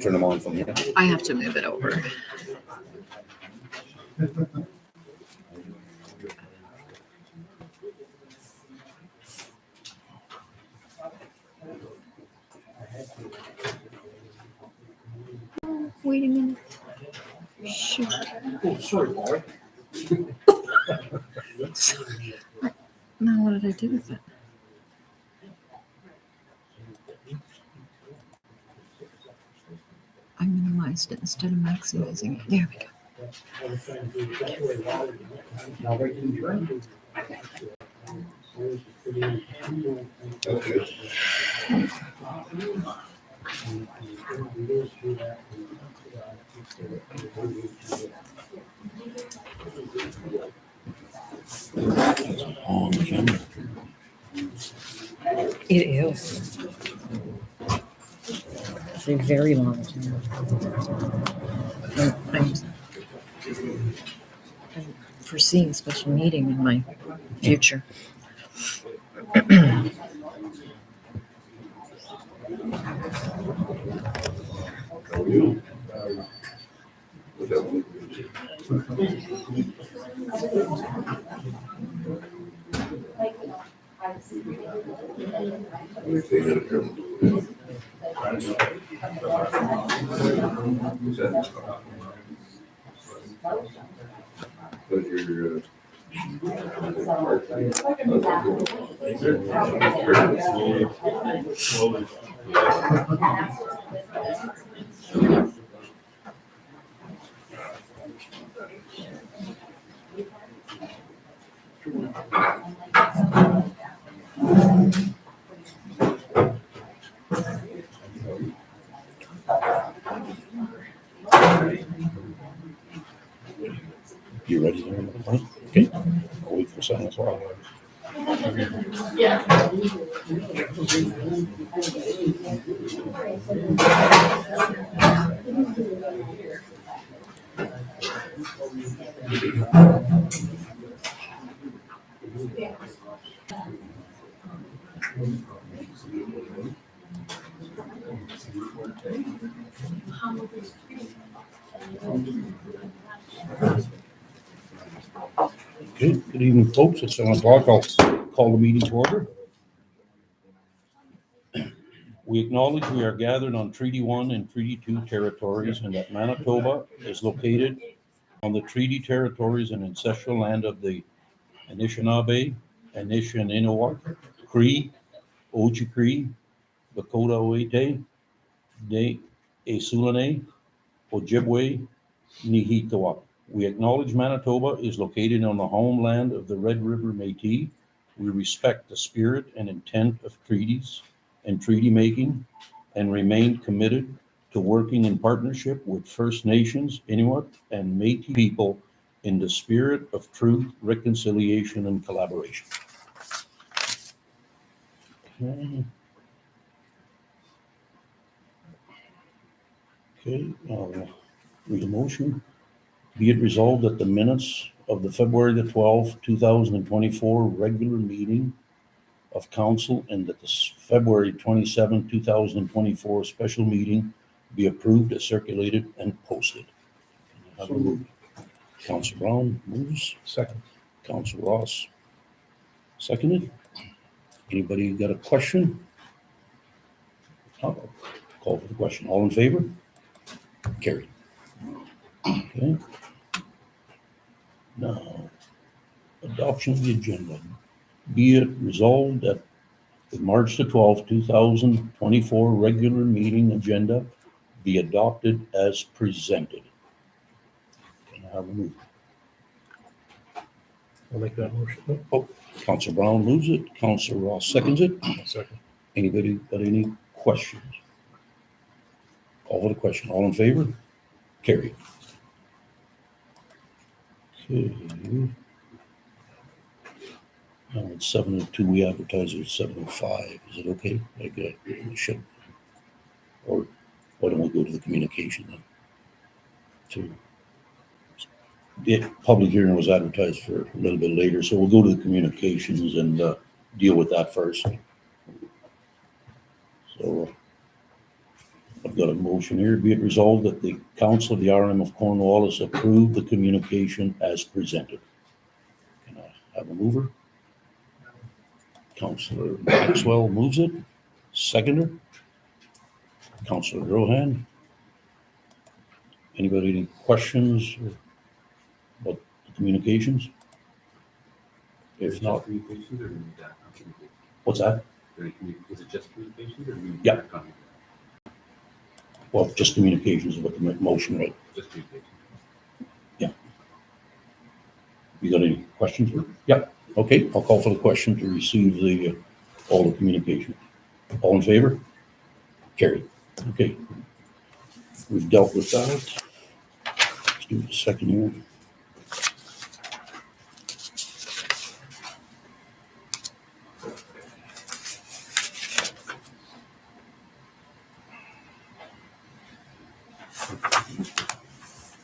Turn them on from here. I have to move it over. Wait a minute. Shoot. Oh, sorry, Paul. Now what did I do with it? I minimized it instead of maximizing it. There we go. Okay. On camera. It is. It's a very long time. I'm foreseeing a special meeting in my future. You ready there? Okay. I'll wait for silence while. Okay, good evening, folks. It's 7 o'clock. I'll call the meeting to order. We acknowledge we are gathered on Treaty 1 and Treaty 2 territories and that Manitoba is located on the treaty territories and ancestral land of the Anishinaabe, Anishinaabe, Cree, Oji-Cree, Lakota Oite, De Esulane, Ojibwe, Nihitawa. We acknowledge Manitoba is located on the homeland of the Red River Métis. We respect the spirit and intent of treaties and treaty making and remain committed to working in partnership with First Nations, Inuit, and Métis people in the spirit of truth, reconciliation, and collaboration. Okay, I'll read a motion. Be it resolved that the minutes of the February the 12th, 2024 regular meeting of council and that the February 27th, 2024 special meeting be approved as circulated and posted. Have a move. Councilor Brown moves. Second. Councilor Ross seconded. Anybody got a question? I'll call for the question. All in favor? Carried. Okay. Now, adoption of the agenda. Be it resolved that the March the 12th, 2024 regular meeting agenda be adopted as presented. Can I have a move? I'll make that motion. Councilor Brown moves it. Councilor Ross seconds it. Second. Anybody got any questions? Call for the question. All in favor? Carried. Okay. Now it's 7:02. We advertise it at 7:05. Is it okay? Like we should. Or why don't we go to the communication then? The public hearing was advertised for a little bit later, so we'll go to the communications and deal with that first. So I've got a motion here. Be it resolved that the Council of the RM of Cornwallis approve the communication as presented. Can I have a mover? Councillor Maxwell moves it. Seconder? Councillor Rohan? Anybody any questions about the communications? If not, Communications or need that? what's that? Is it just communications or do you need Yeah. that comment? Well, just communications is what the motion, right? Just communications. You got any questions? Yeah, okay, I'll call for the question to receive the, all the communication. All in favor? Carried. Okay. We've dealt with that. Let's do the second here.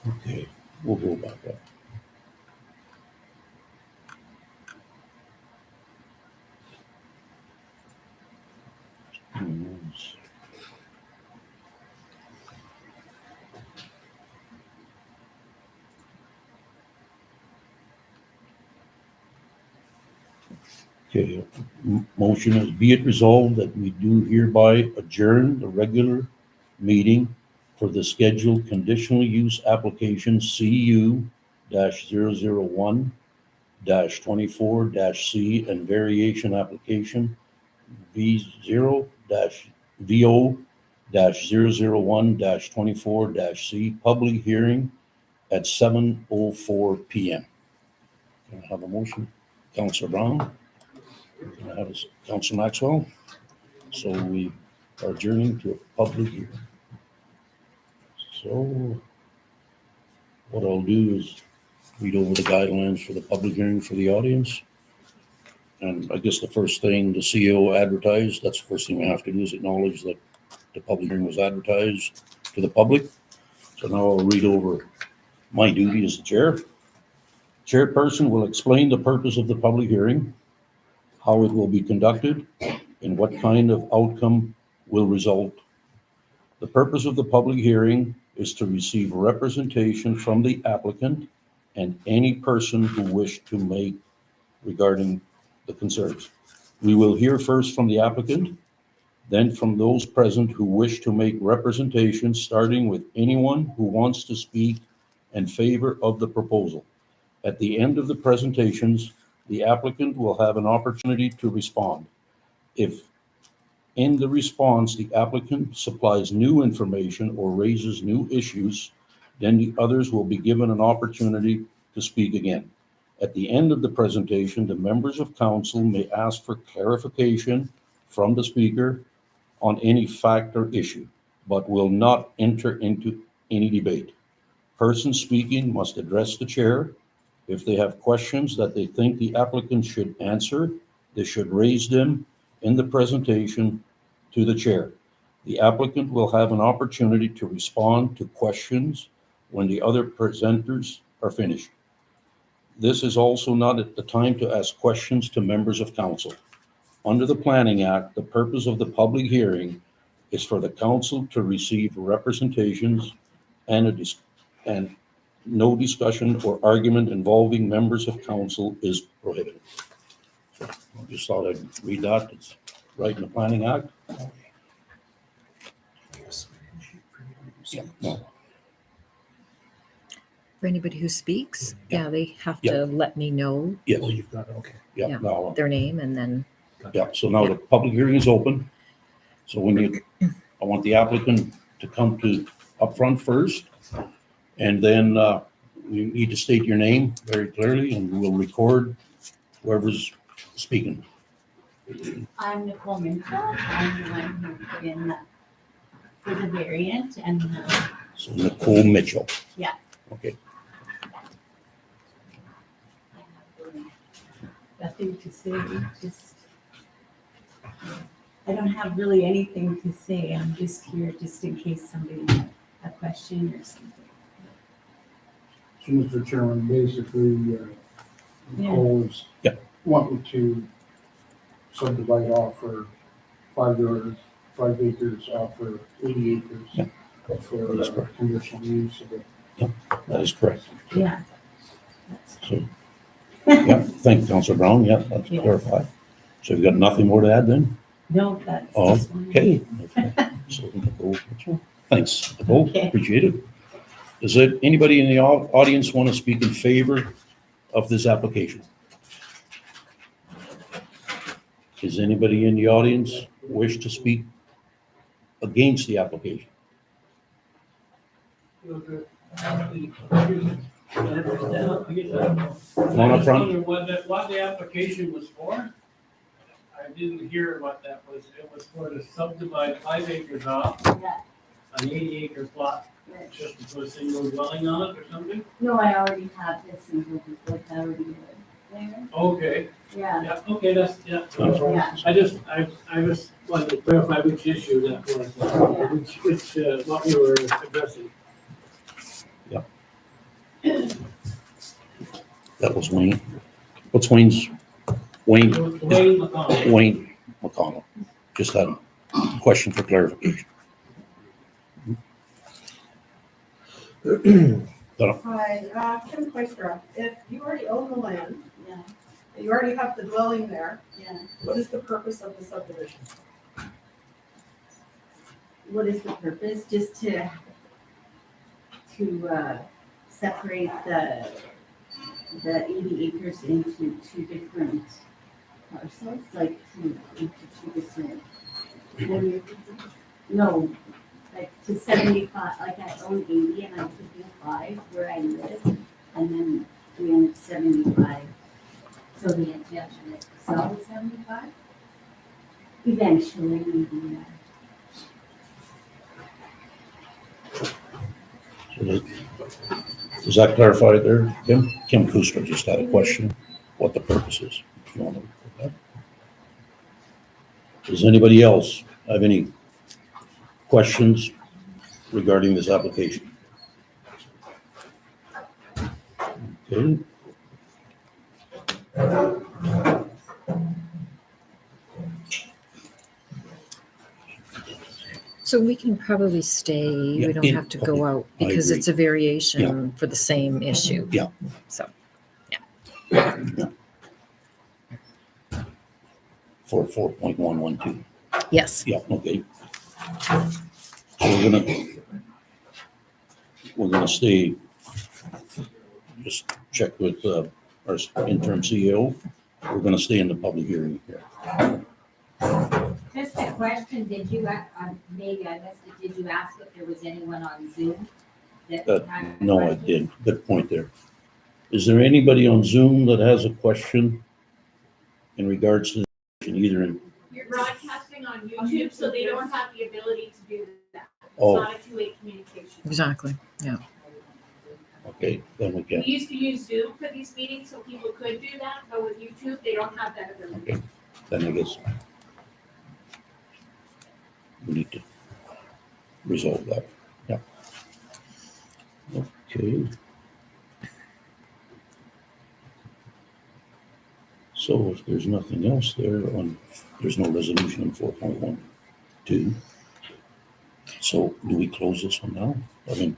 Okay, we'll go back up. Okay, motion is be it resolved that we do hereby adjourn the regular meeting for the scheduled conditional use application CU-001-24-C and variation application VO-001-24-C, public hearing at 7:04 PM. Can I have a motion? Councillor Brown? Can I have Councillor Maxwell? So we are adjourning to a public hearing. So what I'll do is read over the guidelines for the public hearing for the audience. And I guess the first thing the CEO advertised, that's the first thing we have to do is acknowledge that the public hearing was advertised to the public. So now I'll read over my duty as the chair. Chairperson will explain the purpose of the public hearing, how it will be conducted, and what kind of outcome will result. The purpose of the public hearing is to receive representation from the applicant and any person who wish to make regarding the concerns. We will hear first from the applicant, then from those present who wish to make representation, starting with anyone who wants to speak in favor of the proposal. At the end of the presentations, the applicant will have an opportunity to respond. If in the response, the applicant supplies new information or raises new issues, then the others will be given an opportunity to speak again. At the end of the presentation, the members of council may ask for clarification from the speaker on any fact or issue, but will not enter into any debate. Persons speaking must address the chair. If they have questions that they think the applicant should answer, they should raise them in the presentation to the chair. The applicant will have an opportunity to respond to questions when the other presenters are finished. This is also not at the time to ask questions to members of council. Under the Planning Act, the purpose of the public hearing is for the council to receive representations and no discussion or argument involving members of council is prohibited. So I just thought I'd read that. It's right in the Planning Act. Yeah, no, For anybody who speaks, yeah, they have to let me know yes, Oh, you've got it, okay. yeah, yeah. no, their name and then, yeah. So now the public hearing is open. So I want the applicant to come to up front first. And then you need to state your name very clearly and we'll record whoever's speaking. I'm Nicole Minto. I'm the one who put in for the variant and So Nicole Mitchell. Yeah. Okay, I have nothing to say. Just I don't have really anything to say. I'm just here just in case somebody had a question or something. So, Mr. Chairman, basically, Yeah. Nicole is Yeah. wanting to subdivide off her 5 yards 5 acres off for 80 acres. Yeah. For That's correct. conditional use of it. That is correct. Yeah. So, yeah, thank you, Councilor Brown. Yeah, that's Yeah. clarified. So you've got nothing more to add then? No, that's. Oh, this one. okay. So, Nicole, thanks, Nicole. Okay. Appreciate it. Does it, anybody in the audience want to speak in favor of this application? Does anybody in the audience wish to speak against the application? Come on up front. What the application was for? I didn't hear what that was. It was for to subdivide 5 acres off, Yeah. an 80-acre plot, Right. just to put a single dwelling on it or something? No, I already have this and what I already did there. Okay, Yeah, yeah, okay, that's, yeah. yeah. I just wanted to clarify which issue that was, what we were addressing. That was Wayne. What's Wayne's? Wayne, Wayne McConnell. Wayne McConnell. Just had a question for clarification. Hi, Kim Cloister. If you already own the land, Yeah, you already have the dwelling there, yeah. what is the purpose of the subdivision? What is the purpose? Just to separate the 80 acres into 2 different parcels, like into 2 different. No, like to 75, like I own 80 and I'm keeping 5 where I live, and then we own 75. So the intention is to sell the 75? Eventually, maybe, Does that clarify it there, Kim? Kim Kuster just had a question, what the purpose is. If you want to repeat that. Does anybody else have any questions regarding this application? Okay. So we can probably stay, Yeah, we don't in have to go public. out I because agree. it's a variation for the same issue. Yeah. So, For 4.112. yes, Yeah, okay. So we're gonna stay, just check with our interim CEO. We're gonna stay in the public hearing here. Just a question, did you, maybe I missed it, did you ask if there was anyone on Zoom? that had a No, I question? did. Good point there. Is there anybody on Zoom that has a question in regards to either in, You're broadcasting on YouTube, so they don't have the ability to do that. It's oh, not a two-way communication. exactly. okay, then we We can, used to use Zoom for these meetings, so people could do that, but with YouTube, they don't have that ability. okay, then I guess we need to resolve that. Yeah. Okay. So if there's nothing else there there's no resolution on 4.12. So do we close this one now? I mean,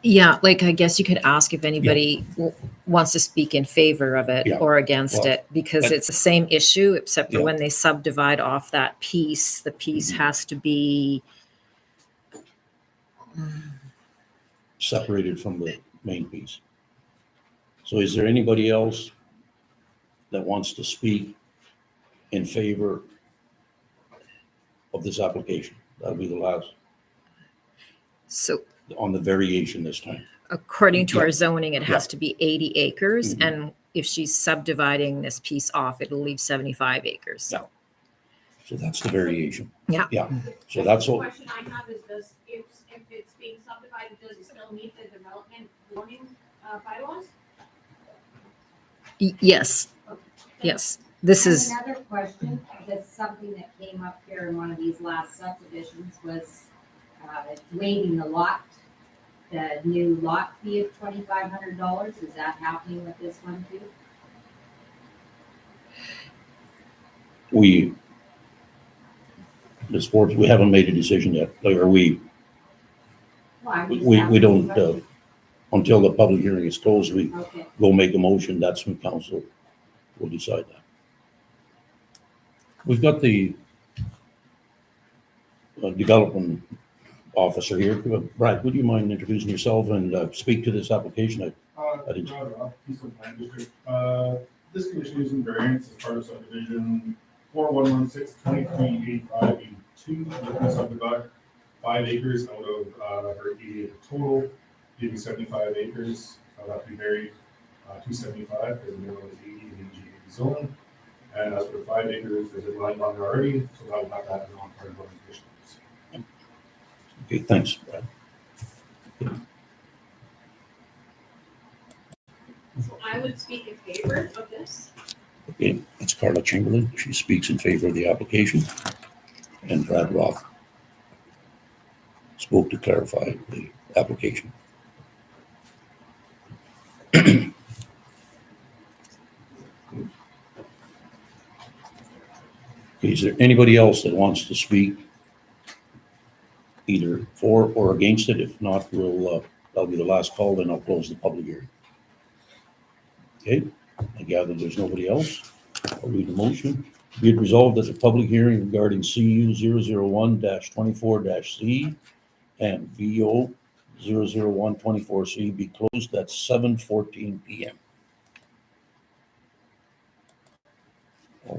Yeah, like I guess you could ask if anybody wants to speak in favor of it Yeah. or against Well, it, because and- it's the same issue, except for Yeah. when they subdivide off that piece, the piece Mhm. has to be, separated from the main piece. So is there anybody else that wants to speak in favor of this application? That'll be the last, so on the variation this time. according to Yeah. our zoning, it has Yeah. to be 80 acres. Mhm. And if she's subdividing this piece off, it'll leave 75 acres. So, So that's the variation. Yeah. Yeah, so that's The all, question I have is this, if it's being subdivided, does it still meet the development warning bylaws? yes, yes. This And is, Another question, that's something that came up here in one of these last subdivisions was waiving the new lot fee of $2,500. Is that happening with this one too? Ms. Forbes, we haven't made a decision yet, like, or we don't, until the public hearing is closed, we Okay, go make a motion, that's when council will decide that. We've got the development officer here. Brad, would you mind introducing yourself and speak to this application? I didn't- Keystone Plan District. This condition is in variance as part of subdivision 4116-2385-82. Looking to subdivide 5 acres out of her 80 acre total, leaving 75 acres. I'll have to be married 275 because the minimum is 80 in the GA zone. And as for 5 acres, there's a line on there already, so that will have that on part of the conditions. Okay, thanks, Brad. So I would speak in favor of this. Okay, it's Carla Chamberlain. She speaks in favor of the application. And Brad Roth spoke to clarify the application. Okay, is there anybody else that wants to speak either for or against it? If not, that'll be the last call, then I'll close the public hearing. Okay, I gather there's nobody else. I'll read the motion. Be it resolved that the public hearing regarding CU 001-24-C and VO 001-24C be closed at 7:14 p.m. I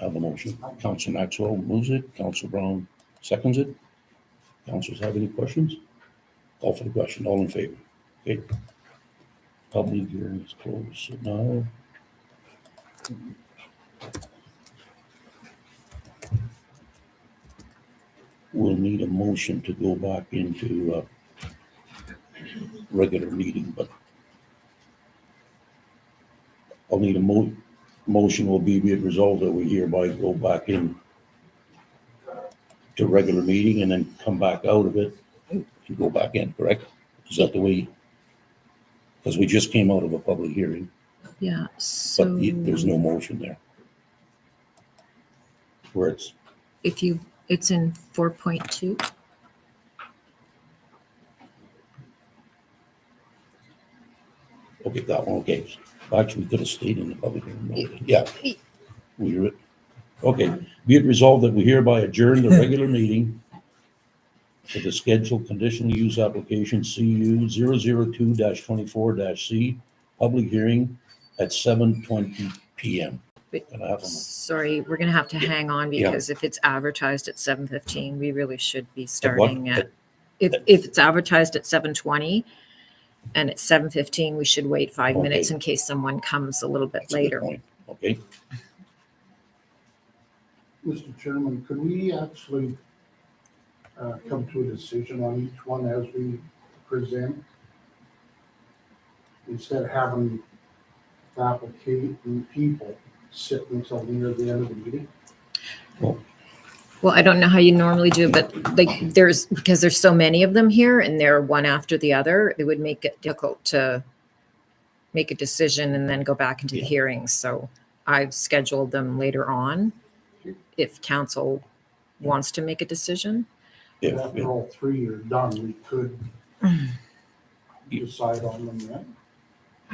have a motion. Council Maxwell moves it. Council Brown seconds it. Councilors have any questions? Call for the question. All in favor? Okay. Public hearing is closed. So now we'll need a motion to go back into regular meeting, but I'll need a motion will be it resolved that we hereby go back in to regular meeting and then come back out of it and go back in, correct? Is that the way? Because we just came out of a public hearing, Yeah, so but there's no motion there. Where it's, it's in 4.2. okay, that one, okay. Actually, we could have stayed in the public hearing. Yeah. Okay, be it resolved that we hereby adjourn the regular meeting for the scheduled conditional use application CU 002-24-C, public hearing at 7:20 p.m. Wait, Can I have a Sorry, we're gonna have to hang on Yeah. because if it's advertised at 7:15, we really should be what? starting at, if it's advertised at 7:20 and it's 7:15, we should wait 5 Okay. minutes in case someone comes a little bit That's a good later. point. Okay, Mr. Chairman, could we actually come to a decision on each one as we present? Instead of having the applicant people sit until near the end of the meeting? Well, I don't know how you normally do, it, but like because there's so many of them here and they're one after the other, it would make it difficult to make a decision and then go back into the Yeah. hearings. So I've scheduled them later on if council wants to make a decision. if, After all three are done, we could decide on them then.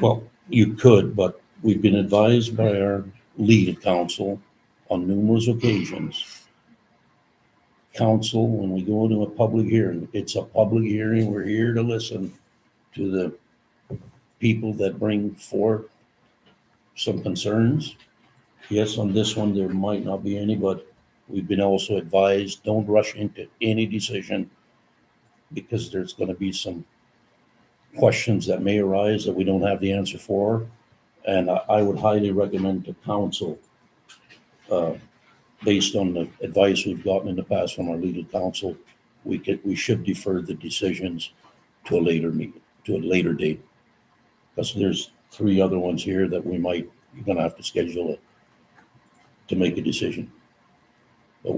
well, you could, but we've been advised by our legal counsel on numerous occasions. Council, when we go into a public hearing, it's a public hearing. We're here to listen to the people that bring forth some concerns. Yes, on this one, there might not be any, but we've been also advised, don't rush into any decision because there's going to be some questions that may arise that we don't have the answer for. And I would highly recommend to council, based on the advice we've gotten in the past from our legal counsel, we should defer the decisions to a later meeting, to a later date. Because there's 3 other ones here that you're gonna have to schedule to make a decision. But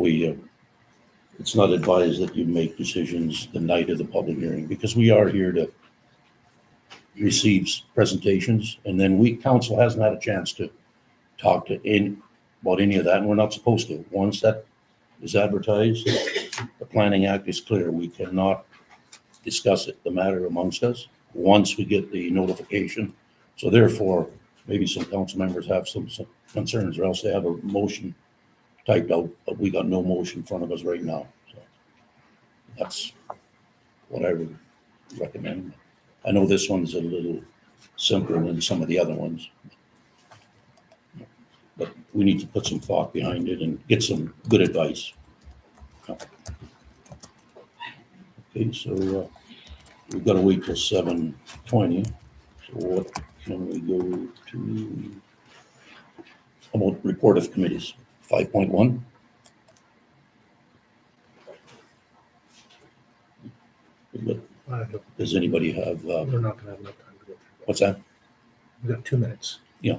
it's not advised that you make decisions the night of the public hearing, because we are here to receive presentations, and then council hasn't had a chance to talk to about any of that, and we're not supposed to. Once that is advertised. The Planning Act is clear. We cannot discuss the matter amongst us once we get the notification. So therefore, maybe some council members have some concerns, or else they have a motion typed out, but we got no motion in front of us right now. So that's what I would recommend. I know this one's a little simpler than some of the other ones, but we need to put some thought behind it and get some good advice. Okay, so we've got to wait till 7:20. So what can we go to? About report of committees, 5.1. Does anybody have, We're not gonna have enough time to go through that. what's that? We've got 2 minutes. Yeah.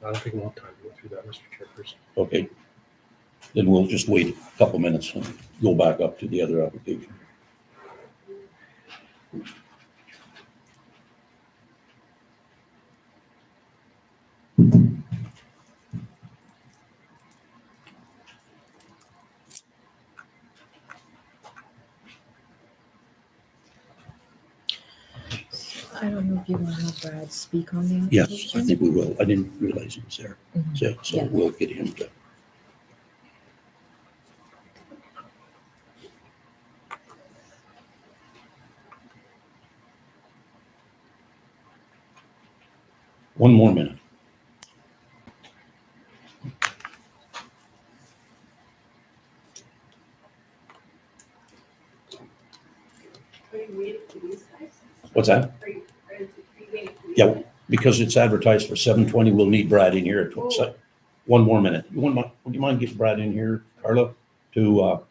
I don't think we'll have time to go through that, Mr. Chairperson. Okay. Then we'll just wait a couple minutes and go back up to the other application. I don't know if you want to have Brad speak on the Yes, application. I think we will. I didn't realize he was there. Mhm. So Yeah. we'll get him to. One more minute. Are you waiting for these guys? What's that? Are you waiting for these Yeah. guys? Because it's advertised for 7:20, we'll need Brad in here at 12. One more minute. Would you mind getting Brad in here, Carla, to,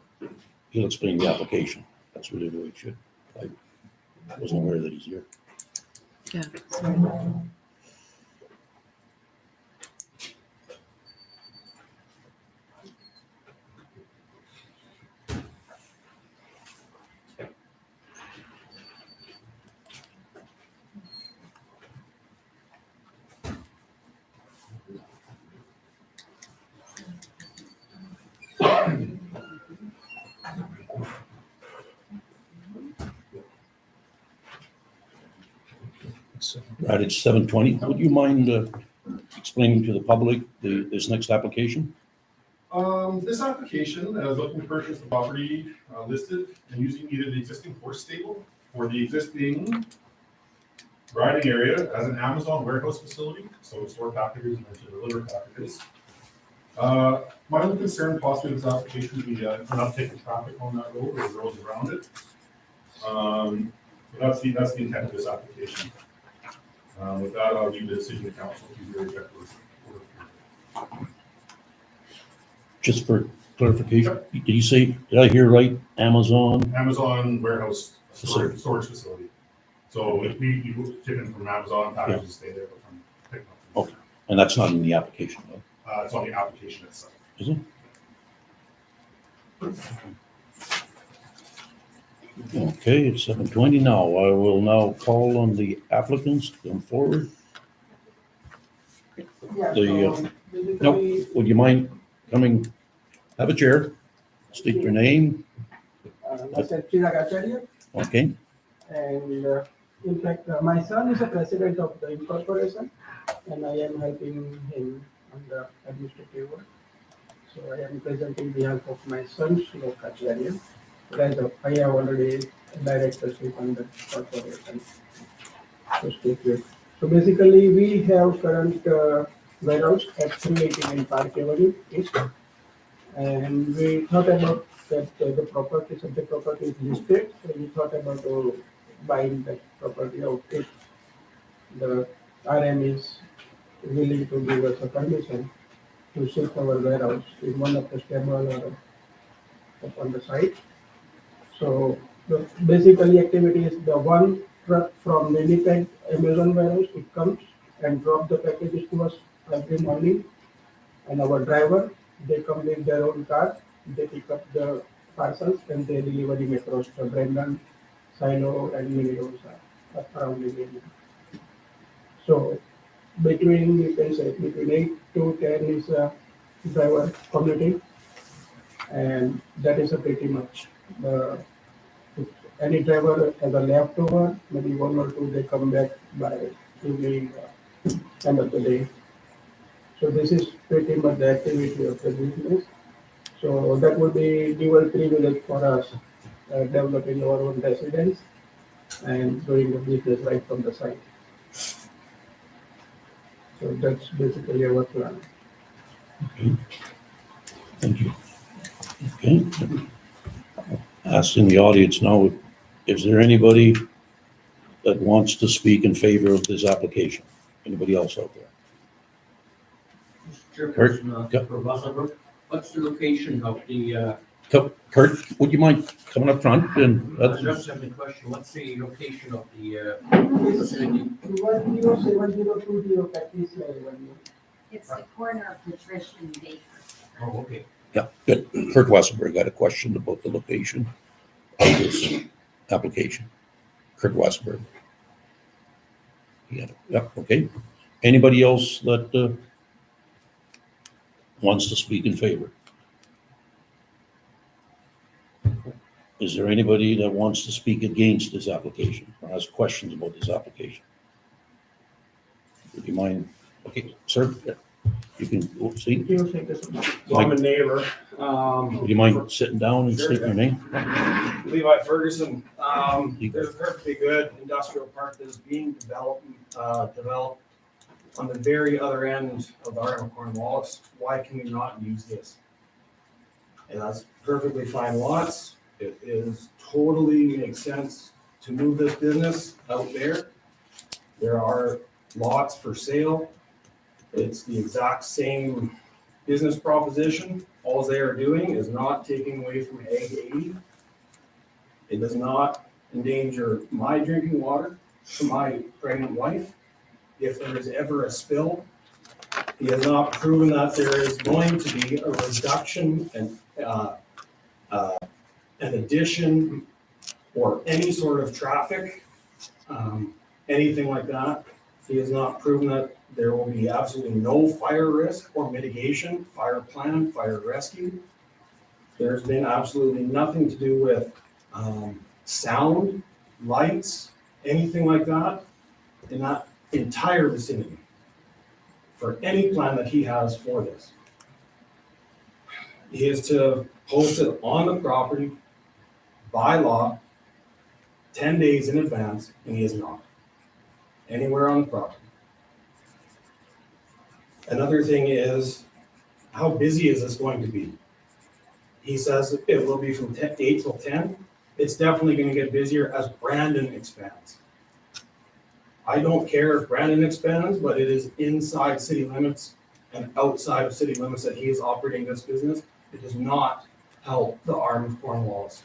he'll explain the application. That's really the way it should. I wasn't aware that he's here. Yeah, sorry. So, Brad, it's 7:20. Would you mind explaining to the public this next application? This application is looking to purchase the property listed and using either the existing horse stable or the existing riding area as an Amazon warehouse facility, so store packages and to deliver packages. My only concern possibly with this application would be an uptick in traffic on that road or the roads around it. That's the intent of this application. With that, I'll leave the decision to council to be very effective. Just for clarification, did you say, did I hear right? Amazon? Amazon warehouse Facility. storage facility. So if you chicken from Amazon, packages stay there, but from picking up. Okay. And that's not in the application, though, It's on the application itself. is it? Okay, it's 7:20 now. I will now call on the applicants to come forward. Yeah, The, basically, Nope, would you mind coming, have a chair, state your name, myself Chirag Acharya, okay? and in fact, my son is a president of the incorporation, and I am helping him on the administrative work. So I am presenting behalf of my son, Shlok Acharya, whereas I have already directorship on the corporation to speak with. So basically, we have current warehouse at 389 Park Avenue East, and we thought about that the property, subject property is listed, so we thought about buying that property out if the RM is willing to give us a permission to shift our warehouse in one of the stable or up on the site. So the basically activity is the one truck from Winnipeg Amazon warehouse, it comes and drop the packages to us every morning. And our driver, they come with their own car, they pick up the parcels and they deliver them across the Brendan, Silo and Minnedosa around the area. So between, you can say, between 8 to 10 is a driver commuting. And that is a pretty much, if any driver has a leftover, maybe one or two, they come back by evening, end of the day. So this is pretty much the activity of the business. So that would be dual privilege for us, developing our own residence and doing the business right from the site. So that's basically our plan. Thank you. Okay. Asking the audience now, is there anybody that wants to speak in favor of this application? Anybody else out there? Chairperson, Yep. for Wasserberg, what's the location of the, Kurt, would you mind coming up front and I that's, just have a question, what's the location of the facility? 107020 Cactus Lane Avenue. It's the corner of Patricia and Baker. Oh, okay. yeah, good. Kurt Wasserberg got a question about the location of this application. Kurt Wasserberg. Yeah, okay. Anybody else that wants to speak in favor? Is there anybody that wants to speak against this application or has questions about this application? Would you mind? Okay, sir, you can see. So I'm a neighbor. Would you mind sitting down and stating your name? Levi Ferguson. There's a perfectly good industrial park that is being developed on the very other end of the RM of Cornwallis. Why can we not use this? And that's perfectly fine lots. It is totally makes sense to move this business out there. There are lots for sale. It's the exact same business proposition. All they are doing is not taking away from Ag 80. It does not endanger my drinking water to my pregnant wife. If there is ever a spill, he has not proven that there is going to be a reduction and an addition or any sort of traffic, anything like that. He has not proven that there will be absolutely no fire risk or mitigation, fire plan, fire rescue. There's been absolutely nothing to do with sound, lights, anything like that in that entire vicinity for any plan that he has for this. He is to post it on the property by law 10 days in advance, and he is not anywhere on the property. Another thing is, how busy is this going to be? He says it will be from 8 till 10. It's definitely going to get busier as Brandon expands. I don't care if Brandon expands, but it is inside city limits and outside of city limits that he is operating this business. It does not help the arm of Cornwallis.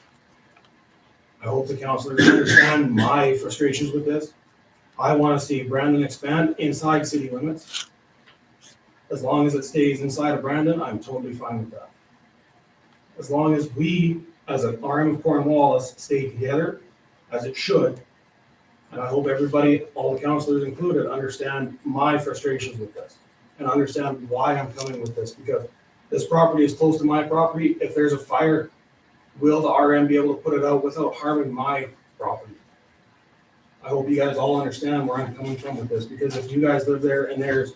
I hope the councilors understand my frustrations with this. I want to see Brandon expand inside city limits. As long as it stays inside of Brandon, I'm totally fine with that. As long as we, as an arm of Cornwallis, stay together, as it should, and I hope everybody, all the councilors included, understand my frustrations with this and understand why I'm coming with this, because this property is close to my property. If there's a fire, will the RM be able to put it out without harming my property? I hope you guys all understand where I'm coming from with this, because if you guys live there and there's,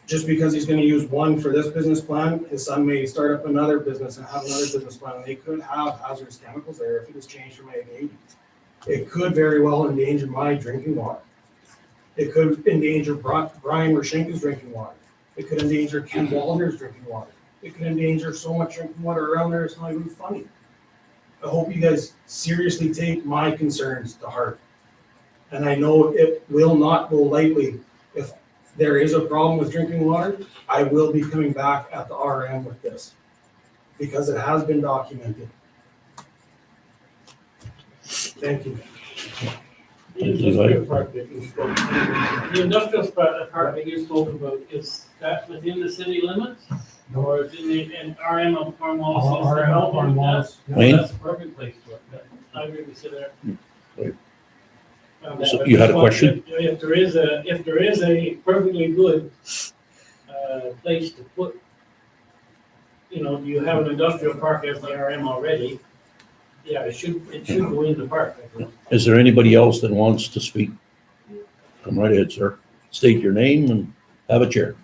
just because he's gonna use one for this business plan, his son may start up another business and have another business plan. They could have hazardous chemicals there if it was changed from Ag 80. It could very well endanger my drinking water. It could endanger Brian Rashenka's drinking water. It could endanger Ken Wallner's drinking water. It could endanger so much drinking water around there, it's not even funny. I hope you guys seriously take my concerns to heart. And I know it will not go lightly. If there is a problem with drinking water, I will be coming back at the RM with this, because it has been documented. Thank you. The industrial park that you spoke about, is that within the city limits? Or is it in RM of Cornwallis? RM of Cornwallis. Wayne? That's a perfect place for it. I agree with you there. Right. So you had a question? If there is a perfectly good place to put you have an industrial park as the RM already. Yeah, it should go in the park, I think. Is there anybody else that wants to speak? Come right ahead, sir. State your name and have a chair.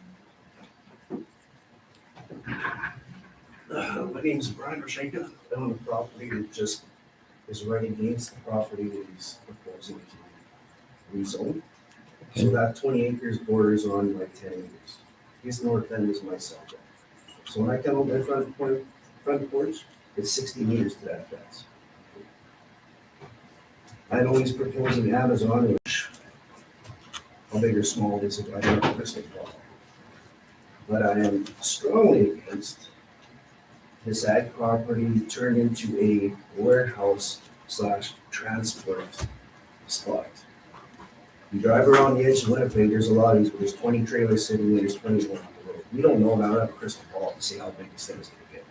My name is Brian Rashenka. I own a property that just is right against the property that he's proposing to rezone. So that 20 acres borders on like 10 acres. His north end is my setback. So when I come up my front porch, it's 60 meters to that fence. I know he's proposing Amazon, which how big or small is it? I don't know this thing. But I am strongly against this ag property turned into a warehouse / transport spot. You drive around the edge of Winnipeg, there's a lot of these, but there's 20 trailers sitting there, there's 20 going on the road. We don't know, I don't have a crystal ball to see how big this thing is gonna get.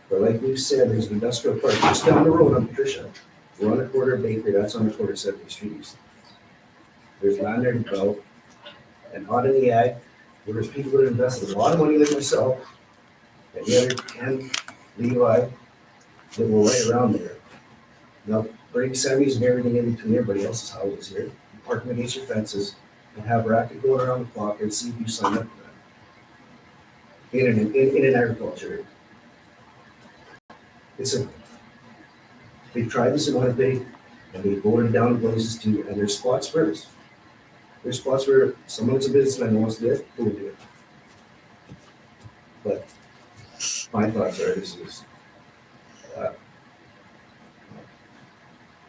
But like we've said, there's an industrial park just down the road on Patricia. We're on the corner of Baker, that's on the corner of 70th Street East. There's land there to develop, and out in the ag, where there's people that invested a lot of money like myself, and the other Ken, Levi, that were right around there. Now, bring semis and everything in between everybody else's houses here, park them against your fences, and have racket going around the clock and see if you sign up for that. In an agriculture. They've tried this in Winnipeg, and they voted down places too, and there's spots first. There's spots where someone that's a businessman wants to do it, who will do it. But my thoughts are this is, I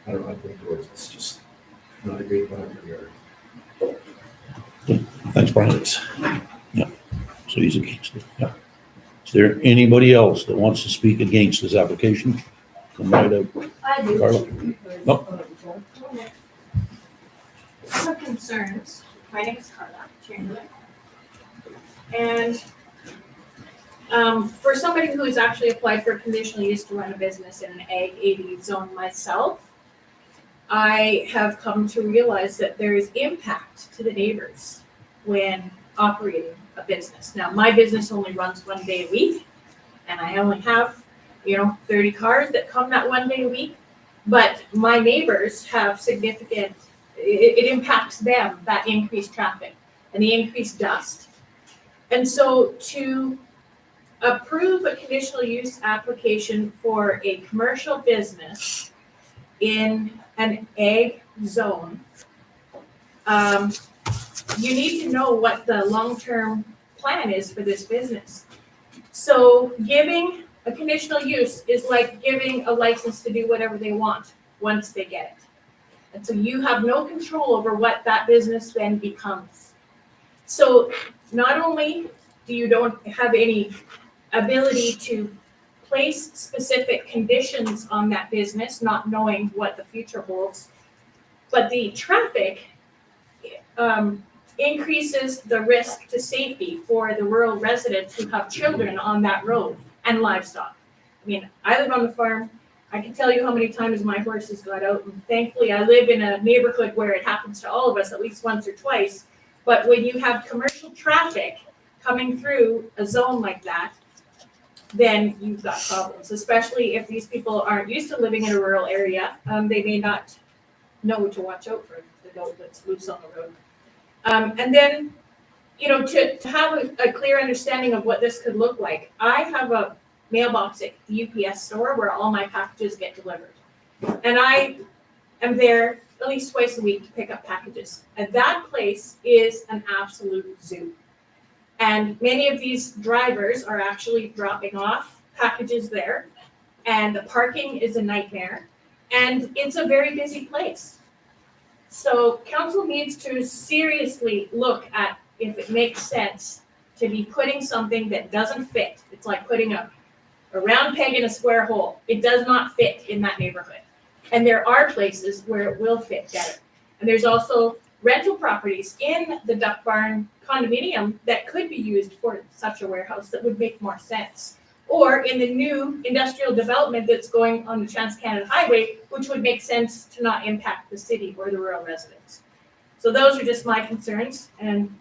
don't know how to put it towards, it's just not a great plan for the yard. Thanks, Brian. Yeah, so he's against it, yeah. Is there anybody else that wants to speak against this application? Come right up. I do. Carla? No. I have concerns. My name is Carla Chamberlain. And for somebody who has actually applied for conditional use to run a business in an Ag 80 zone myself, I have come to realize that there is impact to the neighbors when operating a business. Now, my business only runs 1 day a week, and I only have 30 cars that come that 1 day a week, but my neighbors have significant, it impacts them, that increased traffic and the increased dust. And so to approve a conditional use application for a commercial business in an ag zone, you need to know what the long-term plan is for this business. So giving a conditional use is like giving a license to do whatever they want once they get it. And so you have no control over what that business then becomes. So not only do you don't have any ability to place specific conditions on that business, not knowing what the future holds, but the traffic increases the risk to safety for the rural residents who have children on that road and livestock. I mean, I live on the farm. I can tell you how many times my horses got out, and thankfully I live in a neighborhood where it happens to all of us at least once or twice. But when you have commercial traffic coming through a zone like that, then you've got problems, especially if these people aren't used to living in a rural area. They may not know to watch out for the goat that's loose on the road. And then, to have a clear understanding of what this could look like, I have a mailbox at the UPS store where all my packages get delivered. And I am there at least twice a week to pick up packages. And that place is an absolute zoo. And many of these drivers are actually dropping off packages there. And the parking is a nightmare. And it's a very busy place. So council needs to seriously look at if it makes sense to be putting something that doesn't fit. It's like putting a round peg in a square hole. It does not fit in that neighborhood. And there are places where it will fit better. And there's also rental properties in the Duck Barn condominium that could be used for such a warehouse that would make more sense. Or in the new industrial development that's going on the Trans-Canada Highway, which would make sense to not impact the city or the rural residents. So those are just my concerns, and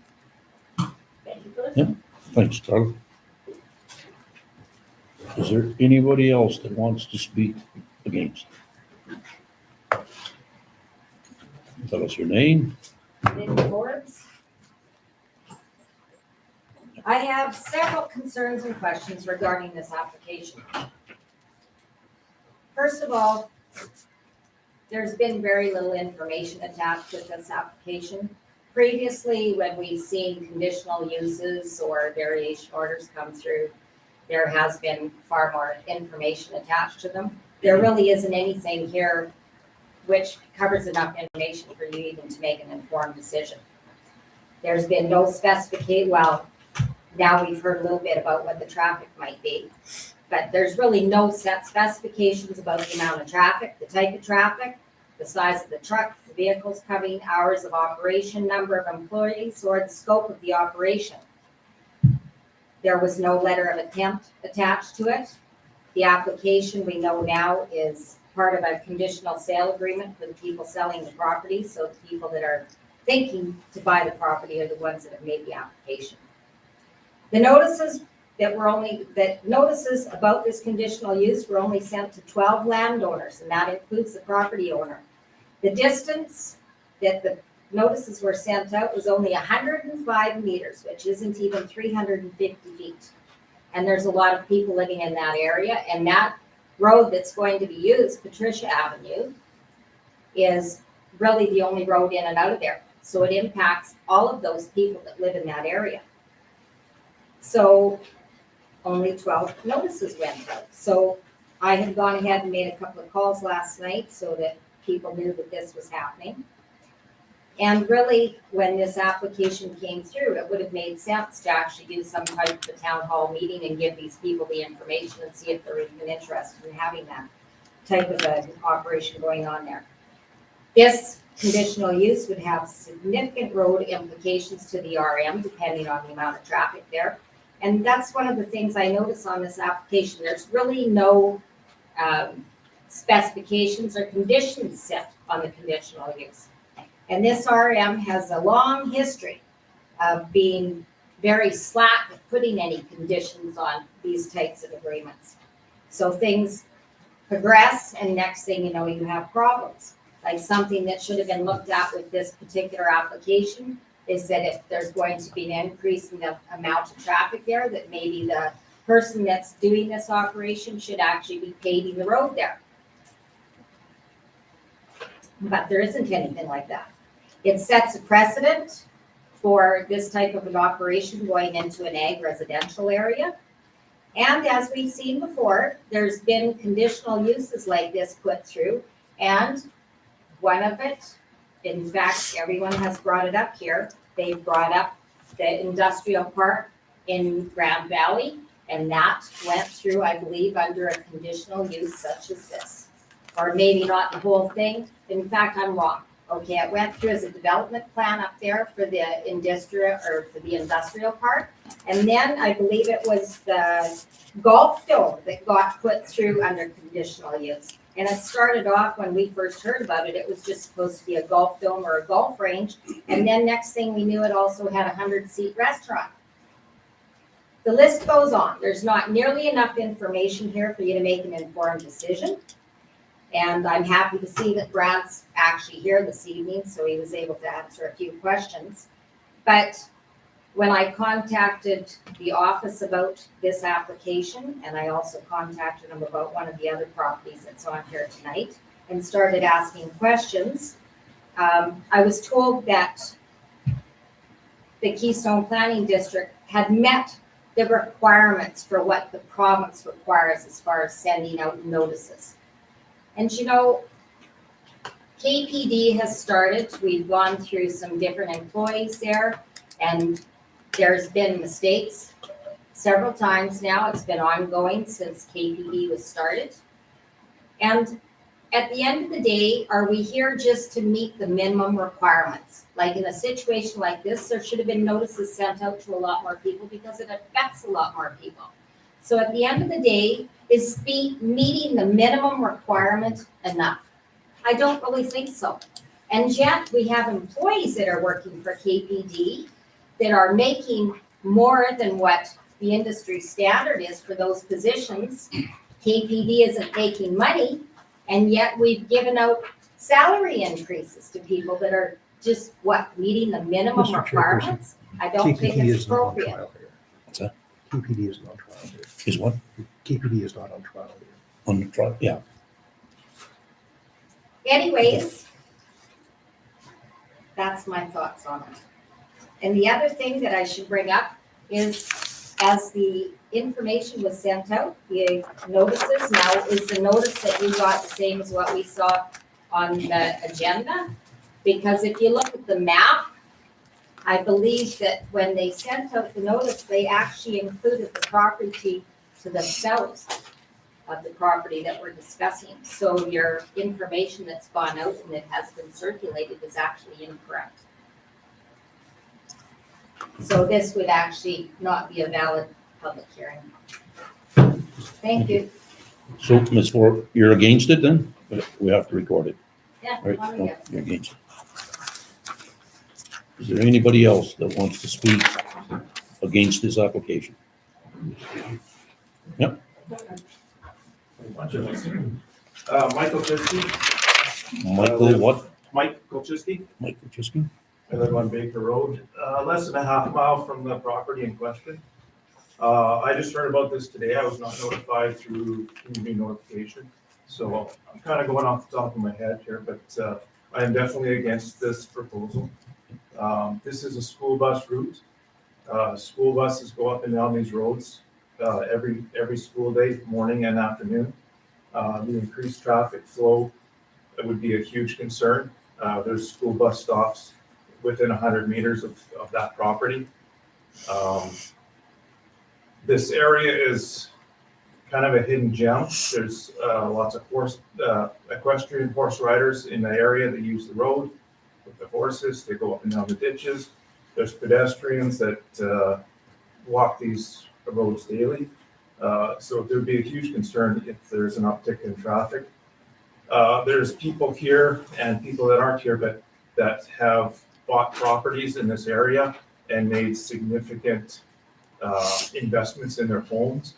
thank you for listening. Thanks, Carla. Is there anybody else that wants to speak against? Tell us your name. Linda Forbes. I have several concerns and questions regarding this application. First of all, there's been very little information attached with this application. Previously, when we've seen conditional uses or variation orders come through, there has been far more information attached to them. There really isn't anything here which covers enough information for you even to make an informed decision. There's been no specification, well, now we've heard a little bit about what the traffic might be, but there's really no set specifications about the amount of traffic, the type of traffic, the size of the trucks, the vehicles coming, hours of operation, number of employees, or the scope of the operation. There was no letter of intent attached to it. The application we know now is part of a conditional sale agreement for the people selling the property, so the people that are thinking to buy the property are the ones that have made the application. The notices notices about this conditional use were only sent to 12 landowners, and that includes the property owner. The distance that the notices were sent out was only 105 meters, which isn't even 350 feet. And there's a lot of people living in that area, and that road that's going to be used, Patricia Avenue, is really the only road in and out of there. So it impacts all of those people that live in that area. So only 12 notices went out. So I had gone ahead and made a couple of calls last night so that people knew that this was happening. And really, when this application came through, it would have made sense to actually do some type of a town hall meeting and give these people the information and see if they're even interested in having that type of an operation going on there. This conditional use would have significant road implications to the RM, depending on the amount of traffic there. And that's one of the things I notice on this application. There's really no specifications or conditions set on the conditional use. And this RM has a long history of being very slack with putting any conditions on these types of agreements. So things progress, and next thing you know, you have problems. Like something that should have been looked at with this particular application is that if there's going to be an increase in the amount of traffic there, that maybe the person that's doing this operation should actually be paving the road there. But there isn't anything like that. It sets a precedent for this type of an operation going into an ag residential area. And as we've seen before, there's been conditional uses like this put through. And one of it, in fact, everyone has brought it up here. They've brought up the industrial park in Grand Valley, and that went through, I believe, under a conditional use such as this. Or maybe not the whole thing. In fact, I'm wrong. Okay, it went through as a development plan up there for the industrial park. And then I believe it was the golf dome that got put through under conditional use. And it started off when we first heard about it, it was just supposed to be a golf dome or a golf range. And then next thing we knew, it also had a 100-seat restaurant. The list goes on. There's not nearly enough information here for you to make an informed decision. And I'm happy to see that Brad's actually here this evening, so he was able to answer a few questions. But when I contacted the office about this application, and I also contacted them about one of the other properties that's on here tonight, and started asking questions, I was told that the Keystone Planning District had met the requirements for what the province requires as far as sending out notices. And you know, KPD has started, we've gone through some different employees there, and there's been mistakes several times now. It's been ongoing since KPD was started. And at the end of the day, are we here just to meet the minimum requirements? Like in a situation like this, there should have been notices sent out to a lot more people because it affects a lot more people. So at the end of the day, is meeting the minimum requirement enough? I don't really think so. And yet we have employees that are working for KPD that are making more than what the industry standard is for those positions. KPD isn't making money, and yet we've given out salary increases to people that are just, what, meeting the minimum Mr. Chairperson, requirements? I don't think KPD it's is not on appropriate. trial here. What's that? KPD is not on trial here. Is what? KPD is not on trial here. On the trial, yeah. Anyways, that's my thoughts on it. And the other thing that I should bring up is, as the information was sent out, the notices, now is the notice that you got the same as what we saw on the agenda? Because if you look at the map, I believe that when they sent out the notice, they actually included the property to the south of the property that we're discussing. So your information that's gone out and it has been circulated is actually incorrect. So this would actually not be a valid public hearing. Thank you. So, Ms. Ford, you're against it then? We have to record it, Yeah. right? oh, No, yeah. you're against it. Is there anybody else that wants to speak against this application? Michael Chiski. Michael, what? Mike Kolchiski. Michael Chiskin? I live on Baker Road, less than a half mile from the property in question. I just heard about this today. I was not notified through community notification. So I'm kind of going off the top of my head here, but I am definitely against this proposal. This is a school bus route. School buses go up and down these roads every school day, morning and afternoon. The increased traffic flow, it would be a huge concern. There's school bus stops within 100 meters of that property. This area is kind of a hidden gem. There's lots of equestrian horse riders in the area that use the road with the horses. They go up and down the ditches. There's pedestrians that walk these roads daily. So there'd be a huge concern if there's an uptick in traffic. There's people here and people that aren't here, but that have bought properties in this area and made significant investments in their homes,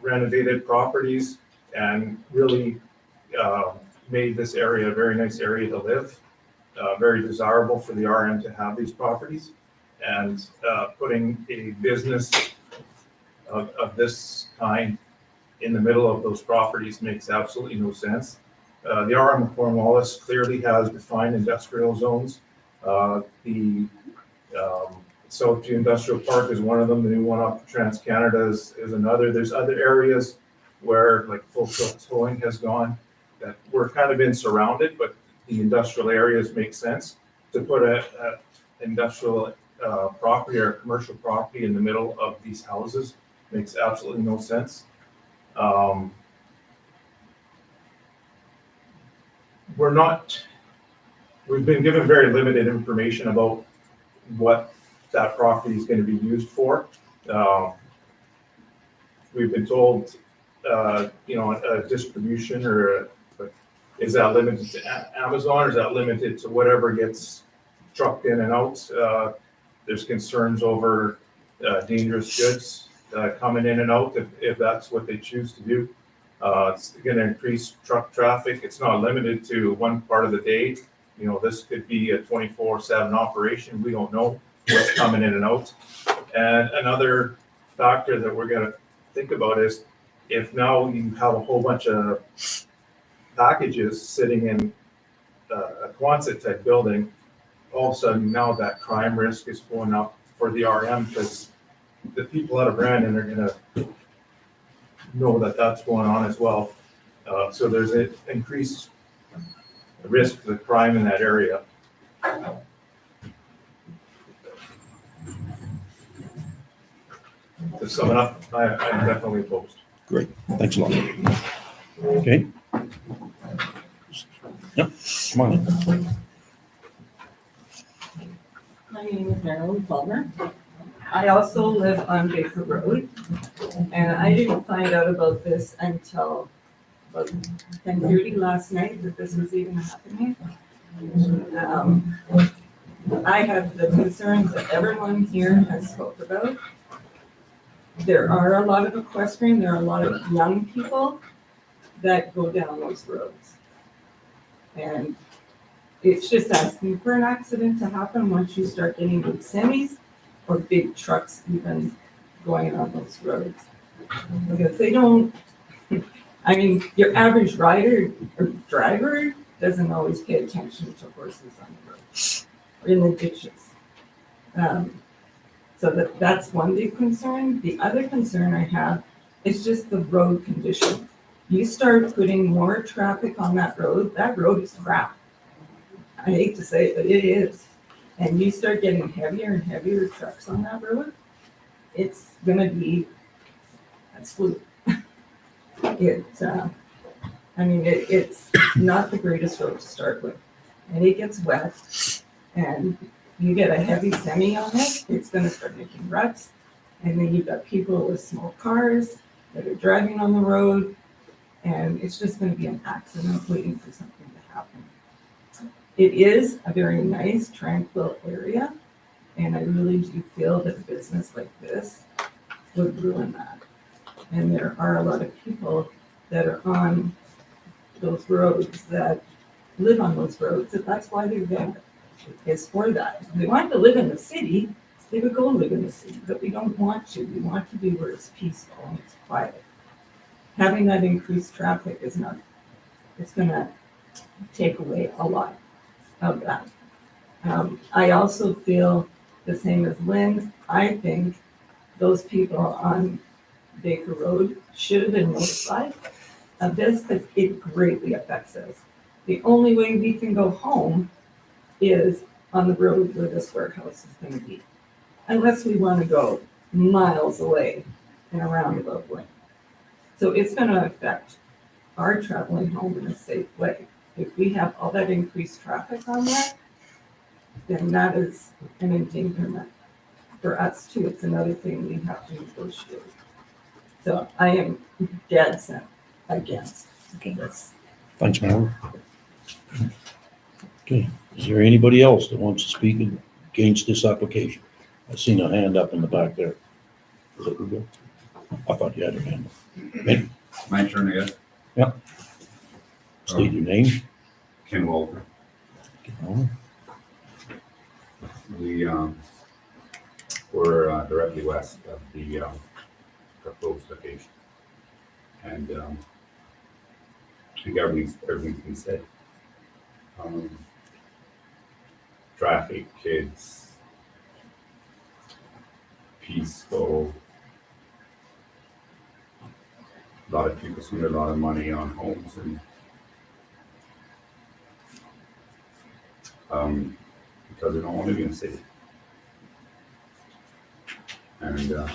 renovated properties, and really made this area a very nice area to live, very desirable for the RM to have these properties. And putting a business of this kind in the middle of those properties makes absolutely no sense. The RM of Cornwallis clearly has defined industrial zones. The Southview Industrial Park is one of them. The new one off Trans-Canada is another. There's other areas where like Full Tilt Towing has gone that we're kind of been surrounded, but the industrial areas make sense. To put a industrial property or commercial property in the middle of these houses makes absolutely no sense. We've been given very limited information about what that property is going to be used for. We've been told, a distribution but is that limited to Amazon or is that limited to whatever gets trucked in and out? There's concerns over dangerous goods coming in and out if that's what they choose to do. It's going to increase truck traffic. It's not limited to one part of the day. This could be a 24/7 operation. We don't know what's coming in and out. And another factor that we're going to think about is if now you have a whole bunch of packages sitting in a Quonset type building, all of a sudden now that crime risk is going up for the RM because the people out of Brandon are going to know that that's going on as well. So there's an increased risk of crime in that area. To sum it up, I'm definitely opposed. Great, thanks a lot. Okay. Yep, come on in. My name is Marilyn Plummer. I also live on Baker Road, and I didn't find out about this until about 10:30 last night, that this was even happening. I have the concerns that everyone here has spoke about. there are a lot of equestrian, there are a lot of young people that go down those roads. And it's just asking for an accident to happen once you start getting big semis or big trucks even going on those roads. Because they don't, I mean, your average rider or driver doesn't always pay attention to horses on the road or in the ditches. So that's one big concern. The other concern I have is just the road condition. You start putting more traffic on that road is crap. I hate to say it, but it is. And you start getting heavier and heavier trucks on that road, it's gonna be a slew. It's not the greatest road to start with. And it gets wet and you get a heavy semi on it, it's gonna start making ruts. And then you've got people with small cars that are driving on the road. And it's just gonna be an accident waiting for something to happen. It is a very nice, tranquil area. And I really do feel that a business like this would ruin that. And there are a lot of people that are on those roads that live on those roads, and that's why they're there. It's for that. If they wanted to live in the city, they would go live in the city, but we don't want to. We want to be where it's peaceful and it's quiet. Having that increased traffic is not, it's gonna take away a lot of that. I also feel the same as Lynn. I think those people on Baker Road should have been notified of this because it greatly affects us. The only way we can go home is on the road where this warehouse is gonna be. Unless we wanna go miles away in a roundabout way. So it's gonna affect our traveling home in a safe way. If we have all that increased traffic on that, then that is an endangerment for us too. It's another thing we have to negotiate. So I am dead set against this. Thanks, Mallory. Okay, is there anybody else that wants to speak against this application? I seen a hand up in the back there. Is it Ugo? I thought you had your hand up. Okay, My turn, I guess. yeah. State your name. Ken Walter. We're directly west of the proposed location. And I think everything's been said. Traffic, kids, peaceful. A lot of people spend a lot of money on homes and because they don't want to be in the city. And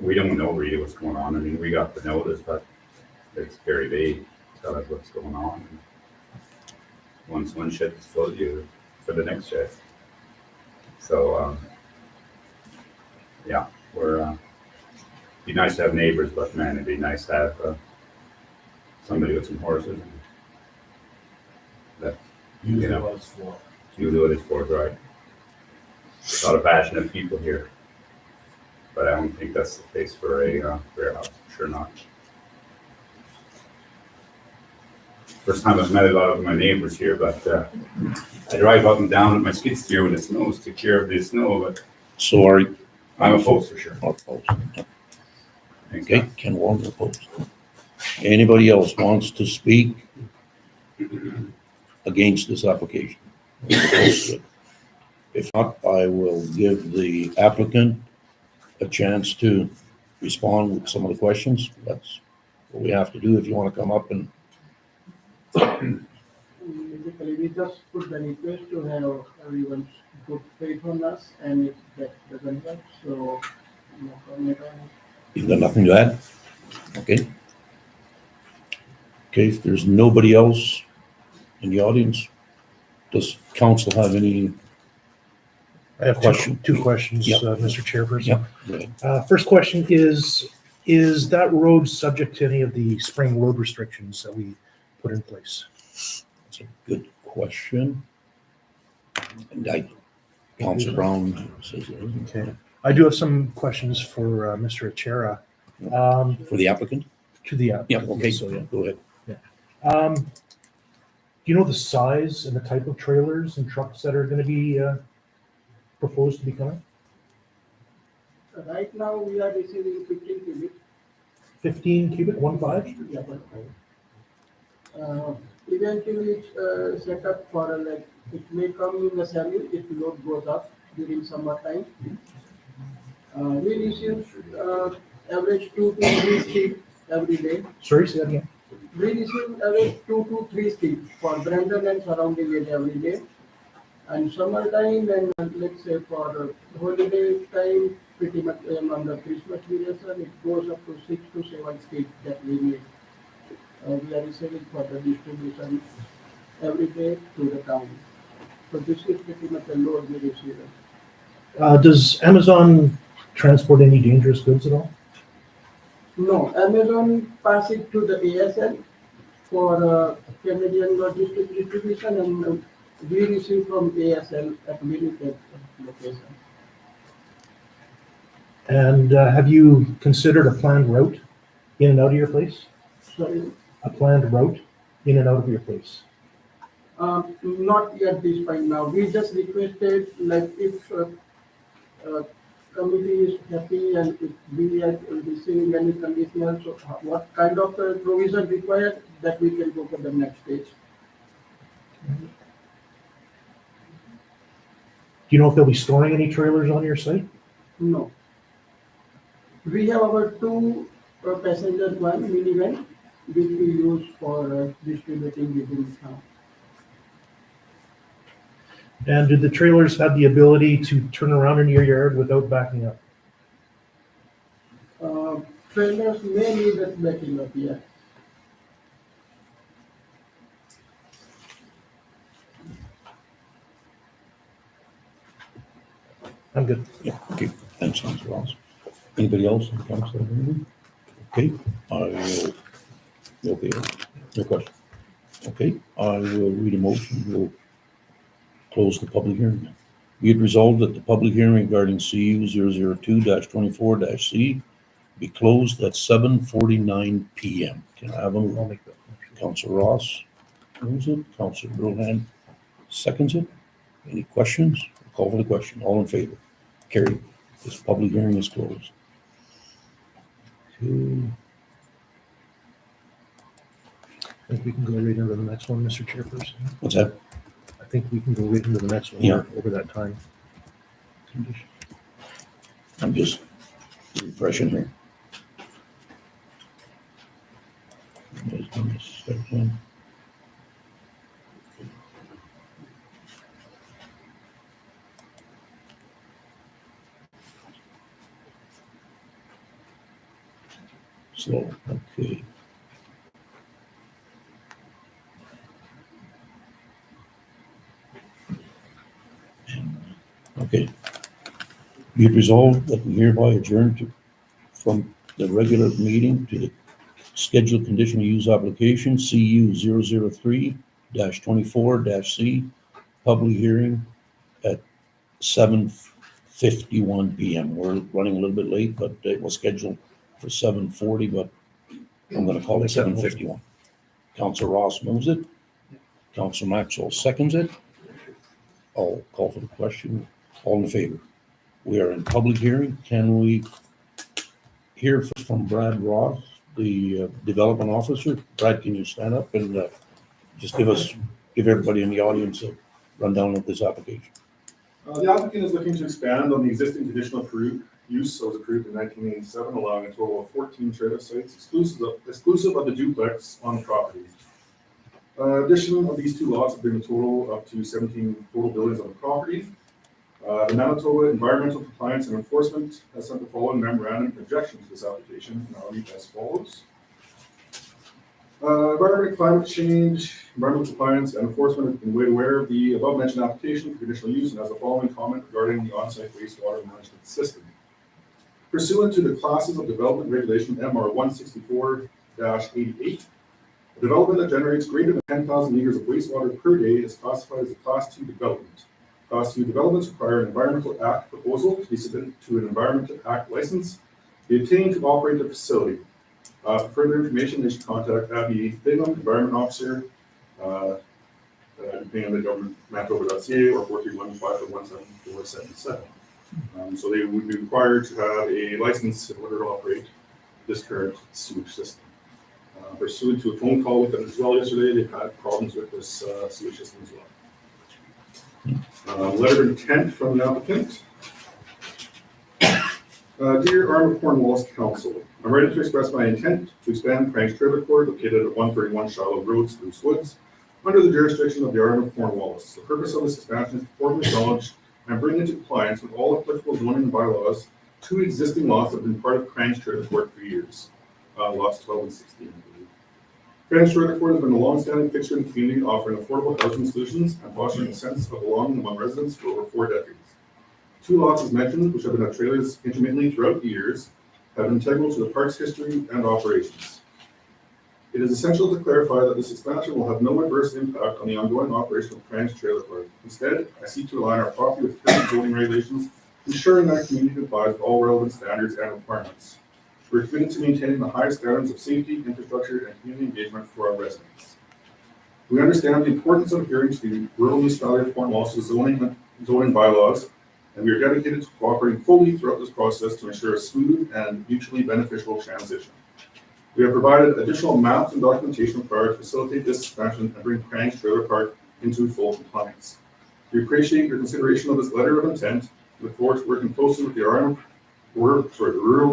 we don't know really what's going on. I mean, we got the notice, but it's very vague. Tell us what's going on. And once one shed is full, you for the next shed. So yeah, we're be nice to have neighbors, but man, it'd be nice to have somebody with some horses. And that Use what it's for. use what it's for, right? A lot of passionate people here, but I don't think that's the case for a warehouse. Sure not. First time I've met a lot of my neighbors here, but I drive up and down with my skid steer when it snows to clear up the snow. But Sorry. I'm opposed for sure. Opposed. Okay, Ken Walter opposed. Anybody else wants to speak against this application? If not, I will give the applicant a chance to respond with some of the questions. That's what we have to do. If you want to come up and Basically, we just put the request to have everyone's good faith on us, and if that doesn't work, so no comment on it. you've got nothing to add? Okay. Okay, if there's nobody else in the audience, does council have any? I have Question. two questions, Yep. Mr. Chairperson. Yeah, go ahead. First question is that road subject to any of the spring road restrictions that we put in place? That's a good question. And I Councilor Brown says, Okay. I do have some questions for Mr. Achara. for the applicant? To the Yeah, okay, so yeah. go ahead. Do you know the size and the type of trailers and trucks that are going to be proposed to be coming? Right now, we are receiving 15 cubic. 15 cubic, 1.5? Yeah, but, eventually it's set up for like, it may come in the semi if load goes up during summer time. We receive average 2 to 3 skip every day. Sorry, say that again. We receive average 2 to 3 skip for Brandon and surrounding area every day. And summertime and let's say for holiday time, pretty much on the Christmas duration, it goes up to 6 to 7 skip that we need. We are receiving for the distribution every day to the town. So this is pretty much the load we receive. Does Amazon transport any dangerous goods at all? No, Amazon pass it to the ASL for Canadian logistic distribution, and we receive from ASL at limited location. And have you considered a planned route in and out of your place? Sorry, A planned route in and out of your place? not yet this point now. We just requested, like, if committee is happy and if we are receiving any conditional, so what kind of provision required, that we can go for the next stage. Do you know if they'll be storing any trailers on your site? No. We have our 2 passenger van, minivan, which we use for distributing within town. And did the trailers have the ability to turn around in your yard without backing up? Trailers may need that backing up, yeah. I'm good. Yeah, okay, thanks, Councilor Ross. Anybody else in council? Okay, I will, okay, no question. Okay, I will read a motion, we'll close the public hearing. Be it resolved that the public hearing regarding CU 002-24-C be closed at 7:49 PM. Can I have I'll a, make that motion. Councilor Ross, moves it, Councilor Brulhan seconds it. Any questions? Call for the question, all in favor? Carried. This public hearing is closed. Okay. I think we can go right into the next one, Mr. Chairperson. What's that? I think we can go right into the next one. Yeah. Over that time. I'm just refreshing here. Just give me a second. Slow, okay. Okay. Be it resolved that we hereby adjourn from the regular meeting to the scheduled conditional use application, CU 003-24-C, public hearing at 7:51 PM. We're running a little bit late, but it was scheduled for 7:40, but I'm gonna call it 7:51. Councilor Ross moves it. Councilor Maxwell seconds it. I'll call for the question. All in favor? We are in public hearing. Can we hear first from Brad Ross, the development officer? Brad, can you stand up and just give everybody in the audience a rundown of this application? The applicant is looking to expand on the existing conditional approved use that was approved in 1987, allowing a total of 14 trailer sites exclusive of the duplex on the property. Addition of these 2 lots will bring the total up to 17 total buildings on the property. The Manitoba Environmental Compliance and Enforcement has sent the following memorandum of objection to this application, and I'll read as follows. Environment, climate change, environmental compliance, and enforcement have been made aware of the above mentioned application for conditional use and has the following comment regarding the on-site wastewater management system. Pursuant to the classes of development regulation MR 164-88, a development that generates greater than 10,000 liters of wastewater per day is classified as a Class 2 development. New developments require an Environmental Act proposal to be submitted to an Environmental Act license, be obtained to operate the facility. For further information, they should contact Abby Bingham, Environment Officer, depending on the government, manitoba.ca or 431-541-7477. So they would be required to have a license in order to operate this current sewage system. Pursuant to a phone call with them as well yesterday, they've had problems with this sewage system as well. Letter of intent from the applicant. Dear Arm of Cornwallis Council, I'm ready to express my intent to expand Crank's Trailer Court located at 131 Charlotte Road, Spruce Woods, under the jurisdiction of the Arm of Cornwallis. The purpose of this expansion is to formally acknowledge and bring into compliance with all applicable zoning bylaws 2 existing lots that have been part of Crank's Trailer Court for years, lots 12 and 16, I believe. Crank's Trailer Court has been a long-standing fixture in the community, offering affordable housing solutions and fostering a sense of belonging among residents for over 4 decades. 2 lots, as mentioned, which have been at trailers intermittently throughout the years, have been integral to the park's history and operations. It is essential to clarify that this expansion will have no adverse impact on the ongoing operation of Crank's Trailer Park. Instead, I seek to align our property with current zoning regulations, ensuring that our community complies with all relevant standards and requirements. We're committed to maintaining the highest standards of safety, infrastructure, and community engagement for our residents. We understand the importance of adhering to the rural municipality of Cornwallis zoning bylaws, and we are dedicated to cooperating fully throughout this process to ensure a smooth and mutually beneficial transition. We have provided additional maps and documentation required to facilitate this expansion and bring Crank's Trailer Park into full compliance. We appreciate your consideration of this letter of intent. We look forward to working closely with the rural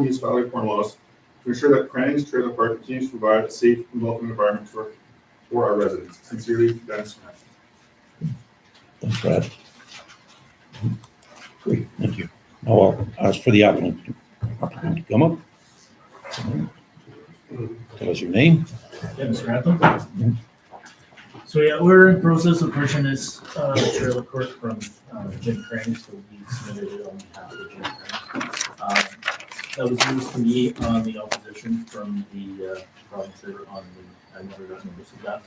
municipality of Cornwallis to ensure that Crank's Trailer Park continues to provide a safe and welcoming environment for our residents. Sincerely, Dennis Smith. Thanks, Brad. Great, thank you. Now I'll ask for the applicant to come up. Tell us your name. Yeah, Mr. Grantham. So yeah, we're in process of pushing this trailer court from Jim Crane, so we submitted it on behalf of Jim Crane. That was news to me on the opposition from the province there on the, I never got notice of that.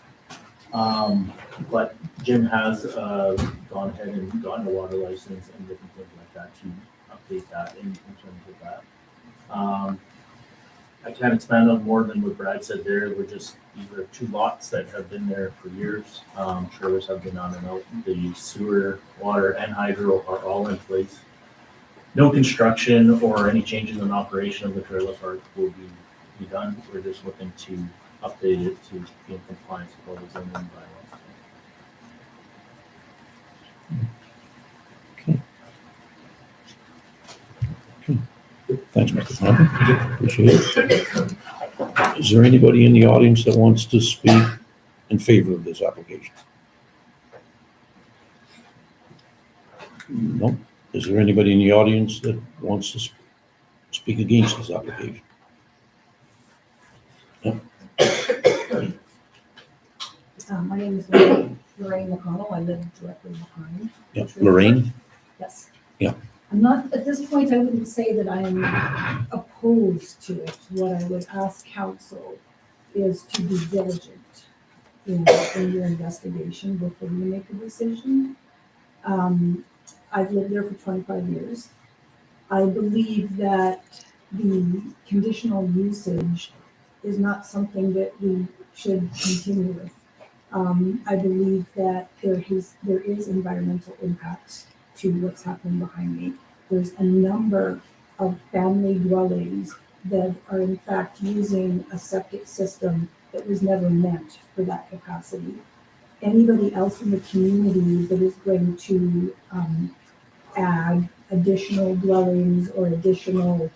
But Jim has gone ahead and gotten a water license and different things like that to update that in terms of that. I can't expand on more than what Brad said there. These are 2 lots that have been there for years. Trailers have been on and out. The sewer, water, and hydro are all in place. No construction or any changes in operation of the trailer park will be done. We're just looking to update it to be in compliance with all the zoning bylaws. Thanks, Mr. Grantham. Appreciate it. Is there anybody in the audience that wants to speak in favor of this application? No? Is there anybody in the audience that wants to speak against this application? No? My name is Lorraine McConnell. I live directly behind. Yeah, Lorraine? Yes. Yeah. I'm not, at this point, I wouldn't say that I am opposed to it. What I would ask council is to be diligent in your investigation before you make a decision. I've lived there for 25 years. I believe that the conditional usage is not something that we should continue with. I believe that there is environmental impacts to what's happening behind me. There's a number of family dwellings that are in fact using a septic system that was never meant for that capacity. Anybody else in the community that is going to add additional dwellings or additional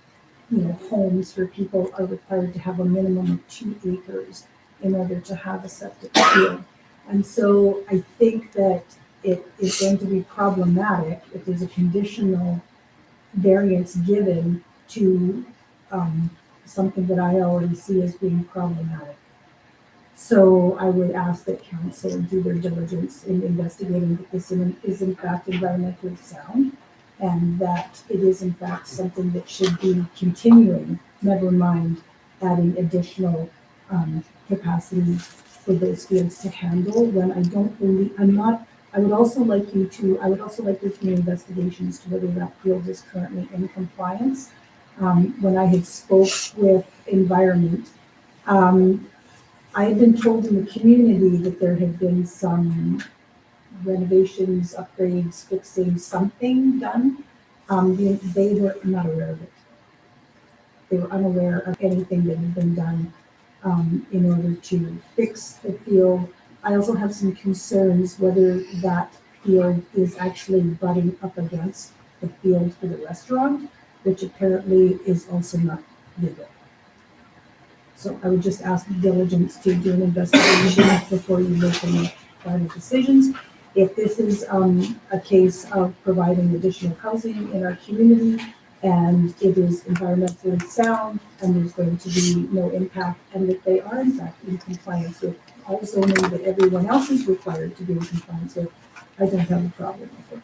homes for people are required to have a minimum of 2 acres in order to have a septic field. And so I think that it is going to be problematic if there's a conditional variance given to something that I already see as being problematic. So I would ask that council do their diligence in investigating that this is in fact environmentally sound and that it is in fact something that should be continuing, never mind adding additional capacity for those fields to handle when I I would also like there to be an investigation as to whether that field is currently in compliance. When I had spoke with environment, I had been told in the community that there had been some renovations, upgrades, fixing, something done. They were not aware of it. They were unaware of anything that had been done in order to fix the field. I also have some concerns whether that field is actually butting up against the field for the restaurant, which apparently is also not legal. So I would just ask diligence to do an investigation before you make any final decisions. If this is a case of providing additional housing in our community and it is environmentally sound and there's going to be no impact, and that they are in fact in compliance with all zoning that everyone else is required to be in compliance with, I don't have a problem with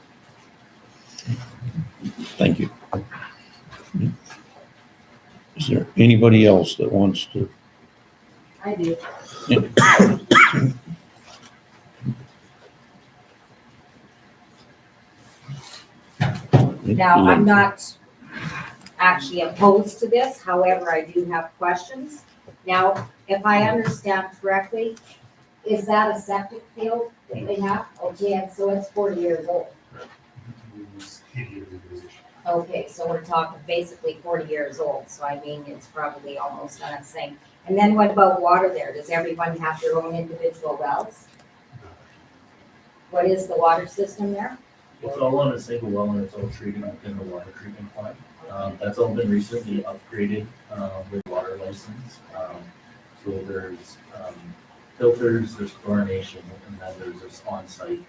it. Thank you. Is there anybody else that wants to? I do. Now, I'm not actually opposed to this, however, I do have questions. Now, if I understand correctly, is that a septic field that they have? Okay, and so it's 40 years old. Okay, so we're talking basically 40 years old, so I mean, it's probably almost on its thing. And then what about water there? Does everyone have their own individual wells? What is the water system there? It's all on a single well and it's all treated within the water treatment plant. That's all been recently upgraded with water license. So there's filters, there's chlorination, and then there's this on-site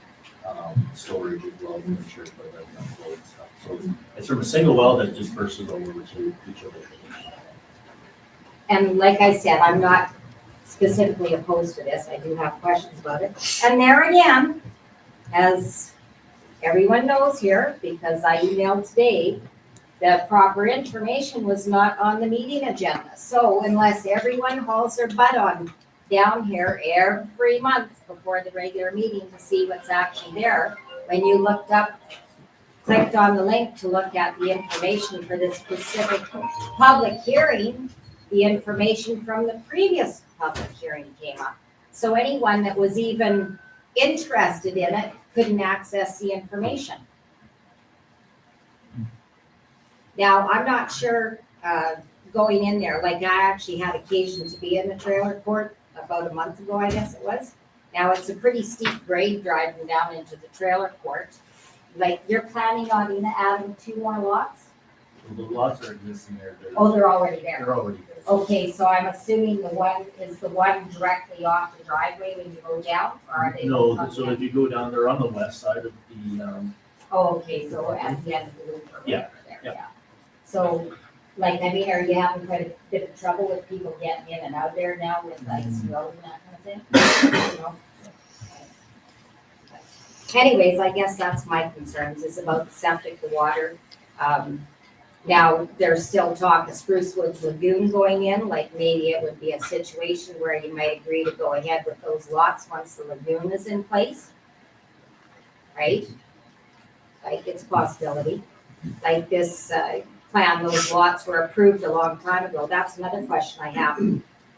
storage as well to ensure that there's no flow and stuff. So it's from a single well that just bursts over to each other. And like I said, I'm not specifically opposed to this. I do have questions about it. And there again, as everyone knows here, because I emailed today, the proper information was not on the meeting agenda. So unless everyone hauls their butt on down here every month before the regular meeting to see what's actually there, when you clicked on the link to look at the information for this specific public hearing, the information from the previous public hearing came up. So anyone that was even interested in it couldn't access the information. Now, I'm not sure going in there, like I actually had occasion to be in the trailer court about a month ago, I guess it was. Now, it's a pretty steep grade driving down into the trailer court. Like, you're planning on adding 2 more lots? So the lots are existing there. Oh, they're already there? They're already there. Okay, so I'm assuming the one directly off the driveway when you go down, or are they? No, so if you go down, they're on the west side of the, Oh, okay, so at the end of the loop. or Yeah, whatever there, yeah. So, like, I mean, are you having quite a bit of trouble with people getting in and out there now with like snow and that kind of thing? You know? Anyways, I guess that's my concerns, is about the septic, the water. Now, there's still talk of Spruce Woods Lagoon going in, like maybe it would be a situation where you might agree to go ahead with those lots once the lagoon is in place. Right? Like, it's a possibility. Like this plan, those lots were approved a long time ago. That's another question I have.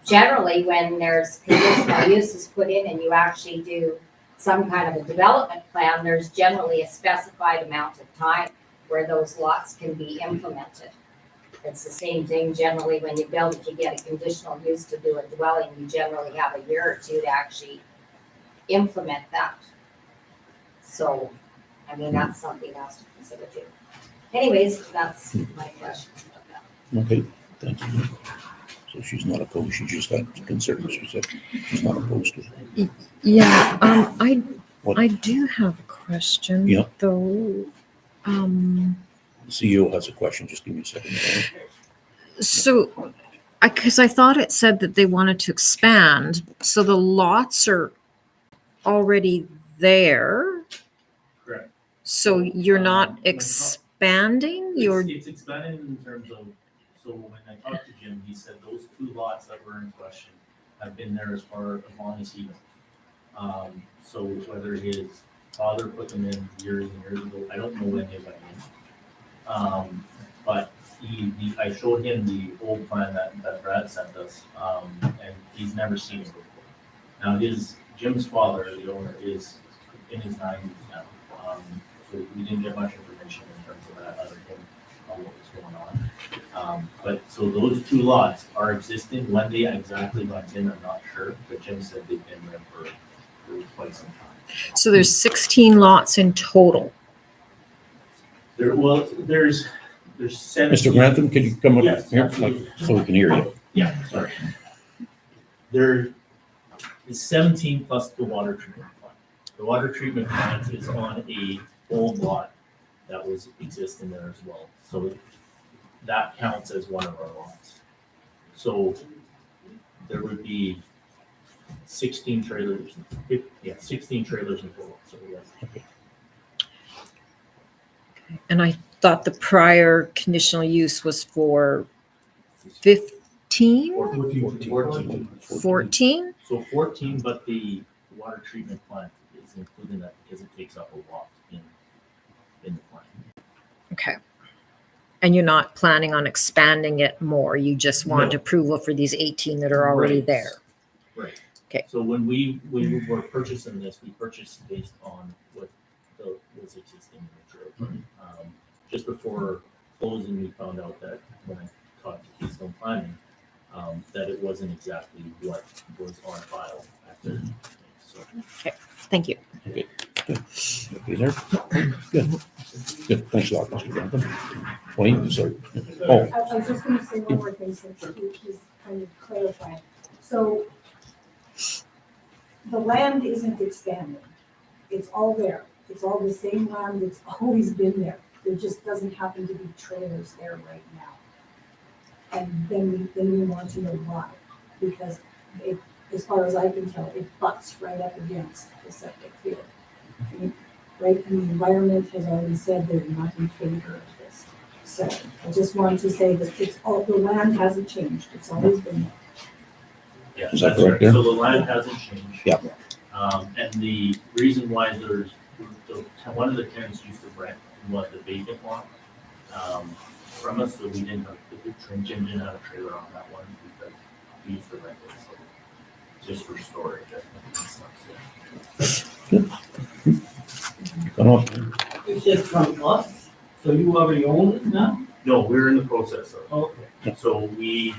Generally, when there's conditional uses put in and you actually do some kind of a development plan, there's generally a specified amount of time where those lots can be implemented. It's the same thing generally when you build, if you get a conditional use to do a dwelling, you generally have a year or 2 to actually implement that. So, I mean, that's something else to consider too. Anyways, that's my questions about that. Okay, thank you. So she's not opposed, she just had concerns, she said she's not opposed to it. Yeah, What? I do have a question. Yeah. Though, The CEO has a question, just give me a second. so, because I thought it said that they wanted to expand, so the lots are already there. correct. So you're not expanding, you're, It's expanding in terms of, so when I talked to Jim, he said those 2 lots that were in question have been there as long as he knows. So whether his father put them in years and years ago. I don't know when they went in. But I showed him the old plan that Brad sent us, and he's never seen it before. Now, Jim's father, the owner, is in his 90s now. So we didn't get much information in terms of that other than what was going on. But so those two lots are existing. When they exactly went in, I'm not sure, but Jim said they've been there for quite some time. So there's 16 lots in total. There's 17. Mr. Grantham, could you come up Yes, here absolutely. so we can hear you? Yeah, sorry. There is 17 plus the water treatment plant. The water treatment plant is on a old lot that was existing there as well. So that counts as one of our lots. So there would be 16 trailers, 16 trailers in total, so yes. And I thought the prior conditional use was for 15? 14? So 14, but the water treatment plant is including that because it takes up a lot in the plant. Okay. And you're not planning on expanding it more? You just want No. approval for these 18 that are already Right. there? Right. Okay. So when we were purchasing this, we purchased based on what was existing in the trailer. Just before closing, we found out that when I talked to Keystone Planning, that it wasn't exactly what was on file at the time. So Okay, thank you. Okay, good. Okay, there. Good. Good. Thanks a lot, Mr. Grantham. Wayne, sorry. Oh, I was just gonna say one more thing since he's kind of clarified. So the land isn't expanding. It's all there. It's all the same land that's always been there. There just doesn't happen to be trailers there right now. And then we want to know why. Because it, as far as I can tell, it butts right up against the septic field. Right, and the environment has already said they're not in favor of this. So I just wanted to say that it's all, the land hasn't changed. It's always been there. yeah, Is that that's correct right. there? So the land hasn't changed. Yeah. And the reason why one of the tenants used to rent was the vacant lot from us, so we didn't have, Jim didn't have a trailer on that one because we used to rent it, so just for storage. I think, and stuff, so. come on. You said from us, so you already own it now? No, we're in the process of. Okay. So we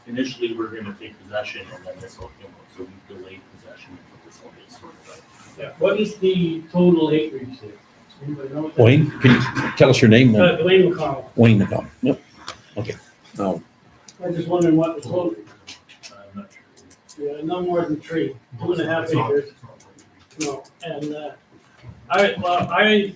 initially were gonna take possession and then this all came up, so we delayed possession until this all gets sorted out. Yeah, what is the total acreage there? Anybody know that? Wayne, can you tell us your name then? Dwayne McConnell. Wayne McCollum. Yep. Okay. Now, I'm just wondering what the total, I'm not sure. yeah, no more than 2.5 acres. No, and, I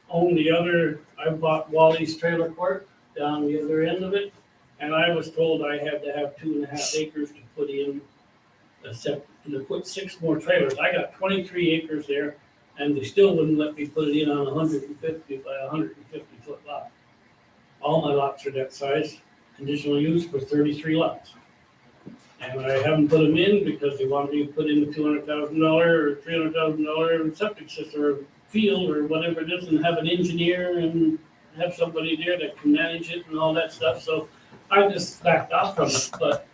own the other, I bought Wally's Trailer Court down the other end of it. And I was told I had to have 2.5 acres to put in to put 6 more trailers. I got 23 acres there and they still wouldn't let me put it in on a 150 by 150 foot lot. All my lots are that size, conditional use for 33 lots. And I haven't put them in because they want me to put in the $200,000 or $300,000 septic system or field or whatever it is and have an engineer and have somebody there that can manage it and all that stuff. So I just backed off from it, but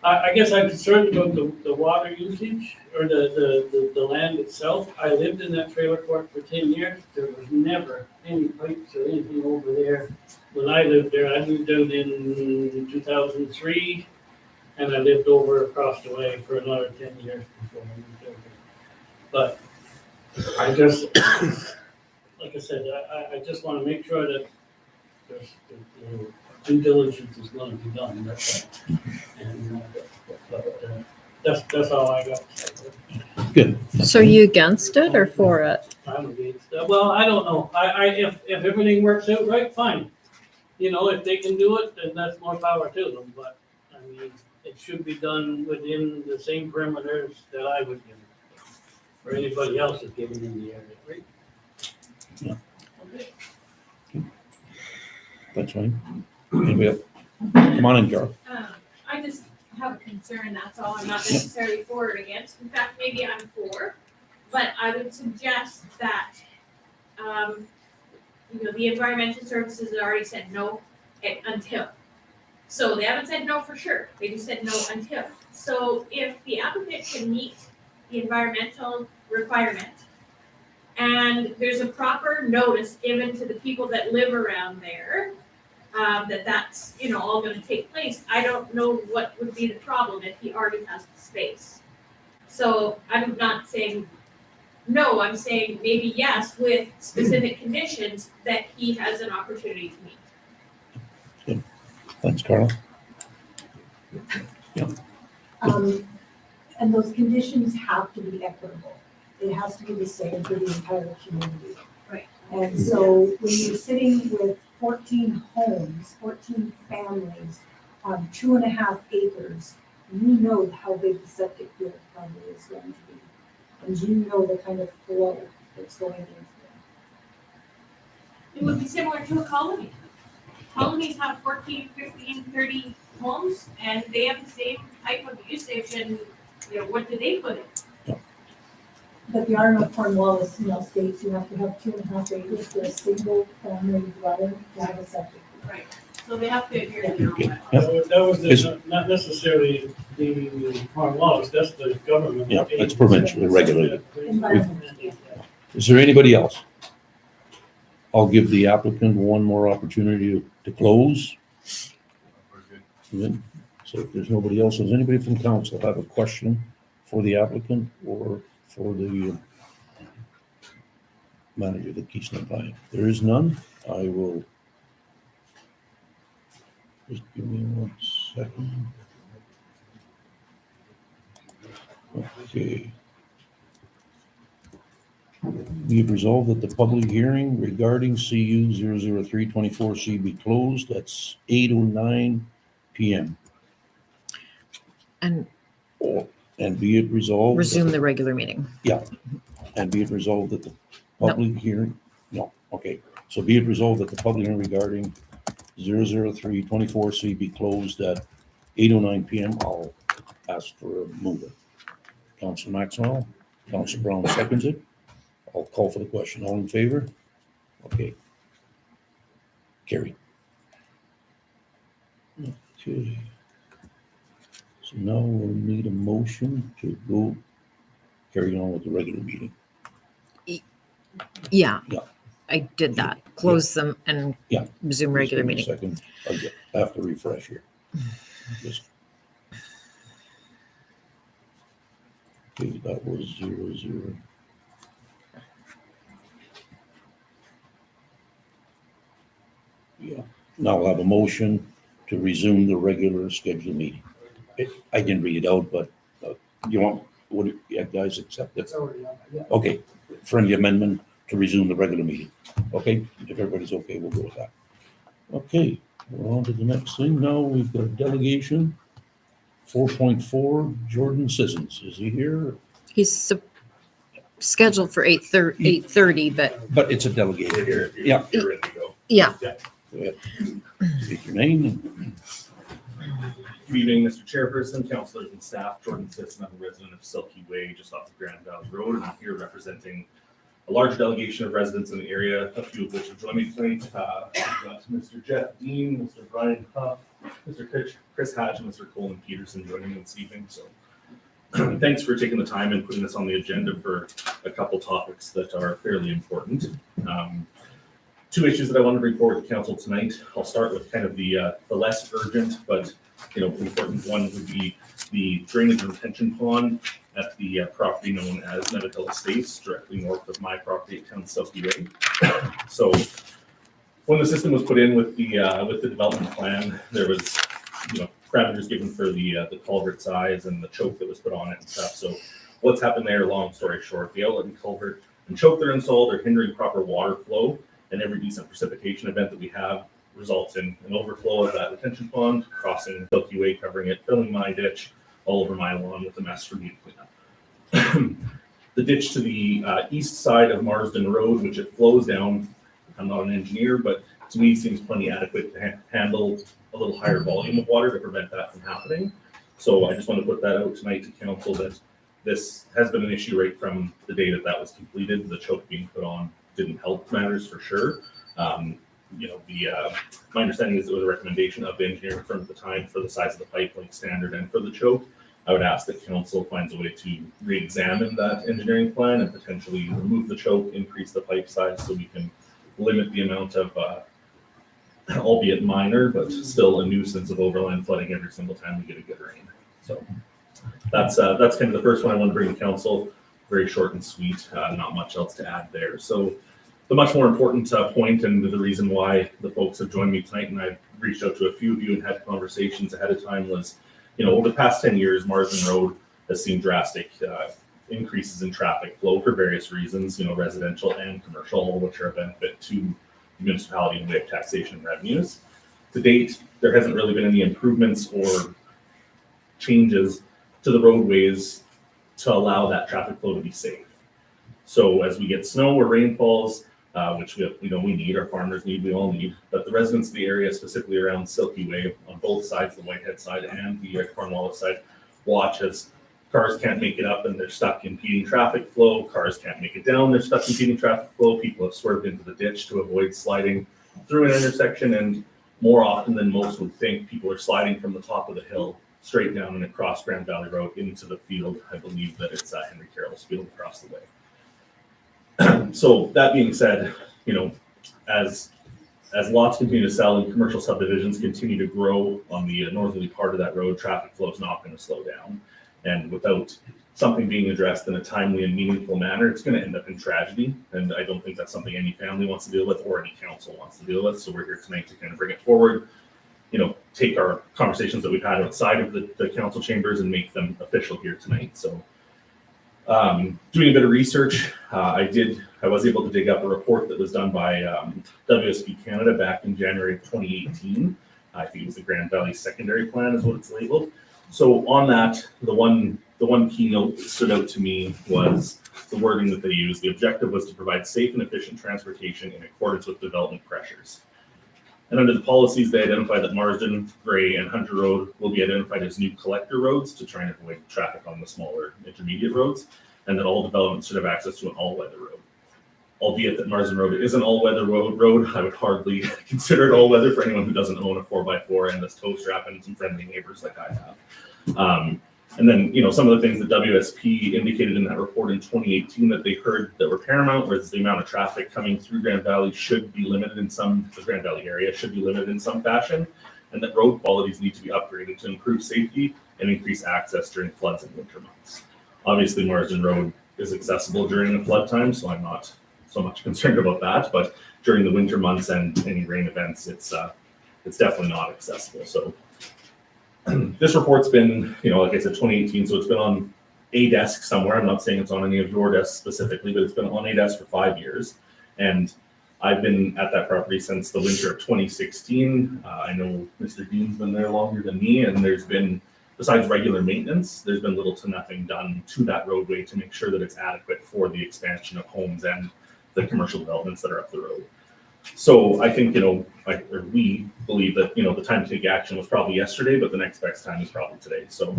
I guess I'm concerned about the water usage or the land itself. I lived in that trailer court for 10 years. There was never any pipes or anything over there. When I lived there, I moved out in 2003 and I lived over across the way for another 10 years before I moved over. But I just, like I said, I just want to make sure that there's due diligence is going to be done. That's all. And that's all I got. good. So are you against it or for it? I'm against that. Well, I don't know. If everything works out right, fine. You know, if they can do it, then that's more power to them. But I mean, it should be done within the same perimeters that I would give it, or anybody else is giving in the area, right? Yeah. Okay. That's fine. Anybody else? Come on in, Carol. I just have a concern, that's all. I'm not necessarily for or against. In fact, maybe I'm for. But I would suggest that, the environmental services had already said no until. So they haven't said no for sure, they just said no until. So if the applicant can meet the environmental requirement and there's a proper notice given to the people that live around there, that's, all gonna take place, I don't know what would be the problem if he already has the space. So I'm not saying no, I'm saying maybe yes, with specific conditions that he has an opportunity to meet. Thanks, Carla. And those conditions have to be equitable. It has to be the same for the entire community. Right. And so when you're sitting with 14 homes, 14 families on 2.5 acres, you know how big the septic field probably is going to be. And you know the kind of flow that's going into it. It would be similar to a colony. Colonies have 14, 15, 30 homes, and they have the same type of usage, and, what do they put in? But the Iron of Cornwallis, states you have to have 2.5 acres for a single family dwelling to have a septic. Right, so they have to adhere to that. That was not necessarily the Cornwallis, that's the government. Yeah, it's provincially regulated. Environment. Is there anybody else? I'll give the applicant one more opportunity to close. Good. So if there's nobody else, does anybody from council have a question for the applicant or for the manager of the Keystone Bank? There is none. I will just give me 1 second. Okay. We have resolved that the public hearing regarding CU 00324C be closed. That's 8:09 p.m. And And be it resolved. resume the regular meeting. Yeah, and be it resolved that the public hearing, no, okay. So be it resolved that the public hearing regarding 00324C be closed at 8:09 p.m. I'll ask for a mover. Council Maxwell, Council Brown seconds it. I'll call for the question. All in favor? Okay. Carried. Okay. So now we'll need a motion to go carry on with the regular meeting. Yeah. Yeah. I did that. Close them and Yeah. resume regular Just give me meeting. a second. I have to refresh here. Just. Okay, that was 0. Yeah, now I'll have a motion to resume the regular scheduled meeting. I didn't read it out, but you want, what, yeah, guys accept it? It's already on, yeah. Okay, friendly amendment to resume the regular meeting. Okay, if everybody's okay, we'll go with that. Okay, we're on to the next thing. Now we've got a delegation. 4.4, Jordan Sissons. Is he here? He's scheduled for 8:30, But it's a delegated here. Yeah. You're ready to go. yeah. Go ahead. State your name. Good evening, Mr. Chairperson, councilors and staff. Jordan Sisson, I'm a resident of Silky Way, just off of Grand Valley Road, and I'm here representing a large delegation of residents in the area, a few of which have joined me tonight. We've got Mr. Jeff Dean, Mr. Brian Huff, Mr. Chris Hatch, and Mr. Colin Peterson joining me this evening. So thanks for taking the time and putting this on the agenda for a couple topics that are fairly important. Two issues that I want to bring forward to council tonight. I'll start with kind of the less urgent, but important one would be the drainage and retention pond at the property known as Medical Estates, directly north of my property at Town Silky Way. So when the system was put in with the development plan, there was parameters given for the culvert size and the choke that was put on it and stuff. So what's happened there? Long story short, the outlet and culvert and choke that are installed are hindering proper water flow. And every decent precipitation event that we have results in an overflow of that retention pond, crossing Silky Way, covering it, filling my ditch, all over my lawn with a mess for me to clean up. The ditch to the east side of Marsden Road, which it flows down, I'm not an engineer, but to me seems plenty adequate to handle a little higher volume of water to prevent that from happening. So I just want to put that out tonight to council that this has been an issue right from the day that was completed. The choke being put on didn't help matters for sure. My understanding is it was a recommendation of the engineering firm at the time for the size of the pipe, like standard, and for the choke. I would ask that council finds a way to re-examine that engineering plan and potentially remove the choke, increase the pipe size so we can limit the amount of, albeit minor, but still a nuisance of overland flooding every single time we get a good rain. So that's kind of the first one I want to bring to council. Very short and sweet, not much else to add there. So the much more important point, and the reason why the folks have joined me tonight, and I've reached out to a few of you and had conversations ahead of time, was, over the past 10 years, Marsden Road has seen drastic increases in traffic flow for various reasons, residential and commercial, all of which are a benefit to the municipality in way of taxation and revenues. To date, there hasn't really been any improvements or changes to the roadways to allow that traffic flow to be safe. So as we get snow or rainfalls, which we need, our farmers need, we all need, but the residents of the area, specifically around Silky Way on both sides, the Whitehead side and the Cornwallis side, watch as cars can't make it up and they're stuck impeding traffic flow. Cars can't make it down, they're stuck impeding traffic flow. People have swerved into the ditch to avoid sliding through an intersection, and more often than most would think, people are sliding from the top of the hill straight down and across Grand Valley Road into the field. I believe that it's Henry Carroll's field across the way. So that being said, as lots continue to sell and commercial subdivisions continue to grow on the northerly part of that road, traffic flow is not going to slow down. And without something being addressed in a timely and meaningful manner, it's going to end up in tragedy. And I don't think that's something any family wants to deal with or any council wants to deal with. So we're here tonight to kind of bring it forward, take our conversations that we've had outside of the council chambers and make them official here tonight. So doing a bit of research, I was able to dig up a report that was done by WSP Canada back in January of 2018. I think it was the Grand Valley Secondary Plan is what it's labeled. So on that, the one keynote that stood out to me was the wording that they used. The objective was to provide safe and efficient transportation in accordance with development pressures. And under the policies, they identified that Marsden, Gray, and Hunter Road will be identified as new collector roads to try and avoid traffic on the smaller intermediate roads, and that all developments should have access to an all-weather road. Albeit that Marsden Road is an all-weather road, I would hardly consider it all-weather for anyone who doesn't own a 4x4 and this tow strap and some friendly neighbors like I have. And then, some of the things that WSP indicated in that report in 2018 that they heard that were paramount was the amount of traffic coming through Grand Valley should be limited the Grand Valley area should be limited in some fashion, and that road qualities need to be upgraded to improve safety and increase access during floods and winter months. Obviously, Marsden Road is accessible during the flood time, so I'm not so much concerned about that, but during the winter months and any rain events, it's definitely not accessible. So this report's been, like I said, 2018, so it's been on a desk somewhere. I'm not saying it's on any of your desks specifically, but it's been on a desk for 5 years. And I've been at that property since the winter of 2016. I know Mr. Dean's been there longer than me, and there's been, besides regular maintenance, there's been little to nothing done to that roadway to make sure that it's adequate for the expansion of homes and the commercial developments that are up the road. So I think, we believe that, the time to take action was probably yesterday, but the next best time is probably today. So,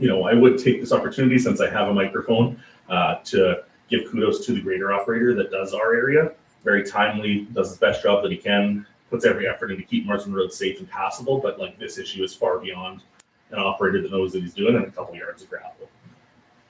I would take this opportunity, since I have a microphone, to give kudos to the grader operator that does our area. Very timely, does the best job that he can, puts every effort in to keep Marsden Road safe and passable, but this issue is far beyond an operator that knows that he's doing, and a couple yards of gravel.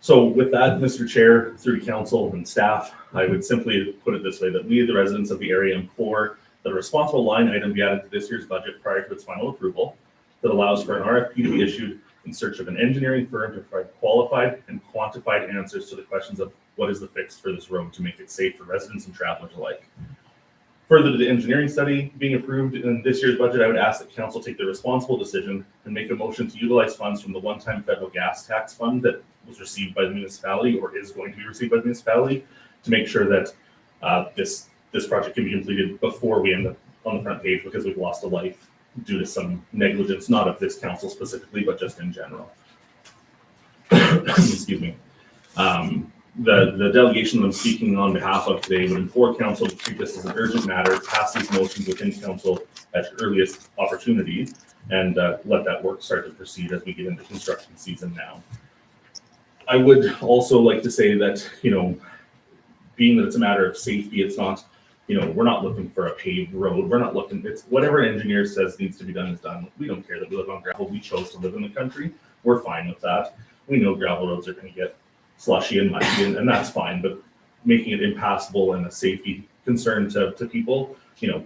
So with that, Mr. Chair, through council and staff, I would simply put it this way, that we, the residents of the area, implore that a responsible line item be added to this year's budget prior to its final approval that allows for an RFP to be issued in search of an engineering firm to provide qualified and quantified answers to the questions of what is the fix for this road to make it safe for residents and travelers alike. Further to the engineering study being approved in this year's budget, I would ask that council take the responsible decision and make a motion to utilize funds from the one-time federal gas tax fund that was received by the municipality or is going to be received by the municipality to make sure that this project can be completed before we end up on the front page, because we've lost a life due to some negligence, not of this council specifically, but just in general. Excuse me. The delegation that I'm speaking on behalf of today would implore council to treat this as an urgent matter, pass these motions within council at your earliest opportunity, and let that work start to proceed as we get into construction season now. I would also like to say that, being that it's a matter of safety, it's not, we're not looking for a paved road. We're not looking, it's whatever an engineer says needs to be done is done. We don't care that we live on gravel. We chose to live in the country. We're fine with that. We know gravel roads are going to get slushy and muddy, and that's fine, but making it impassable and a safety concern to people,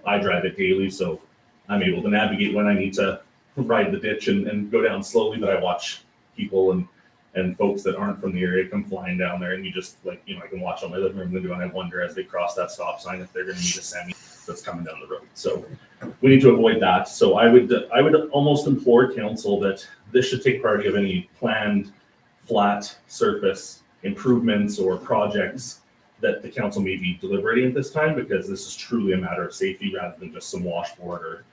I drive it daily, so I'm able to navigate when I need to ride the ditch and go down slowly, but I watch people and folks that aren't from the area come flying down there, and you just I can watch on my living room window, and I wonder as they cross that stop sign if they're going to need a semi that's coming down the road. So we need to avoid that. So I would almost implore council that this should take priority of any planned flat surface improvements or projects that the council may be deliberating at this time, because this is truly a matter of safety rather than just some washboard or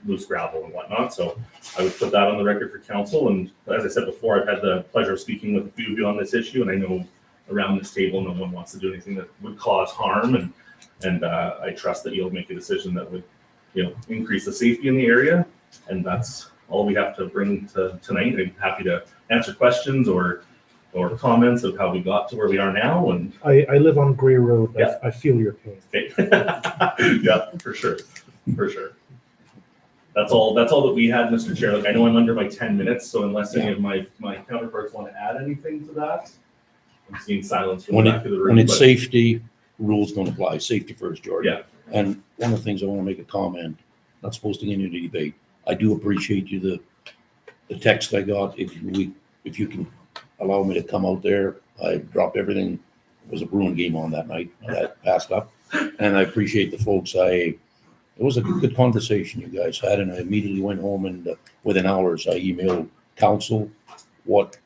loose gravel and whatnot. So I would put that on the record for council. And as I said before, I've had the pleasure of speaking with a few of you on this issue, and I know around this table, no one wants to do anything that would cause harm. And I trust that you'll make a decision that would, increase the safety in the area. And that's all we have to bring to tonight. I'm happy to answer questions or comments of how we got to where we are now. And I live on Gray Road. Yeah. I feel your pain. okay. Yeah, for sure. That's all that we had, Mr. Chair. I know I'm under my 10 minutes, so unless any of my counterparts want to add anything to that, I'm seeing silence from the back of the room. When it's but- safety, rules don't apply. Safety first, Jordan. Yeah. And one of the things I want to make a comment, not supposed to get into the debate. I do appreciate you, the text I got. If you can allow me to come out there, I dropped everything. It was a Bruin game on that night. That passed up. And I appreciate the folks. It was a good conversation you guys had, and I immediately went home and within hours I emailed council what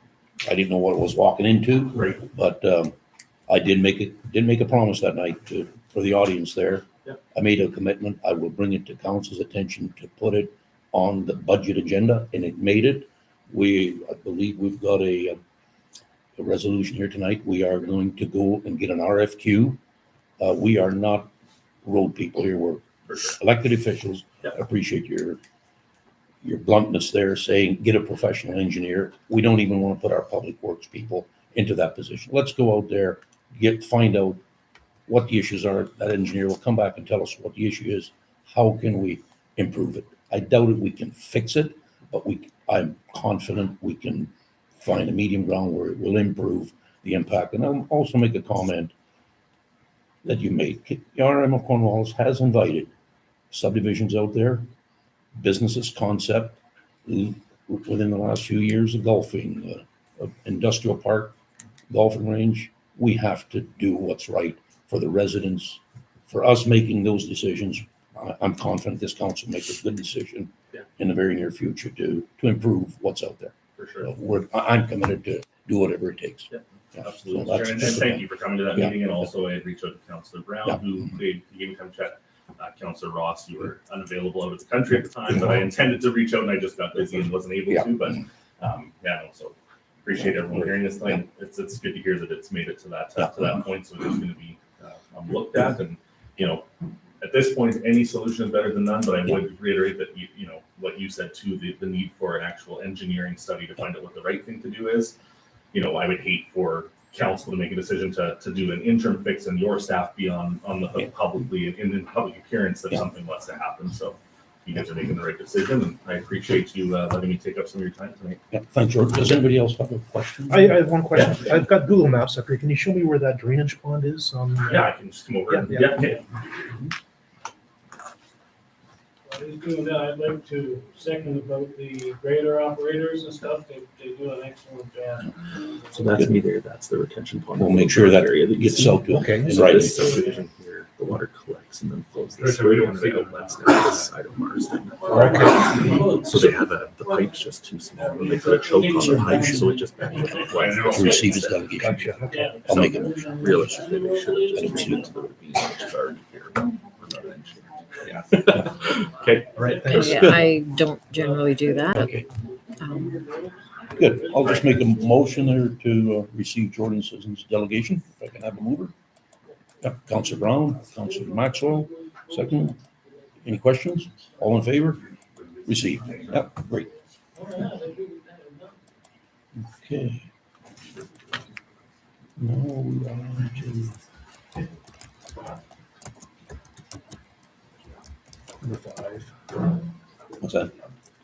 I didn't know what it was walking into. Right. But I did make a promise that night for the audience there. Yep. I made a commitment. I will bring it to council's attention to put it on the budget agenda, and it made it. I believe we've got a resolution here tonight. We are going to go and get an RFQ. We are not road people here. We're elected officials. Yep. I appreciate your bluntness there, saying get a professional engineer. We don't even want to put our public works people into that position. Let's go out there, find out what the issues are. That engineer will come back and tell us what the issue is. How can we improve it? I doubt it we can fix it, but I'm confident we can find a medium ground where it will improve the impact. And I'll also make a comment that you made. The RM of Cornwallis has invited subdivisions out there, businesses, concept, within the last few years of golfing, industrial park, golfing range. We have to do what's right for the residents. For us making those decisions, I'm confident this council will make a good decision in the very near future to improve what's out there. For sure. So I'm committed to do whatever it takes. Yeah. Yeah, Absolutely. so that's and just thank you for coming to that Yeah. meeting. And also I had reached out to Councillor Brown, Yeah. who he gave me time to chat. Councillor Ross, you were unavailable out of the country at the time, but I intended to reach out and I just got busy and wasn't able to. But so appreciate everyone hearing this thing. It's good to hear that it's made it to that point. So it's going to be looked at, and at this point, any solution is better than none. But I would reiterate that what you said too, the need for an actual engineering study to find out what the right thing to do is. I would hate for council to make a decision to do an interim fix and your staff be on the hook publicly in public appearance that something was to happen. So you guys are making the right decision, and I appreciate you letting me take up some of your time tonight. Yeah, thanks, George. Does anybody else have a question? I have one question. Yeah. I've got Google Maps up here. Can you show me where that drainage pond is? Yeah, I can just come over. Yeah. Okay. While he's doing that, I'd like to second about the grader operators and stuff. They do an excellent job. So that's me there. That's the retention pond. We'll make sure that area gets out to Okay. and So right. this subdivision here, the water collects and then flows this way, and the outlets down this side of Marsden. So they have the pipe's just too small, and they put a choke on the pipe, so it just bends. To receive his delegation. Gotcha. Okay. I'll make a motion. Realistically, they should have just moved to the ravine, which is already here. I'm not an engineer. Yeah. Okay. All right. Thanks. Yeah, I don't generally do that. Okay, Um, good. I'll just make a motion there to receive Jordan Sisson's delegation, if I can have a mover. Yep, Councillor Brown, Councillor Maxwell, second. Any questions? All in favor? Received. Yep, great. Okay. Now we are on to Number 5. what's that?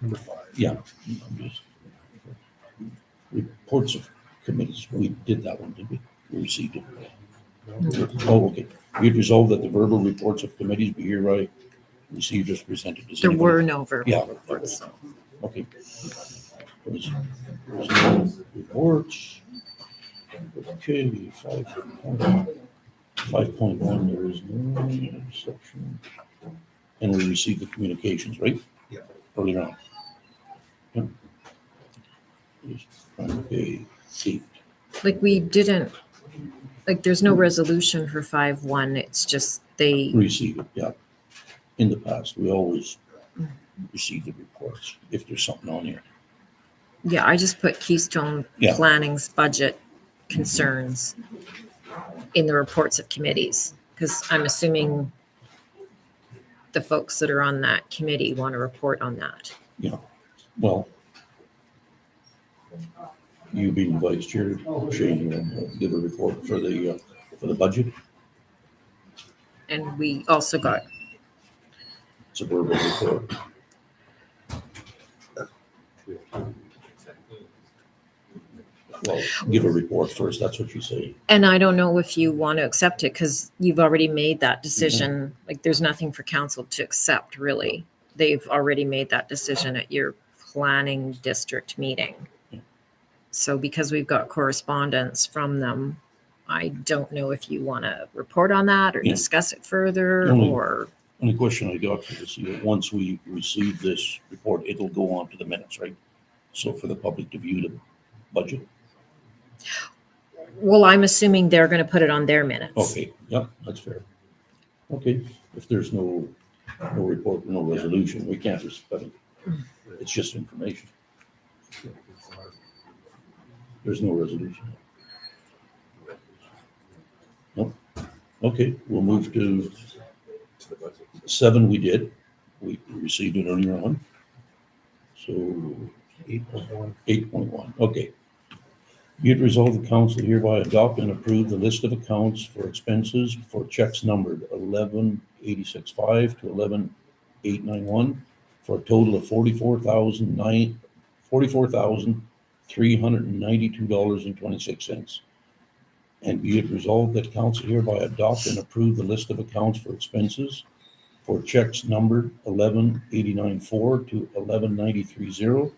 Number 5. Yeah. I'm just- Reports of committees, we did that one, did we? We received it. Oh, okay. We had resolved that the verbal reports of committees be hereby received as presented. Does There anybody- were no verbal Yeah. reports, so. Okay. There's no reports. Okay, 5.1, there is no section. And we received the communications, right? Yeah. Earlier on. Yep. Okay, 8. Like we didn't, like there's no resolution for 5.1. It's just they, Receive it, yeah. In the past, we always receive the reports if there's something on here. yeah, I just put Keystone Yeah. Planning's budget concerns in the reports of committees, because I'm assuming the folks that are on that committee want to report on that. Yeah, well, you being vice chair, Shane, you want to give a report for the budget? And we also got, It's a verbal report. Well, give a report first, that's what you say. and I don't know if you want to accept it because you've already made that decision. Like there's nothing for council to accept really. They've already made that decision at your planning district meeting. So because we've got correspondence from them, I don't know if you want to report on that or Yeah. discuss it further Only- or, Only question I got for this, once we receive this report, it'll go on to the minutes, right? So for the public to view the budget? well, I'm assuming they're going to put it on their minutes. Okay, yeah, that's fair. Okay, if there's no report, no resolution, we can't respect it. It's just information. There's no resolution. Nope. Okay, we'll move to 7 we did. We received it earlier on. So 8.1. 8.1, okay. Be it resolved, the council hereby adopt and approve the list of accounts for expenses for checks numbered 11,865 to 11,891 for a total of $44,392.26. And be it resolved that council hereby adopt and approve the list of accounts for expenses for checks numbered 11,894 to 11,930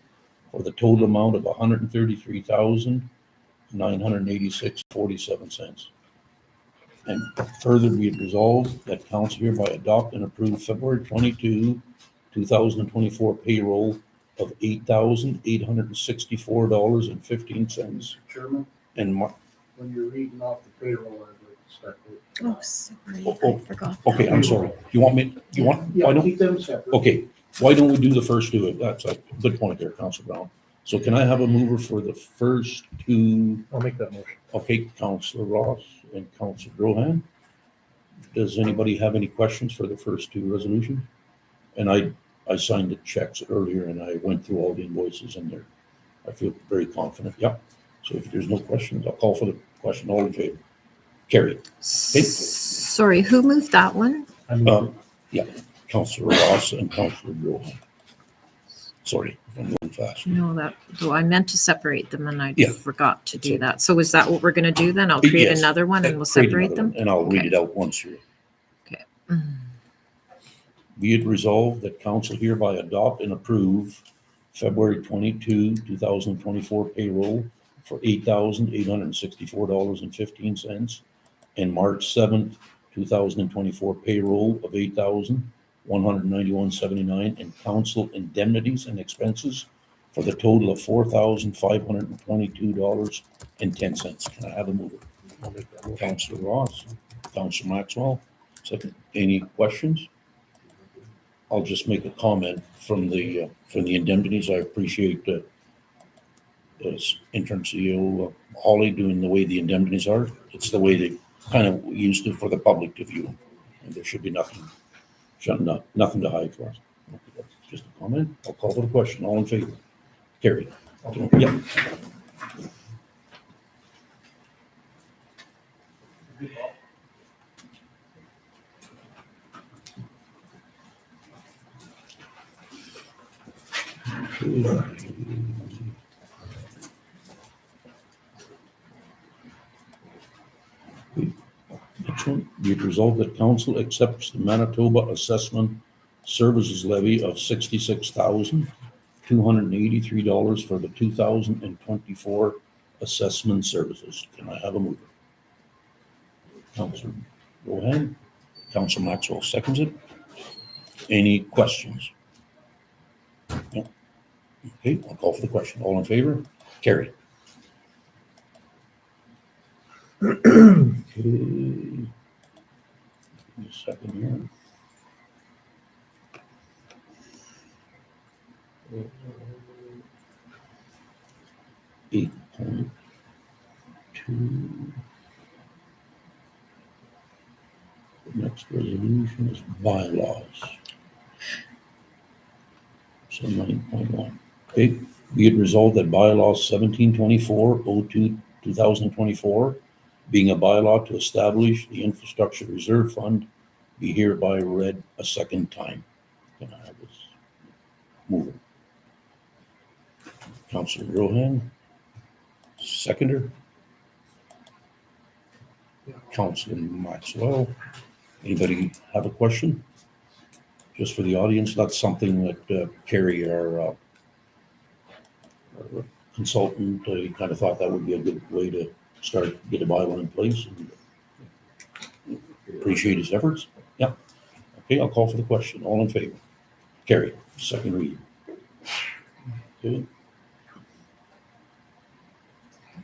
for the total amount of $133,986.47. And further be it resolved that council hereby adopt and approve February 22, 2024 payroll of $8,864.15. Chairman, And when you're reading off the payroll, I'd like to start with. Oh, sorry, Oh, I forgot. okay, I'm sorry. You want me, why Yeah, don't, keep them separate. okay, why don't we do the first two? That's a good point there, Council Brown. So can I have a mover for the first two? I'll make that motion. Okay, Councilor Ross and Councilor Grohan. Does anybody have any questions for the first two resolutions? And I signed the checks earlier and I went through all the invoices in there. I feel very confident, yeah. So if there's no questions, I'll call for the question. All in favor? Carry. Sorry, who moved that one? Yeah, Councilor Ross and Councilor Grohan. Sorry, I'm going fast. No, though I meant to separate them and I Yeah. forgot to do So- that. So is that what we're going to do then? I'll create Yes. another one and we'll Create separate another them? one, and I'll read Okay. it out once here. Okay. Be it resolved that council hereby adopt and approve February 22, 2024 payroll for $8,864.15 and March 7th, 2024 payroll of $8,191.79 and council indemnities and expenses for the total of $4,522.10. Can I have a mover? Councilor Ross, Councilor Maxwell, second. Any questions? I'll just make a comment from the indemnities. I appreciate interim CEO Holly doing the way the indemnities are. It's the way they kind of used to for the public to view. And there should be nothing to hide for us. Okay, that's just a comment. I'll call for the question. All in favor? Carried. Yeah. Next one, be it resolved that council accepts the Manitoba Assessment Services Levy of $66,283 for the 2024 assessment services. Can I have a mover? Councilor Rohan, Councilor Maxwell seconds it. Any questions? No. Okay, I'll call for the question. All in favor? Carried. Okay. Give me a second here. 8.2. The next resolution is bylaws. So 9.1. Okay, be it resolved that bylaw 1724-02-2024, being a bylaw to establish the infrastructure reserve fund, be hereby read a second time. Can I have this mover? Councilor Rohan, seconder. Councilor Maxwell. Anybody have a question? Just for the audience, that's something that Carrie, our consultant, kind of thought that would be a good way to start, get a bylaw in place. And appreciate his efforts. Yeah. Okay, I'll call for the question. All in favor? Carrie, second reading. Okay.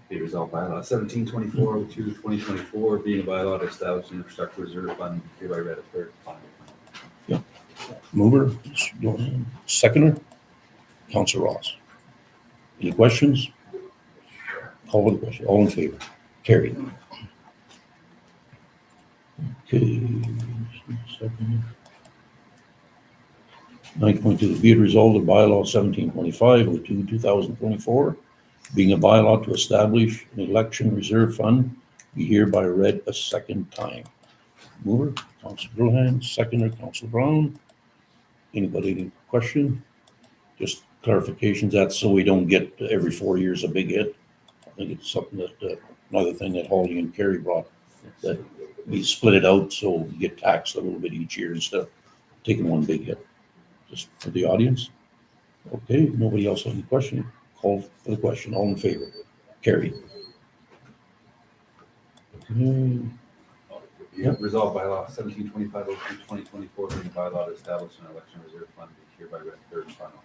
Be resolved bylaw 1724-02-2024, being a bylaw to establish an infrastructure reserve fund, hereby read a third final. Mover, seconder, Councilor Ross. Any questions? Call for the question. All in favor? Carried. Okay. Second. 9.2, be it resolved that bylaw 1725-02-2024, being a bylaw to establish an election reserve fund, be hereby read a second time. Mover, Councilor Rohan, seconder, Councilor Brown. Anybody any question? Just clarifications, that's so we don't get every 4 years a big hit. I think it's something that, another thing that Holly and Kerry brought, that we split it out so we get taxed a little bit each year instead of taking one big hit. Just for the audience. Okay, nobody else have any question? Call for the question. All in favor? Carried. Okay. Resolved bylaw 1725-02-2024, being a bylaw to establish an election reserve fund, be hereby read third and final.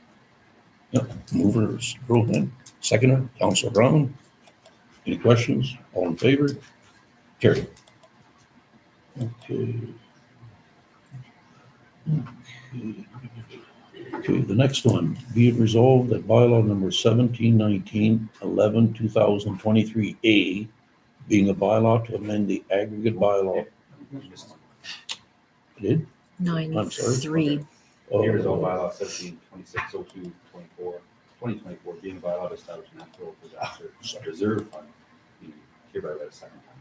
Yep, movers, Rohan, seconder, Councilor Brown. Any questions? All in favor? Carried. Okay. Okay, the next one, be it resolved that bylaw number 1719-11-2023A, being a bylaw to amend the aggregate bylaw. Did? I'm sorry. 9.3. Be resolved bylaw 1726-02-24, being a bylaw to establish a natural disaster reserve fund, be hereby read a second time.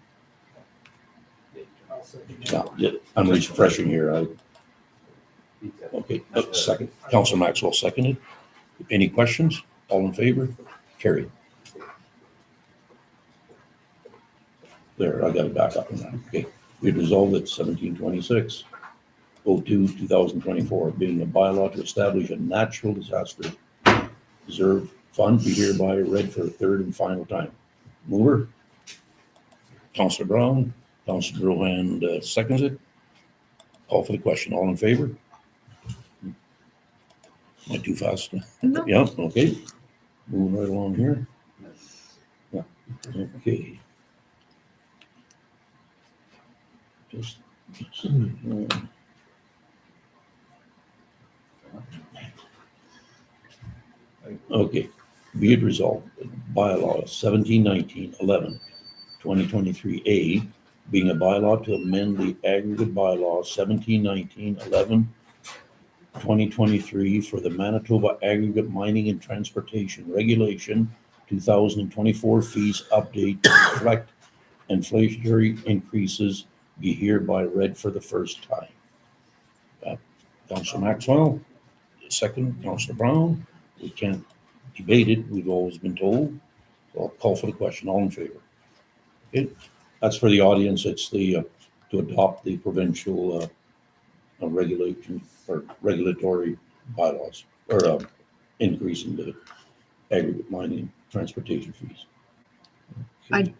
Yeah, I'm refreshing here. Okay, second. Councilor Maxwell seconded. Any questions? All in favor? Carried. There, I got it back up and down. Okay, we resolved at 1726-02-2024, being a bylaw to establish a natural disaster reserve fund, be hereby read for a third and final time. Mover, Councilor Brown, Councilor Rohan seconds it. Call for the question. All in favor? Am I too fast? No. Yeah, okay. Moving right along here. Yeah, okay. Just. Okay, be it resolved, bylaw 1719-11-2023A, being a bylaw to amend the aggregate bylaw 1719-11-2023 for the Manitoba Aggregate Mining and Transportation Regulation 2024 fees update to reflect inflationary increases be hereby read for the first time. Councillor Maxwell, second, Councillor Brown. We can't debate it, we've always been told. So I'll call for the question, all in favor? Okay, that's for the audience, it's the, to adopt the provincial regulation or regulatory bylaws, or increasing the aggregate mining transportation fees. I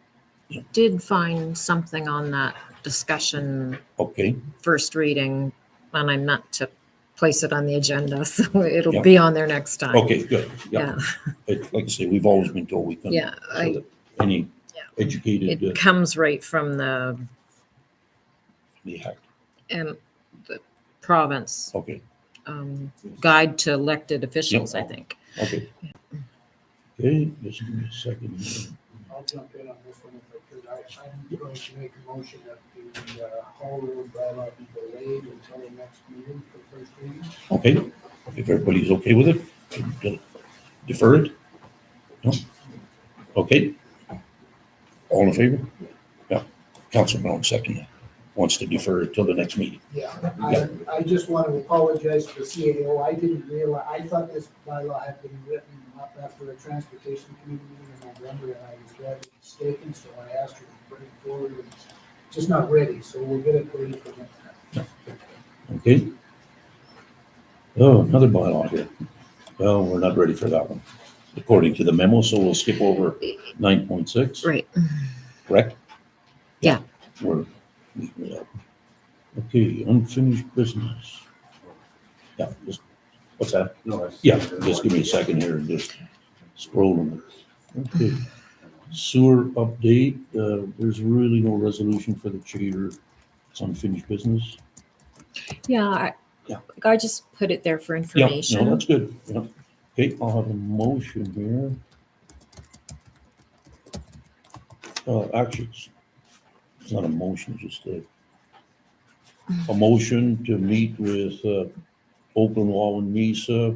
did find something on that discussion. Okay. First reading, and I meant to place it on the agenda, so it'll Yeah. be on there next time. Okay, good, yeah. Like I say, we've always been told we couldn't. Yeah, so that any educated, It comes right from the act. the province. Okay. Guide to elected officials, I think. Okay. Okay, just give me a second here. I'll jump in on this one if I could. I'm going to make a motion that the Hall Road bylaw be delayed until the next meeting for first reading. Okay, if everybody's okay with it, defer it? No? Okay. All in favor? Yeah. Councilor Brown, second, wants to defer it till the next meeting. Yeah, I just want to apologize to the CAO. I didn't realize, I thought this bylaw had been written up after a transportation committee meeting in November, and I was rather mistaken, so I asked her to bring it forward, and it's just not ready, so we'll get it ready for next time. Okay. Oh, another bylaw here. Well, we're not ready for that one, according to the memo, so we'll skip over 9.6. Right. Correct? Yeah. Okay, unfinished business. Yeah, just, what's that? No, Yeah, just give me a second here and just scroll them. Okay. Sewer update, there's really no resolution for the Chater. It's unfinished business. Yeah, I just put it there for Yeah, information. no, that's good. Yeah. Okay, I'll have a motion here. Actually, it's not a motion, just a motion to meet with Oakland, Wawan, Mesa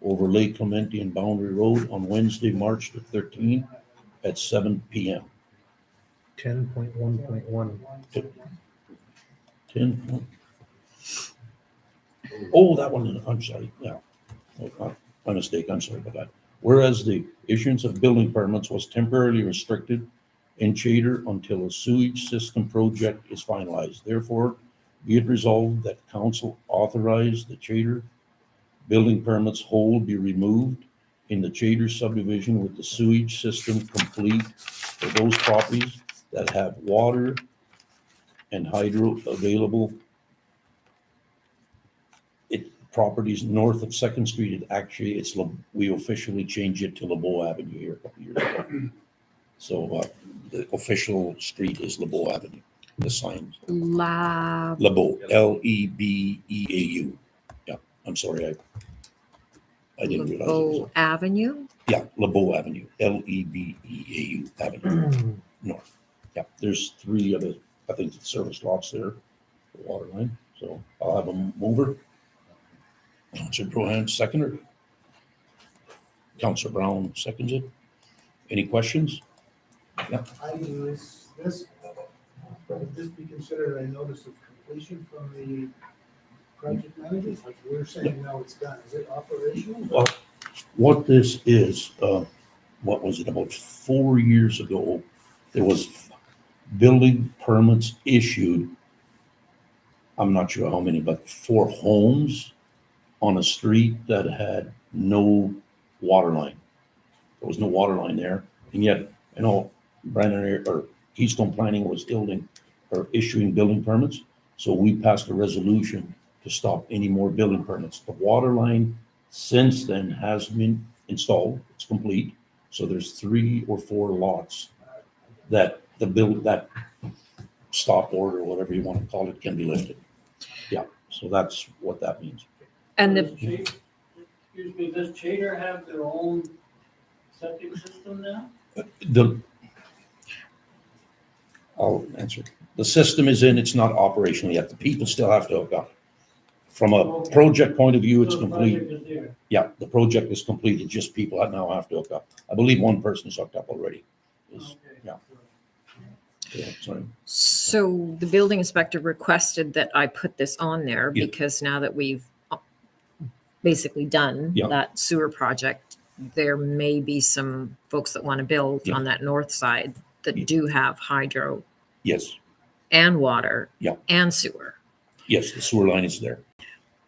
over Lake Clemente and Boundary Road on Wednesday, March the 13th at 7 p.m. 10.1.1. 10. Oh, that one, I'm sorry, yeah. My mistake, I'm sorry about that. Whereas the issuance of building permits was temporarily restricted in Chater until a sewage system project is finalized. Therefore, be it resolved that council authorize the Chater building permits hold be removed in the Chater subdivision with the sewage system complete for those properties that have water and hydro available. Properties north of Second Street, we officially changed it to LeBeau Avenue here a couple years ago. So the official street is LeBeau Avenue, the sign. LeBeau, Lebeau. Yeah, I'm sorry, I didn't realize. LeBeau Avenue? Yeah, LeBeau Avenue, Lebeau Avenue, north. Yeah, there's 3 other, I think, service lots there, the water line. So I'll have them over. Councilor Brohan, seconder. Councilor Brown seconds it. Any questions? Yeah. I do this, would this be considered a notice of completion from the project manager? Like we're saying now it's done, is it operational? Well, what this is, what was it, about 4 years ago, there was building permits issued. I'm not sure how many, but 4 homes on a street that had no water line. There was no water line there. And yet, I know Brandon or Keystone Planning was issuing building permits. So we passed a resolution to stop any more building permits. The water line since then has been installed. It's complete. So there's 3 or 4 lots that that stop order, or whatever you want to call it, can be lifted. Yeah, so that's what that means. And Excuse me, does Chater have their own septic system now? I'll answer. The system is in, it's not operational yet. The people still have to hook up. From a project point of view, it's So the complete. project is there. Yeah, the project is complete. It's just people that now have to hook up. I believe one person is hooked up already. Yeah. Yeah, sorry. So the building inspector requested that I put this on there Yeah. because now that we've basically done Yeah. that sewer project, there may be some folks that want to build Yeah. on that north side that do have hydro Yes, and water Yeah. and sewer. yes, the sewer line is there.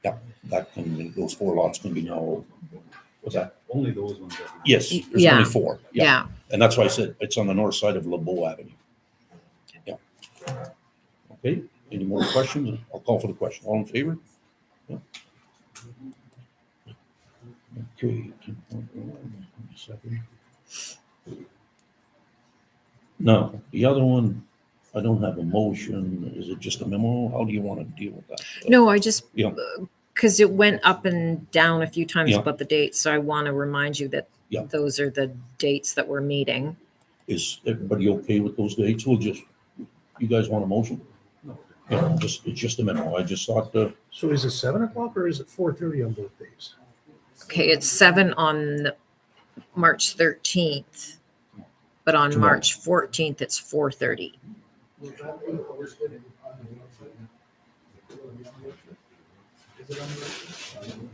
Yeah, that can, those 4 lots can be now, what's that? Only those ones. Yes, there's Yeah. only 4. Yeah. And that's why I said it's on the north side of LeBeau Avenue. Yeah. Okay, any more questions? I'll call for the question. All in favor? Yeah. Okay. 10.1. Now, the other one, I don't have a motion. Is it just a memo? How do you want to deal with that? No, I just, Yeah. because it went up and down a few times Yeah. about the dates, so I want to remind you that Yeah. those are the dates that we're meeting. Is everybody okay with those dates? We'll just, you guys want a motion? Yeah, it's just a memo. I just thought, So is it 7 o'clock or is it 4:30 on both days? Okay, it's 7 on March 13th, but on Tomorrow. March 14th, it's 4:30. Was that being posted on the website? Is it on the website?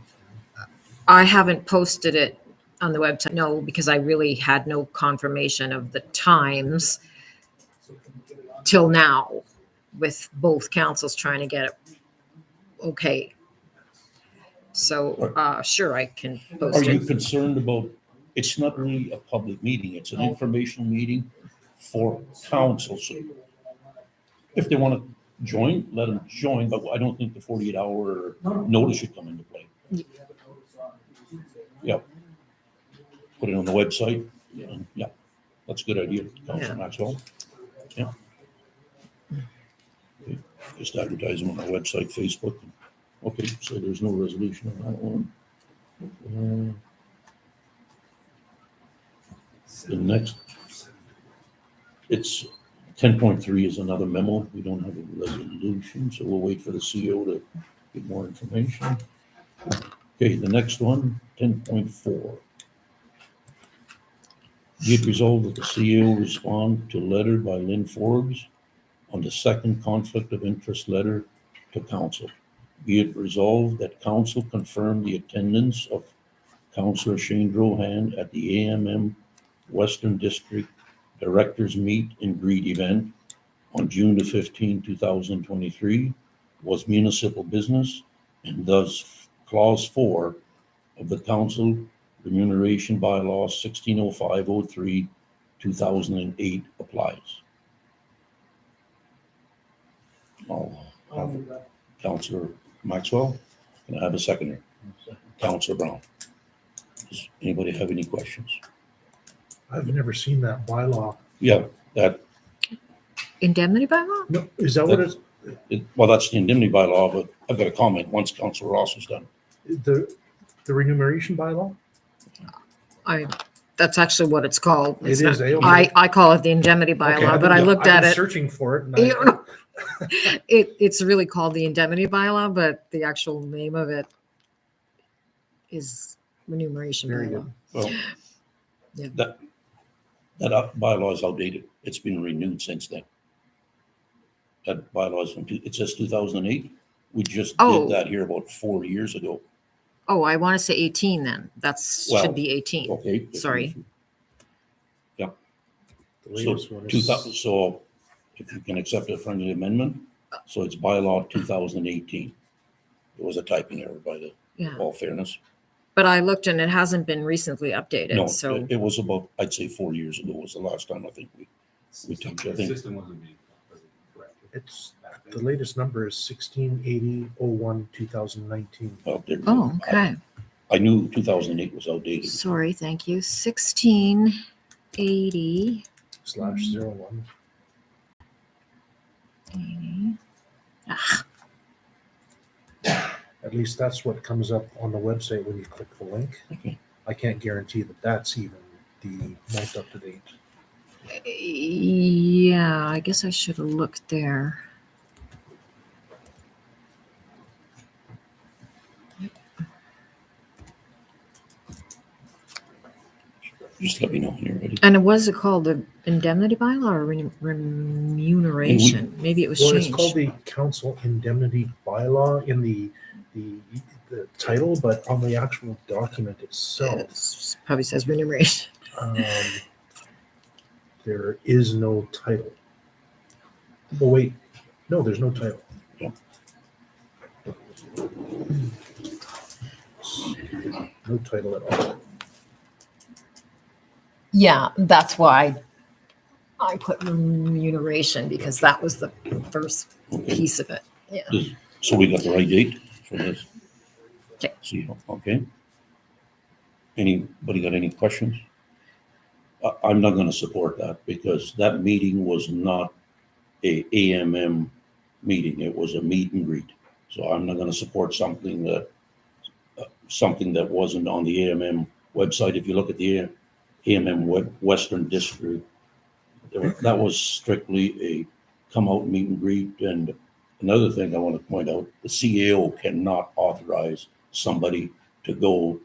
I haven't posted it on the website, no, because I really had no confirmation of the times till now, with both councils trying to get it okay. So, sure, I can are post you it. concerned about, it's not really a public meeting, it's an informational meeting for council. So if they want to join, let them join, but I don't think the 48-hour notice should come into play. Yeah. Put it on the website. Yeah, that's a good idea, Councilor Maxwell. Yeah. Okay, just advertise them on our website, Facebook. Okay, so there's no resolution on that one. The next, it's 10.3 is another memo. We don't have a resolution, so we'll wait for the CO to get more information. Okay, the next one, 10.4. Be it resolved that the CEO respond to letter by Lynn Forbes on the second conflict of interest letter to council. Be it resolved that council confirm the attendance of Councillor Shane Drohan at the AMM Western District Directors Meet and Greet event on June the 15th, 2023 was municipal business, and thus Clause 4 of the council remuneration bylaw 160503 2008 applies. I'll have Councillor Maxwell, can I have a seconder? Councillor Brown. Does anybody have any questions? I've never seen that bylaw. Yeah, that, Indemnity bylaw? No, is that what it's, well, that's the indemnity bylaw, but I've got a comment once Councillor Ross is done. the remuneration bylaw? That's actually what it's called. It's It is, not- eh? Okay. I call it the indemnity Okay, bylaw, but I looked I've at been it. searching for it. And You know, it's really called the indemnity bylaw, but the actual name of it is remuneration Very bylaw. Well, Yeah. that bylaw is outdated. It's been renewed since then. That bylaw is from, it says 2008. We just Oh. did that here about 4 years ago. Oh, I want to say 18 then. That's Well, should be 18. Okay. Sorry. Yeah. The So latest one is- 2000, so if you can accept a friendly amendment, so it's bylaw 2018. It was a typing error by the, Yeah. all fairness. But I looked and it hasn't been recently updated. No, So it was about, I'd say 4 years ago was the last time I think we touched it. I The think, system wasn't being corrected. It's, the latest number is 1680/01/2019. oh, there we oh, go. okay. I knew 2008 was outdated. Sorry, thank you. 1680. /01. 80. Ah, At least that's what comes up on the website when you click the link. Okay. I can't guarantee that that's even the most up to date. yeah, I guess I should have looked there. Just let me know when you're ready. And it was called the indemnity bylaw or remuneration? Maybe it was Well, changed. it's called the council indemnity bylaw in the title, but on the actual document itself, It probably says remuneration. there is no title. Oh, wait, no, there's no title. No title at all. Yeah, that's why I put remuneration, because that was the first piece of it. Yeah. So we got the right date for this? Okay. See, okay. Anybody got any questions? I'm not gonna support that because that meeting was not a AMM meeting. It was a meet and greet. So I'm not gonna support something that wasn't on the AMM website. If you look at the AMM Western District, that was strictly a come out meet and greet. And another thing I want to point out, the CAO cannot authorize somebody to go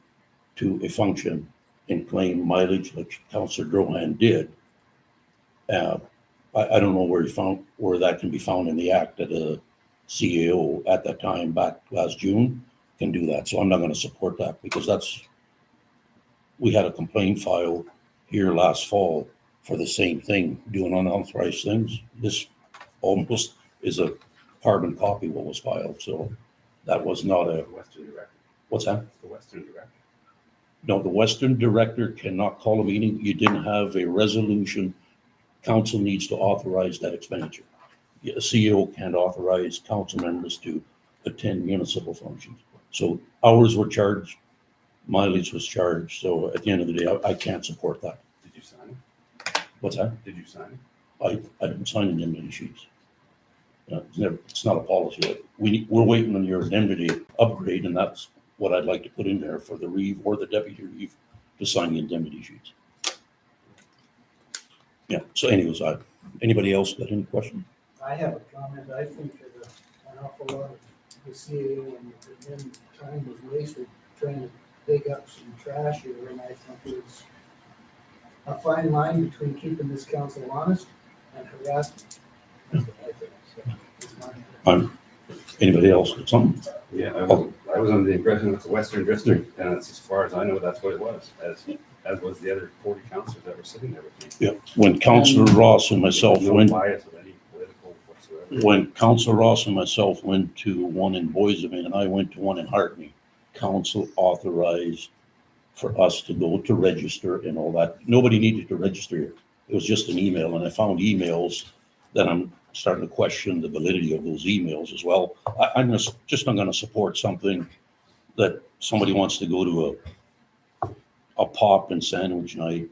to a function and claim mileage like Councillor Drohan did. I don't know where that can be found in the act that a CAO at that time back last June can do that. So I'm not going to support that because we had a complaint filed here last fall for the same thing, doing unauthorized things. This almost is a carbon copy what was filed. So that was not a Western Director. What's that? The Western Director. No, the Western Director cannot call a meeting. You didn't have a resolution. Council needs to authorize that expenditure. A CEO can't authorize council members to attend municipal functions. So hours were charged, mileage was charged. So at the end of the day, I can't support that. Did you sign it? What's that? Did you sign it? I didn't sign indemnity sheets. It's not a policy. We're waiting on your indemnity upgrade, and that's what I'd like to put in there for the Reeve or the deputy Reeve to sign the indemnity sheets. Yeah, so anyways, anybody else got any questions? I have a comment. I think that an awful lot of the CAO and then time was wasted trying to dig up some trash here, and I think it's a fine line between keeping this council honest and harassment. That's what I think. So, it's my- Anybody else got something? Yeah, I was under the impression it's the Western District, and it's, as far as I know, that's what it was, as was the other 40 councillors that were sitting there with me. Yeah, when Councillor Ross and myself No went, bias of any political whatsoever. when Councillor Ross and myself went to one in Boiseville and I went to one in Hartney, council authorized for us to go to register and all that. Nobody needed to register here. It was just an email, and I found emails that I'm starting to question the validity of those emails as well. I'm just not going to support something that somebody wants to go to a pop and sandwich night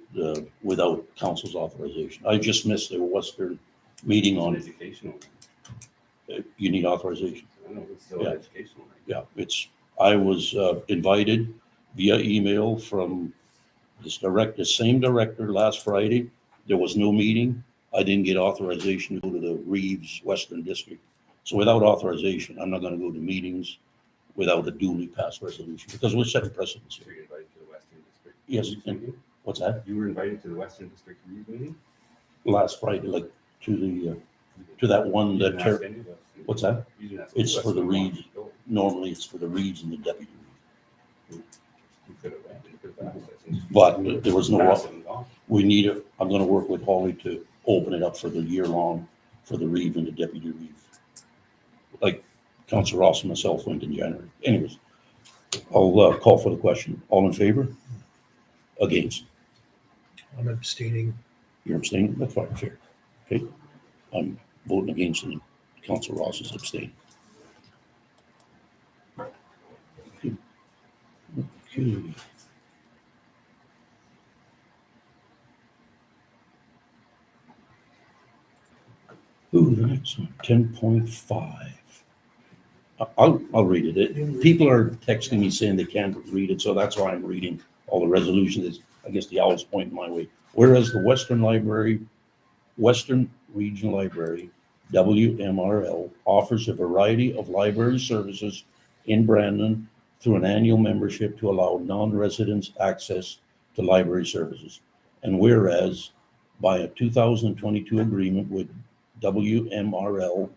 without council's authorization. I just missed a Western meeting on Educational. You need authorization. I know it's still Yeah. educational. Yeah, I was invited via email from the same director last Friday. There was no meeting. I didn't get authorization to go to the Reeves Western District. So without authorization, I'm not gonna go to meetings without a duly passed resolution, because we're setting precedents So here. you're invited to the Western District. Yes, Reeves and- meeting? What's that? You were invited to the Western District Reeves meeting? Last Friday, like to that one You that, didn't ask any of us. what's that? You didn't ask It's any of for us the if we wanted Reeves. to go. Normally, it's for the Reeves and the deputy Reeves. You could have went, you could have asked us. and But there was no, passed it on. I'm gonna work with Holly to open it up for the year long for the Reeve and the deputy Reeve. Like Councillor Ross and myself went in January. Anyways, I'll call for the question. All in favor? Against? I'm abstaining. You're abstaining? That's fine, fair. Okay. I'm voting against and Councillor Ross is abstaining. Okay. Ooh, the next one, 10.5. I'll read it. People are texting me saying they can't read it, so that's why I'm reading all the resolutions. I guess the owl's pointing my way. Whereas the Western Regional Library, WMRL, offers a variety of library services in Brandon through an annual membership to allow non-residents access to library services. And whereas by a 2022 agreement with WMRL,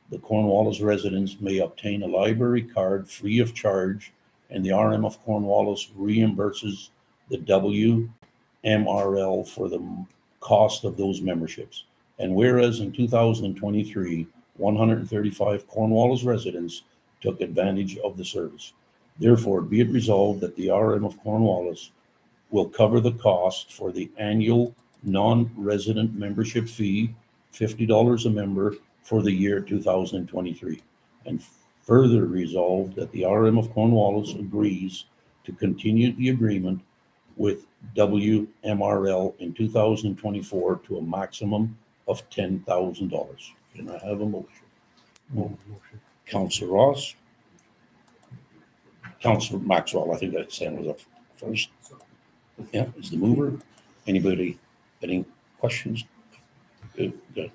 the Cornwallis residents may obtain a library card free of charge, and the RM of Cornwallis reimburses the WMRL for the cost of those memberships. And whereas in 2023, 135 Cornwallis residents took advantage of the service. Therefore, be it resolved that the RM of Cornwallis will cover the cost for the annual non-resident membership fee, $50 a member, for the year 2023. And further resolved that the RM of Cornwallis agrees to continue the agreement with WMRL in 2024 to a maximum of $10,000. Can I have a motion? Councillor Ross. Councillor Maxwell, I think that Sam was up first. Yeah, is the mover. Anybody, any questions? Good. Yep.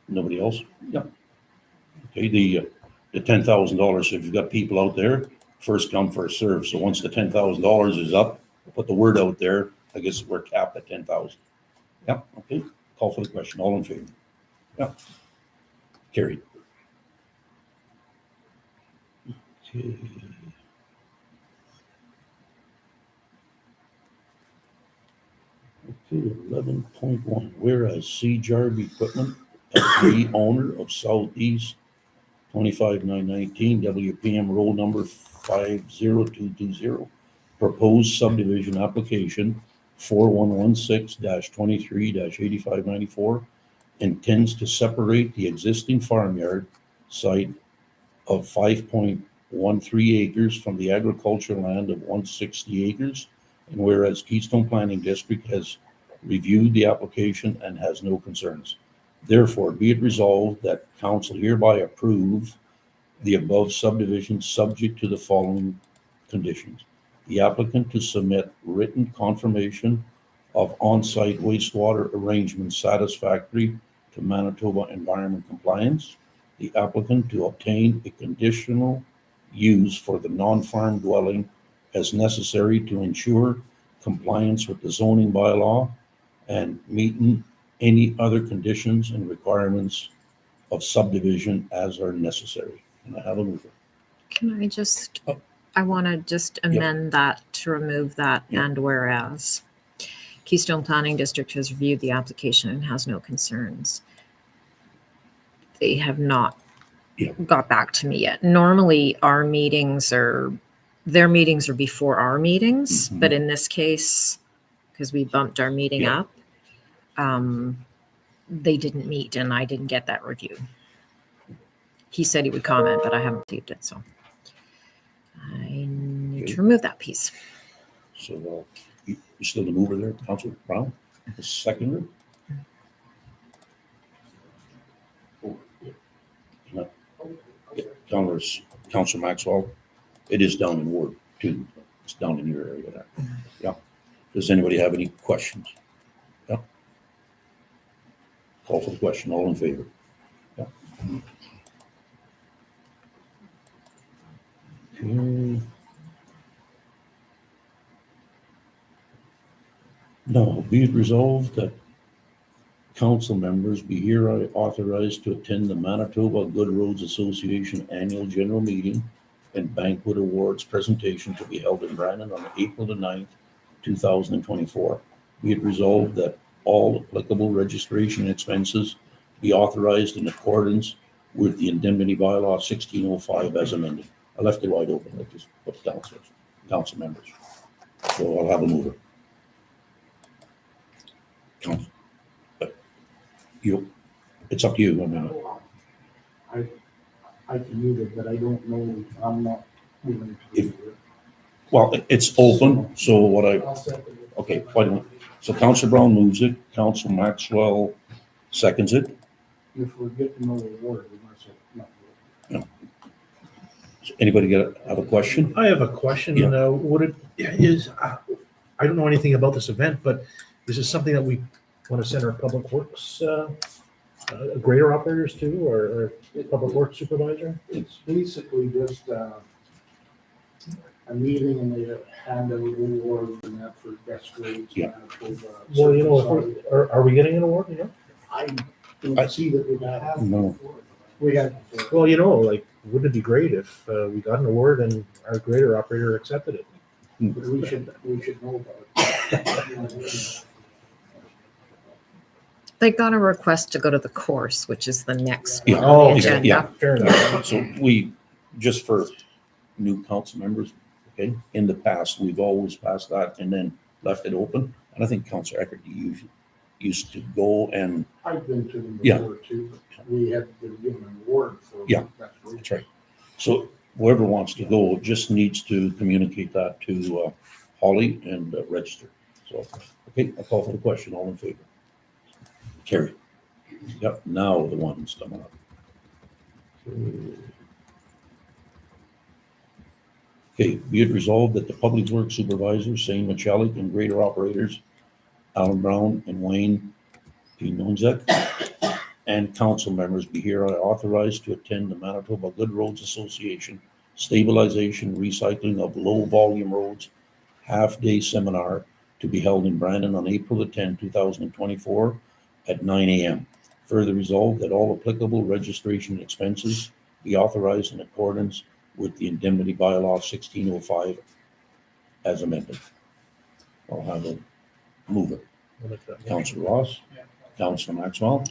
Nobody else? Yep. Okay, the $10,000, if you've got people out there, first come, first serve. So once the $10,000 is up, put the word out there. I guess we're capped at 10,000. Yep, okay. Call for the question. All in favor? Yep. Carried. Okay. Okay, 11.1, whereas C. Jarb Equipment, the owner of Southeast 25919 WPM roll number 50220, proposed subdivision application 4116-23-8594 intends to separate the existing farmyard site of 5.13 acres from the agricultural land of 160 acres. And whereas Keystone Planning District has reviewed the application and has no concerns. Therefore, be it resolved that council hereby approve the above subdivision subject to the following conditions. The applicant to submit written confirmation of on-site wastewater arrangements satisfactory to Manitoba environment compliance. The applicant to obtain a conditional use for the non-farm dwelling as necessary to ensure compliance with the zoning bylaw and meeting any other conditions and requirements of subdivision as are necessary. And I have a mover. Can I just, I want to just amend that to remove that and whereas. Keystone Planning District has reviewed the application and has no concerns. They have not got back to me yet. Normally our meetings are, their meetings are before our meetings, but in this case, because we bumped our meeting up, they didn't meet and I didn't get that review. He said he would comment, but I haven't received it, so I need to remove that piece. So you still the mover there, Councilor Brown, the seconder? Councilor Maxwell, it is down in Ward 2. It's down in your area there. Yeah. Does anybody have any questions? Yeah. Call for the question. All in favor? Yeah. Okay. Now, be it resolved that council members be hereby authorized to attend the Manitoba Good Roads Association Annual General Meeting and Banquet Awards presentation to be held in Brandon on April the 9th, 2024. Be it resolved that all applicable registration expenses be authorized in accordance with the indemnity bylaw 1605 as amended. I left it wide open. I just put downstairs, council members. So I'll have a mover. Council. It's up to you. I mean, I can move it, but I don't know, I'm not moving it. Well, it's open, so what okay, why don't, so Councilor Brown moves it, Councilor Maxwell seconds it. If we're getting no award, we might as well not do it. So anybody have a question? I have a question. Yeah. What it is, I don't know anything about this event, but is this something that we want to send our public works grader operators to, or public works supervisor? It's basically just a meeting and they hand out awards and that for best grades. Yeah. Well, you know, are we getting an award, you know? I don't see that we have. No. We had. Well, you know, like, wouldn't it be great if we got an award and our grader operator accepted it? We should know about it. They got a request to go to the course, which is the next Yeah. one on Oh, the okay, agenda. yeah, fair enough. So we, just for new council members, okay, in the past, we've always passed that and then left it open. And I think Councillor Eckert used to go and, I've been to them Yeah. before too, but we had been given an award for. Yeah. best grades. that's right. So whoever wants to go just needs to communicate that to Holly and register. So, okay, I'll call for the question. All in favor? Carry. Yep, now the one's coming up. Okay, be it resolved that the Public Works Supervisor, Shane Michalik, and grader operators, Alan Brown and Wayne P. Nonzek, and council members be hereby authorized to attend the Manitoba Good Roads Association Stabilization Recycling of Low Volume Roads half-day seminar to be held in Brandon on April the 10th, 2024 at 9 a.m. Further resolved that all applicable registration expenses be authorized in accordance with the indemnity bylaw 1605 as amended. I'll have a mover. Councillor Ross, Councillor Maxwell.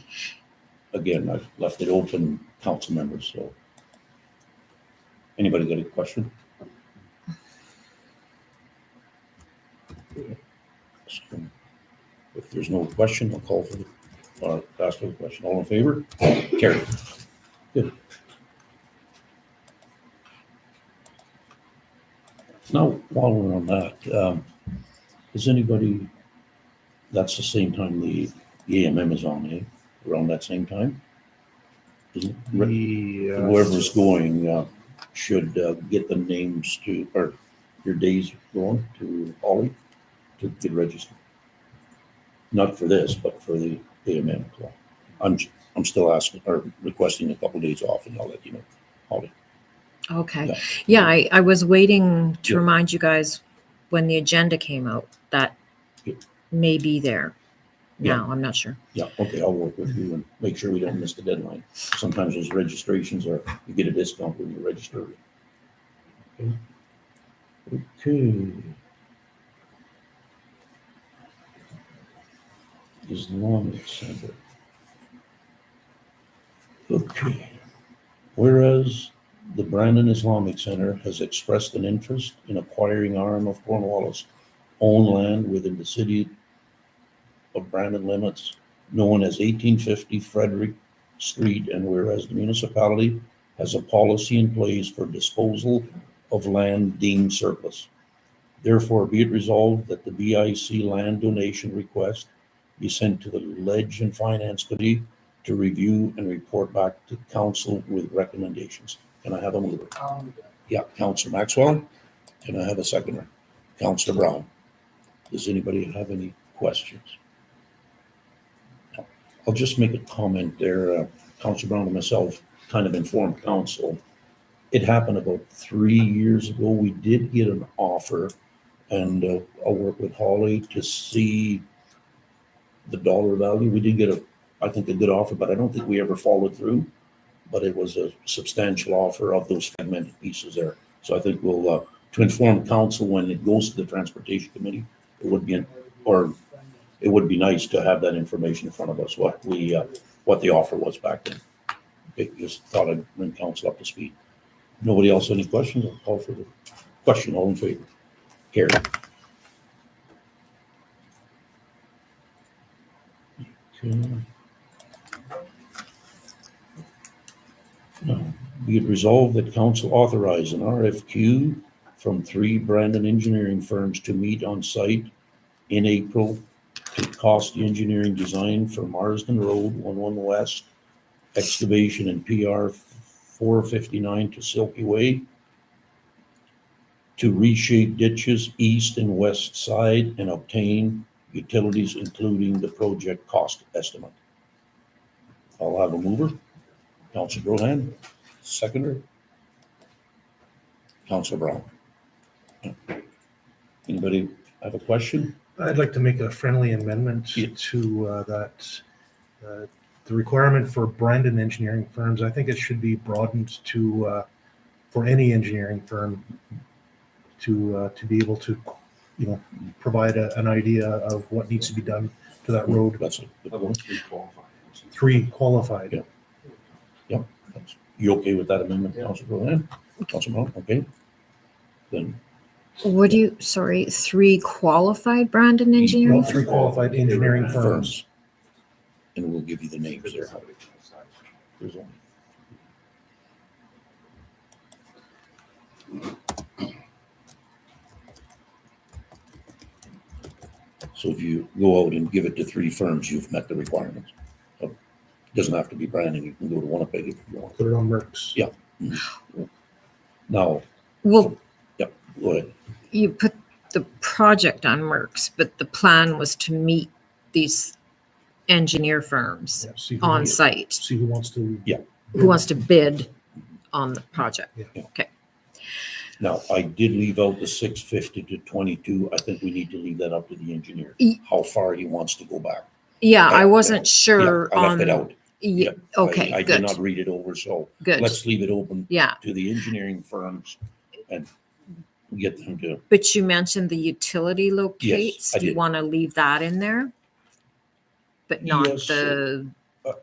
Again, I've left it open, council members, so. Anybody got a question? If there's no question, I'll call for the, ask for the question. All in favor? Carry. Good. Now, while we're on that, is anybody, that's the same time the AMM is on, eh? Around that same time? Isn't it? Whoever's going should get the names to, or your days going to Holly to get registered. Not for this, but for the AMM. I'm still asking or requesting a couple days off, and I'll let you know, Holly. Okay. Yeah, I was waiting to Yeah. remind you guys when the agenda came out that may be there. Yeah. Now, I'm not sure. Yeah, okay, I'll work with you and make sure we don't miss the deadline. Sometimes those registrations are, you get a discount when you register. Okay. Islamic Center. Okay. Whereas the Brandon Islamic Center has expressed an interest in acquiring arm of Cornwallis owned land within the city of Brandon limits known as 1850 Frederick Street, and whereas the municipality has a policy in place for disposal of land deemed surplus. Therefore, be it resolved that the BIC land donation request be sent to the Ledge and Finance Committee to review and report back to council with recommendations. Can I have a mover? Yeah, Councillor Maxwell. Can I have a seconder? Councillor Brown. Does anybody have any questions? I'll just make a comment there. Councillor Brown and myself kind of informed council. It happened about 3 years ago. We did get an offer, and I'll work with Holly to see the dollar value. We did get I think a good offer, but I don't think we ever followed through. But it was a substantial offer of those fragmented pieces there. So I think we'll, to inform council when it goes to the transportation committee, it would be nice to have that information in front of us, what the offer was back then. Okay, just thought I'd bring council up to speed. Nobody else any questions? I'll call for the question. All in favor? Carry. Okay. Now, be it resolved that council authorize an RFQ from 3 Brandon engineering firms to meet on site in April to cost the engineering design for Marsden Road 11 West excavation and PR 459 to Silky Way to reshape ditches east and west side and obtain utilities including the project cost estimate. I'll have a mover. Councillor Brohan, seconder. Councillor Brown. Anybody have a question? I'd like to make a friendly amendment to that. The requirement for Brandon engineering firms, I think it should be broadened to, for any engineering firm to be able to, provide an idea of what needs to be done to that road. That's it. Three qualified. Yeah. Yep. You okay with that amendment, Councilor Rowan? Councilor Brown, okay? Then. What do you, sorry, 3 qualified Brandon engineering? No, 3 qualified engineering firms. And we'll give you the names there. There's only. So if you go out and give it to 3 firms, you've met the requirements. So it doesn't have to be Brandon, you can go to Winnipeg if you want. Put it on Merck's. Yeah. Now. Well, yep, go ahead. you put the project on Merck's, but the plan was to meet these engineer firms See who on wants- site. See who wants to. Yeah. Who wants to bid on the project? Yeah. Okay. Now, I did leave out the 650 to 22. I think we need to leave that up to the engineer, how far he wants to go back. Yeah, I Yeah, wasn't sure I left on. it out. Yeah, I- okay, I did good. not read it over, so Good. let's leave it open Yeah. to the engineering firms and get them to, But you mentioned the utility locates. I Do you did. want to leave that in there? But not Yes, the,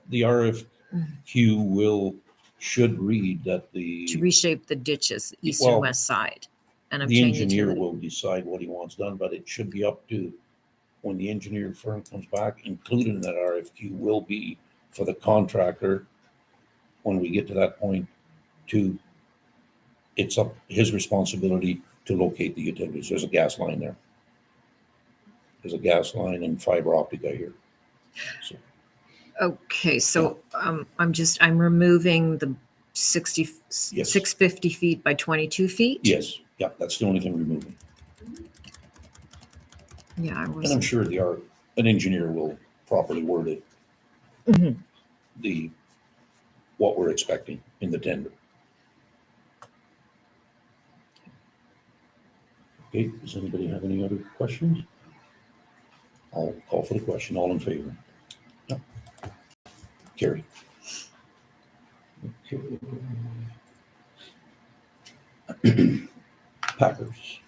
the RFQ should read that the, to reshape the ditches, east Well, and west side and the obtain engineer utility. will decide what he wants done, but it should be up to, when the engineer firm comes back, included in that RFQ will be for the contractor, when we get to that point, to, it's up, his responsibility to locate the utilities. There's a gas line there. There's a gas line and fiber optic I hear. So, Okay, so I'm removing the 650 feet by 22 feet? yes, yeah, that's the only thing removing. Yeah, I And I'm wasn't. sure an engineer will properly word it, Mhm. what we're expecting in the tender. Okay, does anybody have any other questions? I'll call for the question. All in favor? No. Carry. Okay. Packers.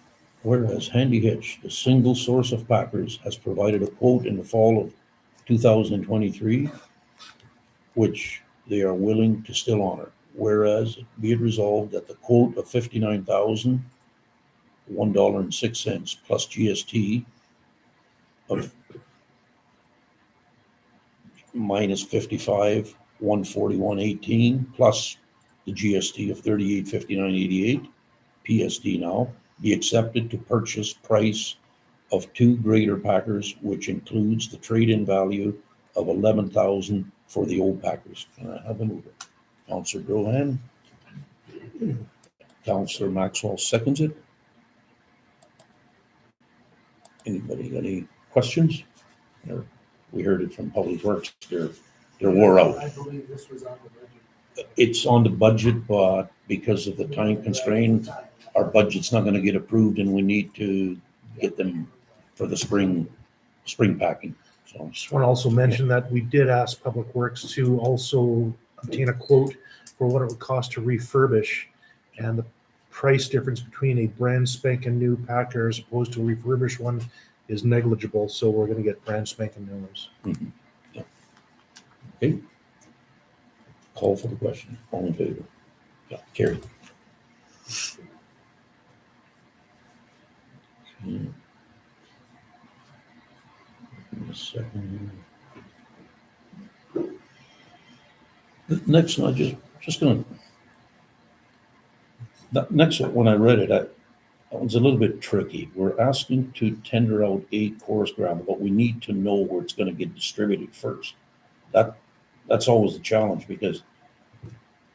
Whereas Handy Hitch, the single source of Packers, has provided a quote in the fall of 2023, which they are willing to still honor. Whereas be it resolved that the quote of $59,001.06 plus GST of minus 55,141.18 plus the GST of 3859.88 PSD now be accepted to purchase price of 2 greater Packers, which includes the trade-in value of 11,000 for the old Packers. Can I have a mover? Councillor Grohan. Councillor Maxwell seconds it. Anybody got any questions? We heard it from Public Works. They're wore out. I believe this was on the budget. It's on the budget, but because of the time constraint, our budget's not gonna get approved and we need to get them for the spring packing. So Just want to also mention that we did ask Public Works to also obtain a quote for what it would cost to refurbish. And the price difference between a brand spanking new Packer as opposed to a refurbished one is negligible. So we're going to get brand spanking new ones. Mhm. Yeah. Okay. Call for the question. All in favor? Yeah, carry. Okay. Give me a second here. The next one, just gonna. That next one, when I read it, that one's a little bit tricky. We're asking to tender out 8 coarse gravel, but we need to know where it's gonna get distributed first. That's always the challenge because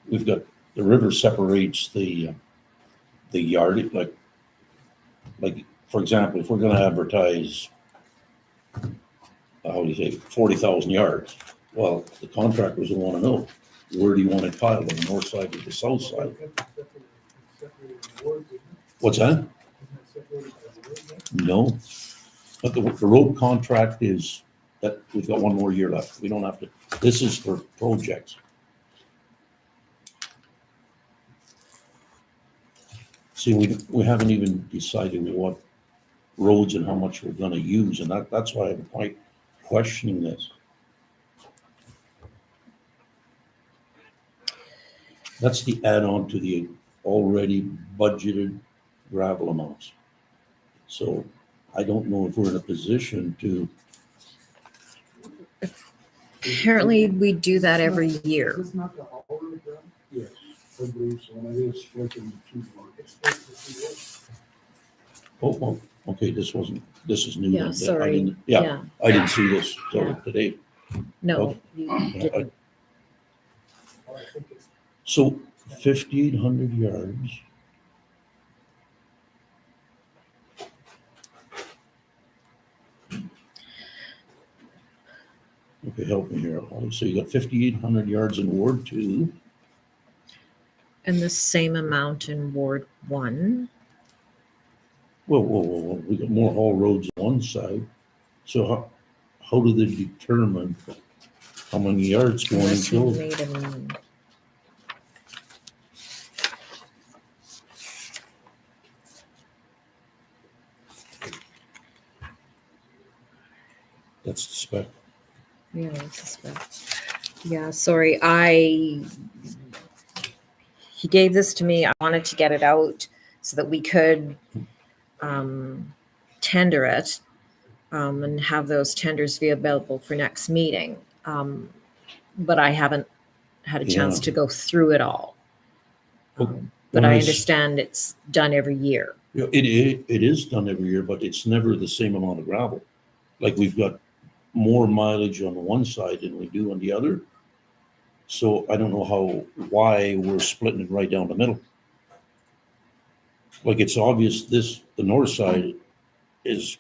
we've got, the river separates the yard, like, for example, if we're gonna advertise, how do you say, 40,000 yards, well, the contractors will wanna know, where do you want it piled, on the north side or the south side? What's that? No, but the road contract is, that, we've got one more year left. We don't have to, this is for projects. See, we haven't even decided what roads and how much we're gonna use, and that's why I'm quite questioning this. That's the add-on to the already budgeted gravel amounts. So I don't know if we're in a position to, Apparently, we do that every year. Is this not the whole road done? Yes, I believe so, and it is split into two markets. oh, okay, this is new. Yeah, then. sorry. Yeah, I didn't see this till Yeah. today. No, Okay. you didn't. So 5,800 yards. Okay, help me here, Holly. So you got 5,800 yards in Ward 2. And the same amount in Ward 1. Whoa. We got more haul roads on one side. So how do they determine how many yards going Unless you into? made them. That's the spec. Yeah, I suspect. Yeah, sorry, he gave this to me. I wanted to get it out so that we could tender it and have those tenders be available for next meeting. But I haven't had a chance Yeah. to go through it all. But When I this- understand it's done every year. Yeah, it is done every year, but it's never the same amount of gravel. Like we've got more mileage on one side than we do on the other. So I don't know why we're splitting it right down the middle. Like it's obvious the north side is,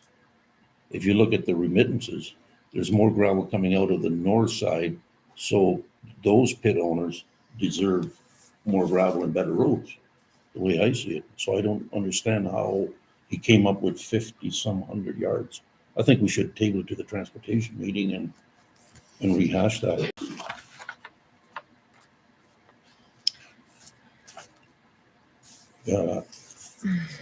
if you look at the remittances, there's more gravel coming out of the north side. So those pit owners deserve more gravel and better roads, the way I see it. So I don't understand how he came up with 50-some hundred yards. I think we should table it to the transportation meeting and rehash that.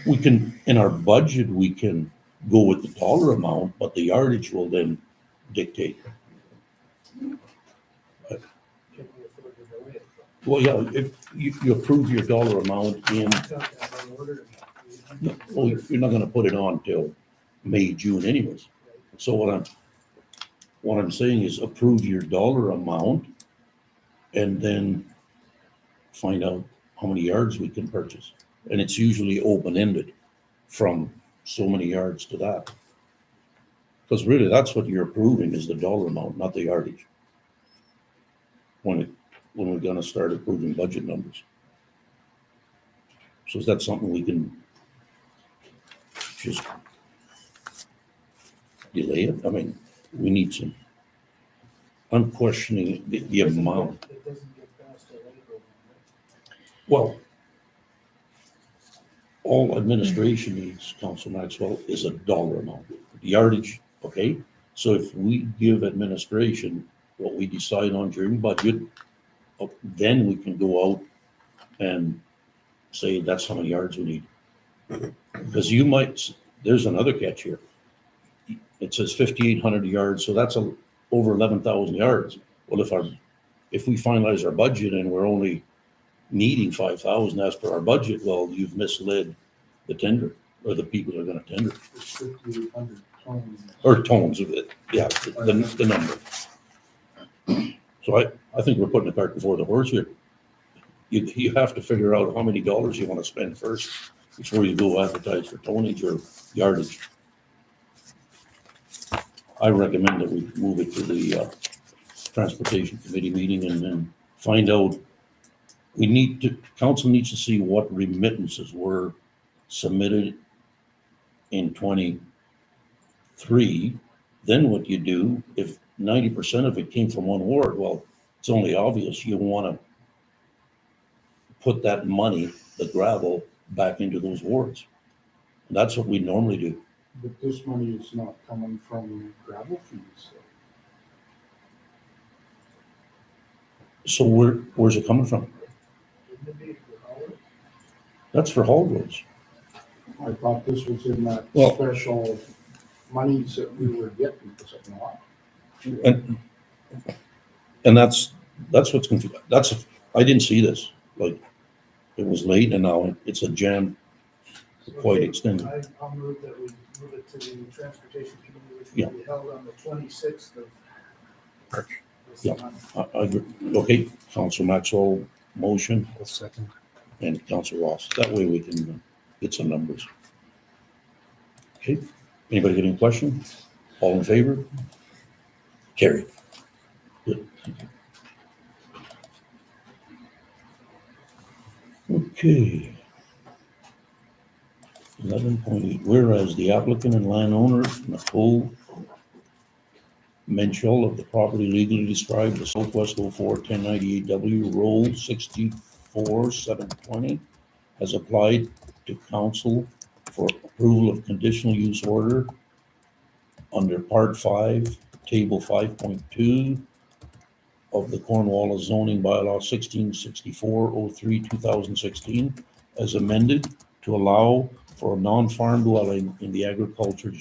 We can, in our budget, we can go with the dollar amount, but the yardage will then dictate. Well, yeah, if you approve your dollar amount in, well, you're not gonna put it on till May, June anyways. So what I'm saying is approve your dollar amount and then find out how many yards we can purchase. And it's usually open-ended from so many yards to that. Because really, that's what you're approving is the dollar amount, not the yardage. When we're gonna start approving budget numbers. So is that something we can just delay it? I mean, we need some, I'm questioning the amount. It doesn't get past the April. Well, all administration needs, Council Maxwell, is a dollar amount. The yardage, okay? So if we give administration what we decide on during budget, then we can go out and say that's how many yards we need. Because you might, there's another catch here. It says 5,800 yards, so that's over 11,000 yards. Well, if we finalize our budget and we're only needing 5,000 as per our budget, well, you've misled the tender or the people that are going to tender. It's 5,800 tons. Or tones of it, yeah, the number. So I think we're putting the cart before the horse here. You have to figure out how many dollars you want to spend first before you go advertise for tonnage or yardage. I recommend that we move it to the Transportation Committee meeting and then find out. Council needs to see what remittances were submitted in 23. Then what you do, if 90% of it came from one ward, well, it's only obvious you want to put that money, the gravel, back into those wards. And that's what we normally do. But this money is not coming from gravel fees. So where's it coming from? That's for haul roads. I thought this was in that Well- special monies that we were getting, was it not? And that's what's confusing. I didn't see this. Like, it was late and now it's a jam quite extended. I'll move that we move it to the transportation committee, which Yeah. will be held on the 26th of March. this Yeah. month. I agree. Okay, Council Maxwell, motion, Second. and Council Ross. That way we can get some numbers. Okay, anybody got any questions? All in favor? Carry. Good. Okay. 11.8, whereas the applicant and landowner, Nicole Menschel of the property legally described as Southwest 04 1098W Roll 64 720 has applied to council for approval of conditional use order under Part 5, Table 5.2 of the Cornwall zoning bylaw 1664-03-2016 as amended to allow for a non-farm dwelling in the agriculture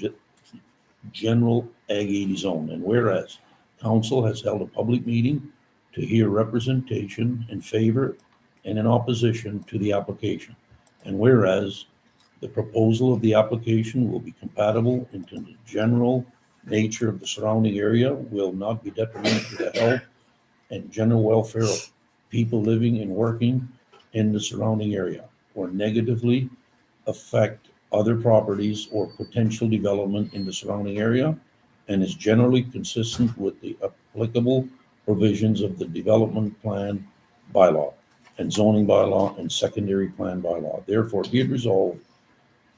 general Ag 80 zone. And whereas council has held a public meeting to hear representation in favor and in opposition to the application. And whereas the proposal of the application will be compatible into the general nature of the surrounding area, will not be detrimental to the health and general welfare of people living and working in the surrounding area, or negatively affect other properties or potential development in the surrounding area, and is generally consistent with the applicable provisions of the development plan bylaw and zoning bylaw and secondary plan bylaw. Therefore, be it resolved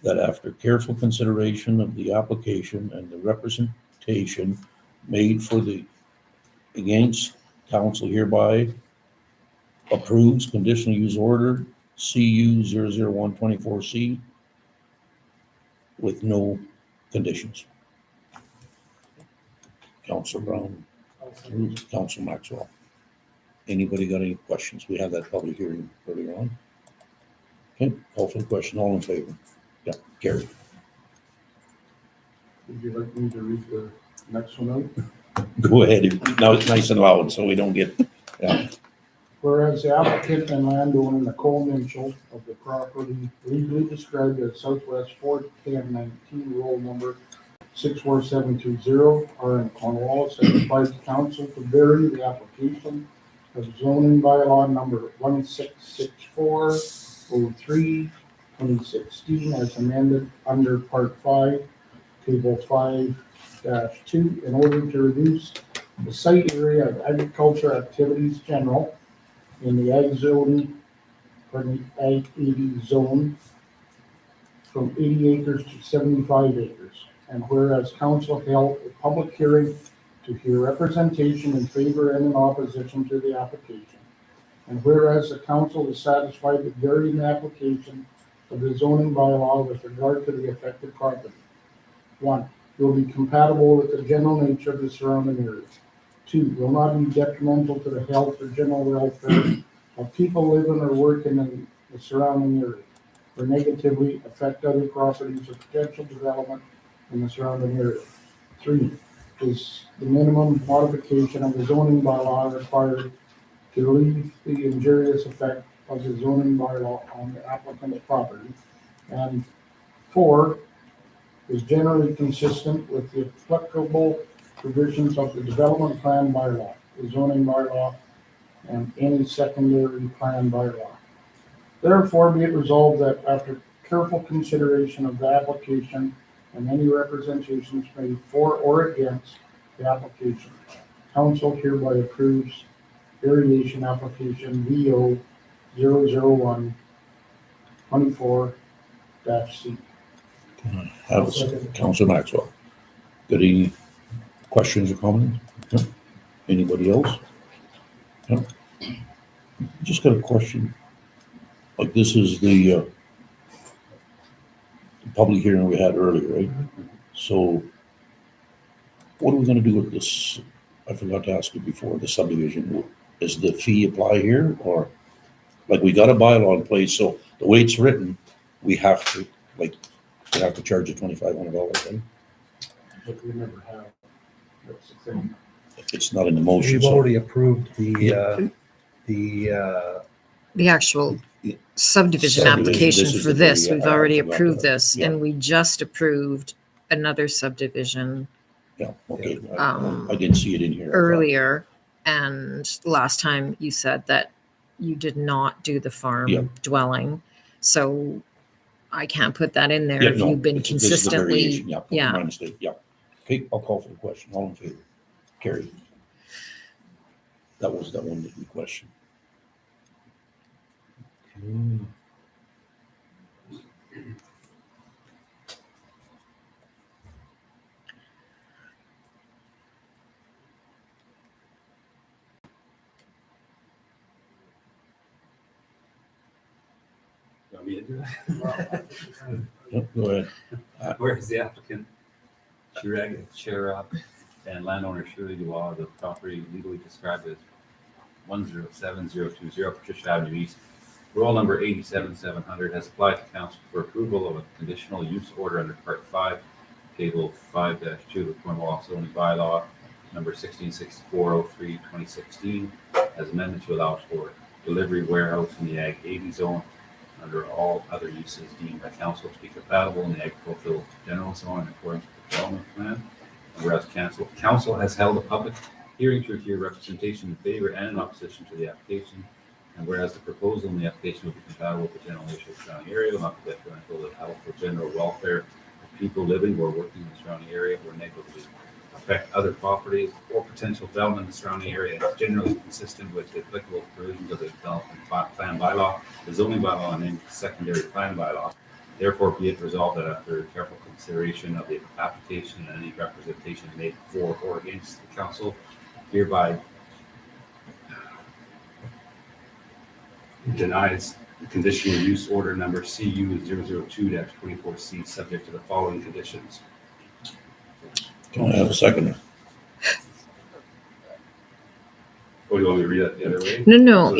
that after careful consideration of the application and the representation made for the against, council hereby approves conditional use order CU 00124C with no conditions. Councilor Brown, Councilor Maxwell. Anybody got any questions? We had that public hearing earlier on. Okay, call for the question. All in favor? Yeah, Gary. Would you like me to read the next one out? Go ahead. Now it's nice and loud so we don't get, yeah. Whereas the applicant and landowner Nicole Minchell of the property legally described as Southwest 41019 roll number 64720 are in Cornwallis and advised council to vary the application of zoning bylaw number 1664-03-2016 as amended under Part 5, Table 5-2 in order to reduce the site area of agriculture activities general in the ag zone, ag 80 zone from 80 acres to 75 acres. And whereas council held a public hearing to hear representation in favor and in opposition to the application. And whereas the council is satisfied that varying the application of the zoning bylaw with regard to the affected property. 1, will be compatible with the general nature of the surrounding area. 2, will not be detrimental to the health or general welfare of people living or working in the surrounding area, or negatively affect other properties or potential development in the surrounding area. 3, is the minimum modification of the zoning bylaw required to relieve the injurious effect of the zoning bylaw on the applicant's property. And 4, is generally consistent with the applicable provisions of the development plan bylaw, the zoning bylaw, and any secondary plan bylaw. Therefore, be it resolved that after careful consideration of the application and any representations made for or against the application, council hereby approves variation application VO 001-24-C. Have Councilor Maxwell. Got any questions or comments? No? Anybody else? No? Just got a question. Like, this is the public hearing we had earlier, right? So what are we gonna do with this? I forgot to ask you before, the subdivision. Does the fee apply here, or, like, we got a bylaw in place, so the way it's written, we have to charge the $2,500 thing? But we never have. That's the thing. It's not in the motion, We've so. already approved the actual subdivision Subdivision, application this is for the this. very, We've I already forgot approved that. this, Yeah. and we just approved another subdivision Yeah, okay. Um, I didn't see it in here. I thought- earlier. And last time you said that you did not do the Yeah. farm dwelling. So I can't put that in there Yeah, if no, you've been this is the consistently, variation, yeah. yeah. My mistake, yeah. Okay, I'll call for the question. All in favor? Carry. That was that one that we questioned. Okay. Want me to do that? Yep, go ahead. Whereas the applicant, Chirag Cherab, and landowner Shirley Duval, the property legally described as 107020 Patricia Avenue East, roll number 87700, has applied to council for approval of a conditional use order under Part 5, Table 5-2 of the Cornwall zoning bylaw, number 166403/2016, as amended to allow for delivery warehouse in the Ag 80 zone under all other uses deemed by council to be compatible in the agricultural general zone in accordance with the development plan. And whereas council has held a public hearing to hear representation in favor and in opposition to the application. And whereas the proposal in the application will be compatible with the general nature of the surrounding area, will not be detrimental to the health or general welfare of people living or working in the surrounding area, or negatively affect other properties or potential development in the surrounding area, and is generally consistent with the applicable provisions of the development plan bylaw, the zoning bylaw, and the secondary plan bylaw. Therefore, be it resolved that after careful consideration of the application and any representation made for or against the council, hereby denies the conditional use order number CU 002-24C, subject to the following conditions. Can I have a second? Oh, you want me to read that the other way? No, So-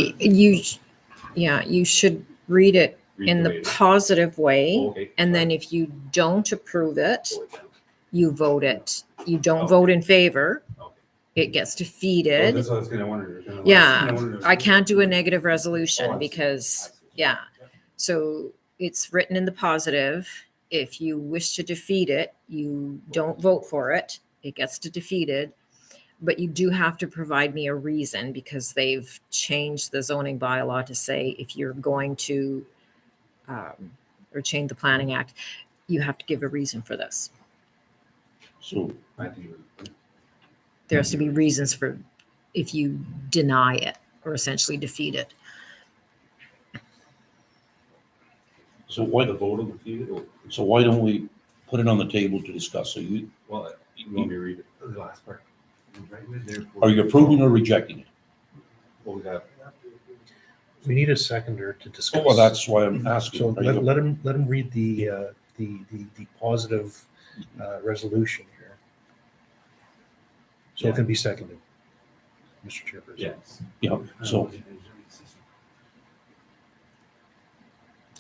you should read it Read in the the way it is. positive way. Oh, okay, And then if you don't approve it, Go ahead. you vote it. You don't Okay. vote in favor. Okay. It gets Oh, defeated. that's what I was gonna wonder. Yeah, I can't do a negative Oh, I resolution see. because, yeah. So it's written in the positive. If you wish to defeat it, you don't vote for it. It gets to defeated. But you do have to provide me a reason because they've changed the zoning bylaw to say if you're going to, or change the planning act, you have to give a reason for this. So, I think it was- There has to be reasons for if you deny it or essentially defeat it. so why, The vote of the fee, so why don't we put it on the table to discuss? So you, well, you want me to read it, the last part? are you approving or rejecting it? What we got? We need a seconder to discuss. Oh, well, that's why I'm asking. So Are you- let him read the positive resolution here. So it can be seconded, Mr. Chairperson. Yes. Yeah, so,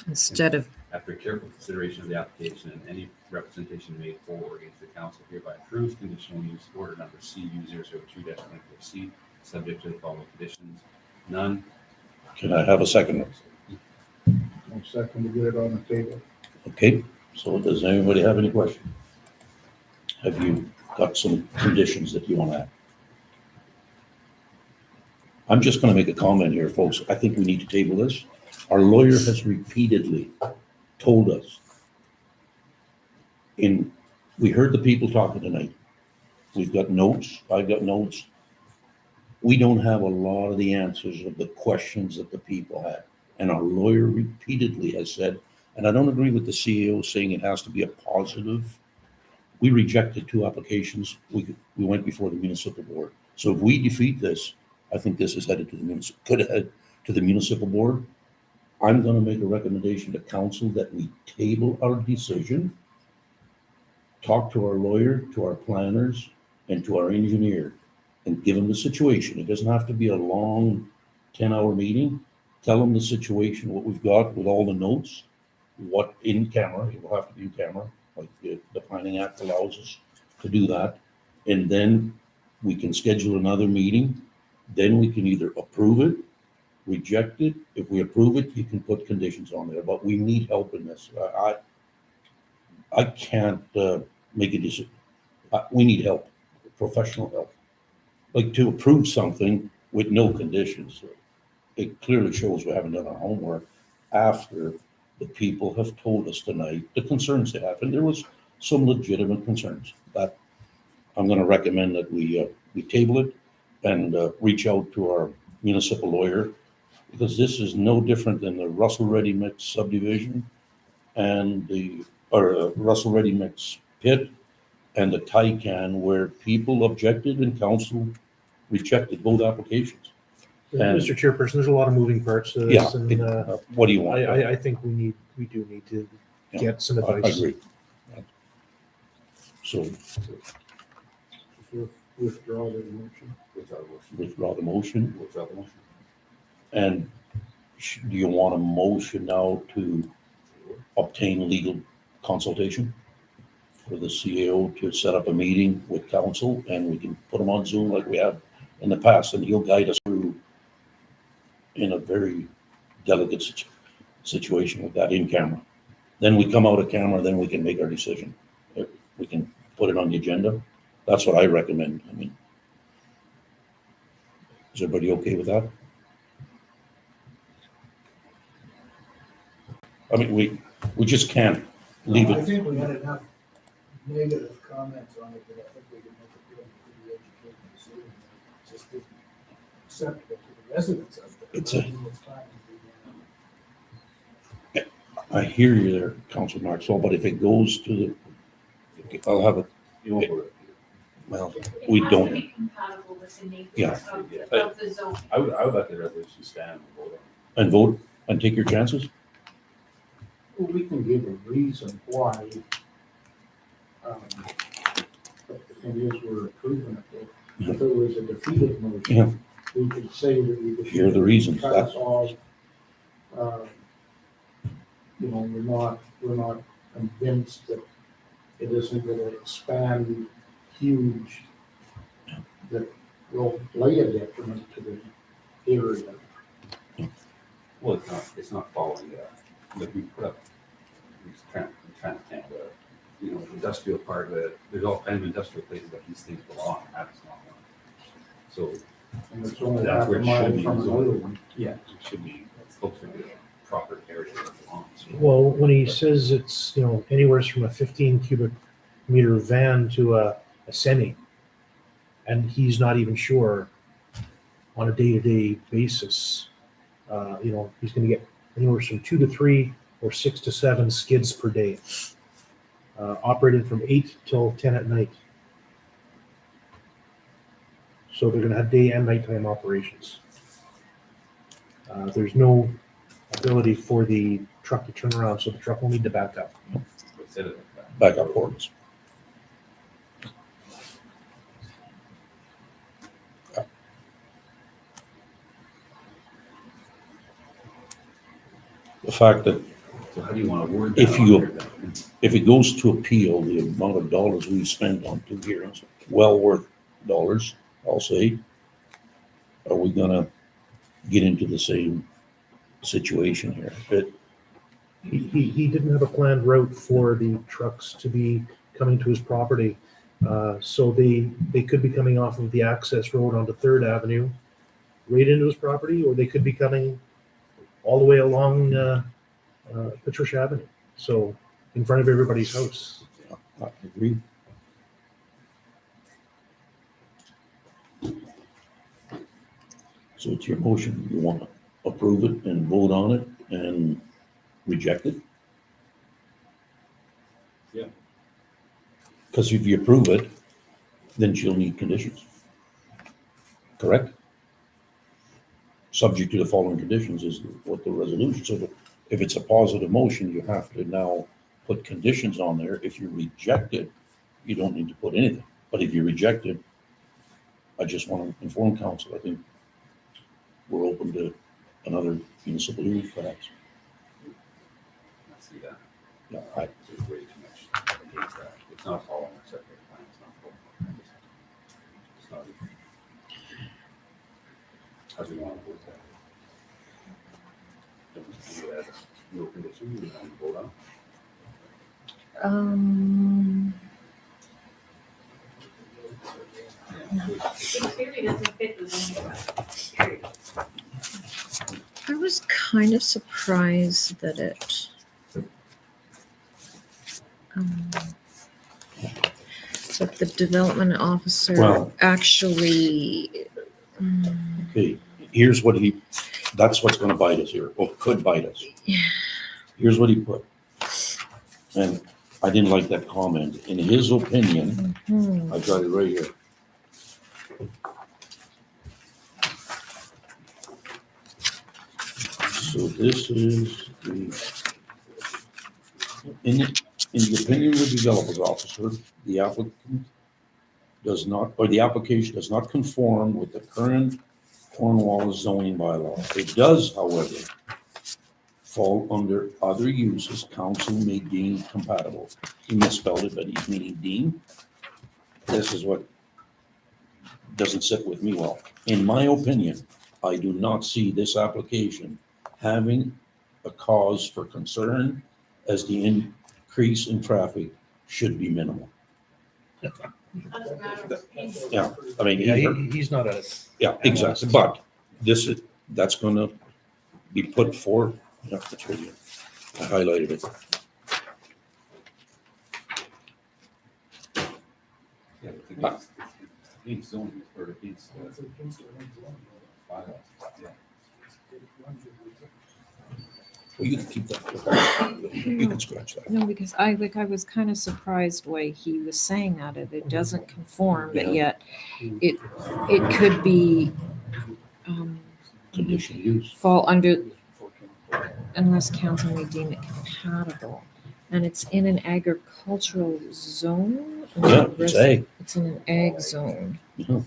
Instead of, After careful consideration of the application and any representation made for or against the council, hereby approves conditional use order number CU 002-24C, subject to the following conditions. None. can I have a second? One second to get it on the table. Okay, so does anybody have any questions? Have you got some conditions that you want to add? I'm just going to make a comment here, folks. I think we need to table this. Our lawyer has repeatedly told us we heard the people talking tonight. We've got notes, I've got notes. We don't have a lot of the answers of the questions that the people had. And our lawyer repeatedly has said, and I don't agree with the CEO saying it has to be a positive. We rejected 2 applications. We went before the municipal board. So if we defeat this, I think this is headed to could head to the municipal board. I'm going to make a recommendation to council that we table our decision talk to our lawyer, to our planners, and to our engineer, and give them the situation. It doesn't have to be a long 10-hour meeting. Tell them the situation, what we've got with all the notes, what in camera, it will have to be in camera, like the Planning Act allows us to do that. And then we can schedule another meeting. Then we can either approve it, reject it. If we approve it, you can put conditions on there, but we need help in this. I can't make a decision. We need help, professional help. Like to approve something with no conditions, it clearly shows we haven't done our homework after the people have told us tonight the concerns they have. And there was some legitimate concerns that I'm going to recommend that we table it and reach out to our municipal lawyer, because this is no different than the Russell Ready Mix subdivision and Russell Ready Mix pit and the Tycan, where people objected and council rejected both applications. And- Mr. Chairperson, there's a lot of moving parts to Yeah, this, and what do you want? I think we do need to Yeah, get some I advice. agree. So Withdraw the motion. withdraw the motion. And do you want a motion now to obtain legal consultation for the CAO to set up a meeting with council, and we can put them on Zoom like we have in the past, and he'll guide us through in a very delicate situation with that in camera. Then we come out of camera, then we can make our decision. We can put it on the agenda. That's what I recommend. I mean, is everybody okay with that? I mean, we just can't leave I it. think we had enough negative comments on it that I think we can make a pretty educated decision. It just isn't acceptable to the residents of there. It's I a- think it's time to I hear you there, Councilor Maxwell, but if it goes to the, I'll have it. Well, we It has to don't. be compatible with the nature Yeah. of the zone. I would let the resolution stand and vote on it. And vote and take your chances? Well, we can give a reason why, it is we're approving it. If it was a defeated Yeah. motion, we could say that we. Here are the reasons. Because of, we're not convinced that it isn't gonna expand huge, that will lay a detriment to the area. Well, it's not following like we put up, industrial part of it, there's all kinds of industrial places that these things belong, and that's not one. So And it's only that's half where a it mile should be. from another one. Yeah, it should be closer to the proper area where it belongs. Well, when he says it's, anywhere from a 15 cubic meter van to a semi, and he's not even sure on a day-to-day basis, he's gonna get anywhere from 2 to 3 or 6 to 7 skids per day, operating from 8 till 10 at night. So they're gonna have day and nighttime operations. There's no ability for the truck to turn around, so the truck will need to back up. Consider that. Backup ports. The fact that So how do you want to word that? if on you, there then? if it goes to appeal, the amount of dollars we spent on 2 hearings, well worth dollars, I'll say. Are we gonna get into the same situation here? He didn't have a planned route for the trucks to be coming to his property. So they could be coming off of the access road onto Third Avenue, right into his property, or they could be coming all the way along Patricia Avenue. So in front of everybody's house. I agree. So it's your motion. You want to approve it and vote on it and reject it? Yeah. Because if you approve it, then she'll need conditions. Correct? Subject to the following conditions is what the resolution, so if it's a positive motion, you have to now put conditions on there. If you reject it, you don't need to put anything. But if you reject it, I just want to inform council, I think we're open to another municipal use perhaps. I see that. Yeah, There's way too much against that. It's not following our septic plan, it's not following. It's not. How do you want to vote that? Don't you do that as no condition, you want to vote on? It clearly doesn't fit the zoning bylaw, period. I was kind of surprised that it. That the development officer Well- actually. Okay, here's what that's what's gonna bite us here, or could bite us. Here's what he put. And I didn't like that comment. In his opinion, Mhm. I got it right here. So this is in the opinion of the developer's officer, the applicant does not, or the application does not conform with the current Cornwallis zoning bylaw. It does, however, fall under other uses council may deem compatible. He misspelled it, but he's meaning deem. This is what doesn't sit with me well. In my opinion, I do not see this application having a cause for concern, as the increase in traffic should be minimal. Yeah, I mean, He's not a. yeah, exactly, but that's gonna be put forth, yeah, that's right here. I highlighted it. Yeah, but against, against zoning, it's part of against, bylaws, yeah. Well, you can keep that. You can scratch that. No, because I was kind of surprised why he was saying that it doesn't conform, but Yeah. yet it could be Conditional use. fall under unless council may deem it compatible, and it's in an agricultural zone. or Yeah, it's ag. It's in an ag zone. Yeah.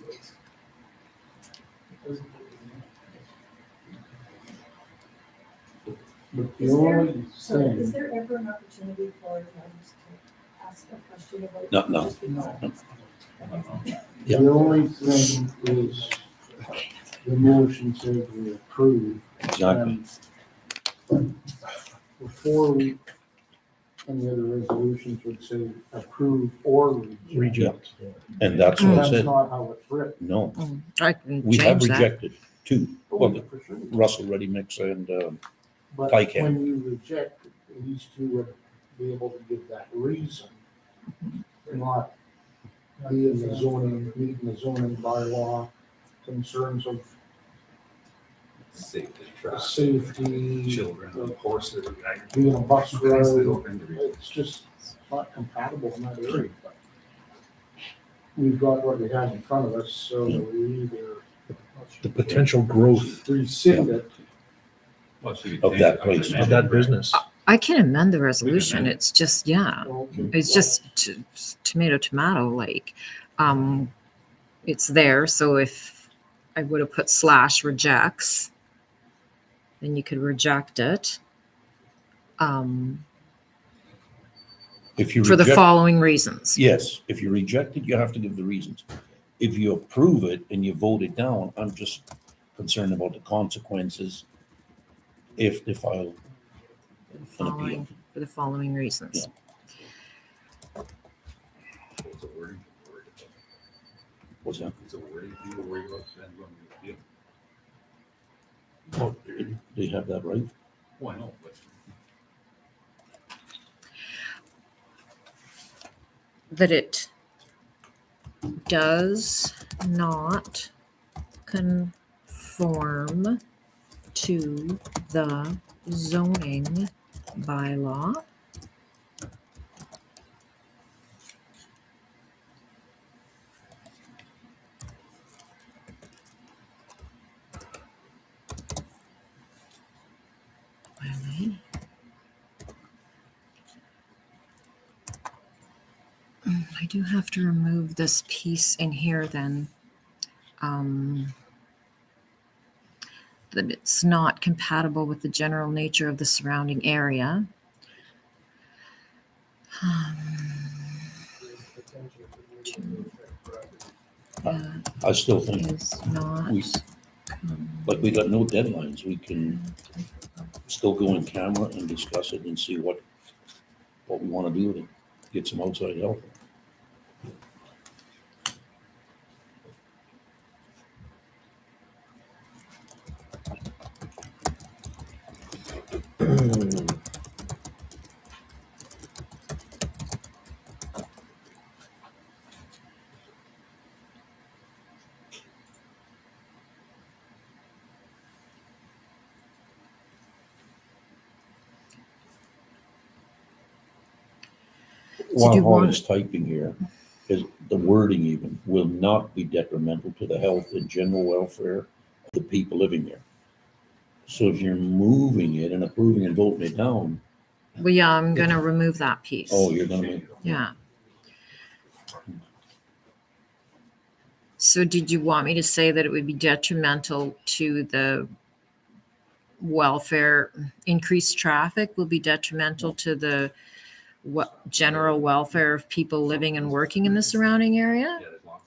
But the only So is thing, there ever an opportunity for us to ask a question about? No. just because- Yeah. the only thing is the motion says we approve. Exactly. And before we, any other resolutions would say approve or reject. Reject. And that's what I That's said. not how it's written. No, I can we have change that. rejected two. Well, For sure. Russell Ready Mix and, But Pike End. when you reject, at least you would be able to give that reason. Not be in the zoning, meeting the zoning bylaw, concerns of Safety, traffic, safety. children, horses, Being a bus road, agriculture. it's just not compatible in that area. But we've got what we have in front of us, so we either The potential growth rescind it. of that place. of that business. I can amend the resolution. It's just, yeah, it's just tomato, like, it's there. So if I would have put / rejects, then you could reject it. If you For the reject- following reasons. Yes, if you reject it, you have to give the reasons. If you approve it and you vote it down, I'm just concerned about the consequences if they file For the an appeal. following, for the following reasons. It's a wording, What's that? it's a wording, you were worried about then when we appeal. Oh, they have that right? Oh, I know, but That it does not conform to the zoning bylaw. I do have to remove this piece in here then. That it's not compatible with the general nature of the surrounding area. I still think Is not. like we got no deadlines. We can still go in camera and discuss it and see what we want to do with it. Get some outside help. While you Hall want- is typing here, is the wording even will not be detrimental to the health and general welfare of the people living there. So if you're moving it and approving and voting it down, Well, yeah, I'm gonna remove that piece. oh, you're gonna make. Yeah. So did you want me to say that it would be detrimental to the welfare, increased traffic will be detrimental to the general welfare of people living and working in the surrounding area? Yeah, there's lots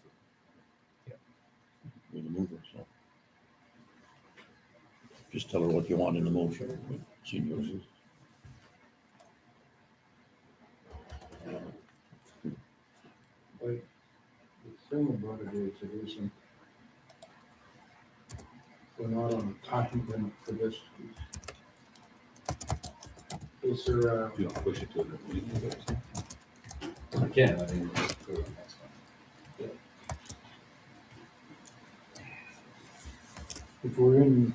of. With the mover, so. Just tell her what you want in the motion. Seniors. Like, the thing about it is, it isn't, we're not on a time limit for this. Is there a, You don't push it to another meeting. I can, I mean, that's fine. if we're in,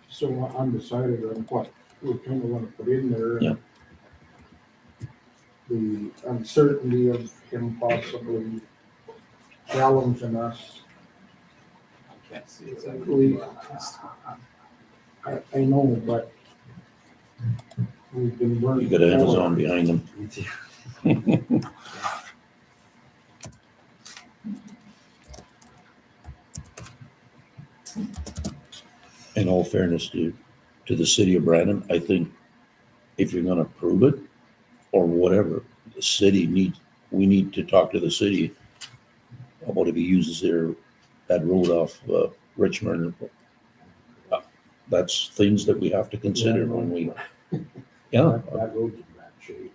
so undecided on what we kind of want to put in there? Yeah. The uncertainty of him possibly challenging us. I can't see exactly. I know, but we've been You working. got Amazon behind them. In all fairness to the city of Brandon, I think if you're gonna approve it or whatever, the city we need to talk to the city about if he uses that road off Richmond. That's things that we have to consider when we, yeah, That road's in bad shape.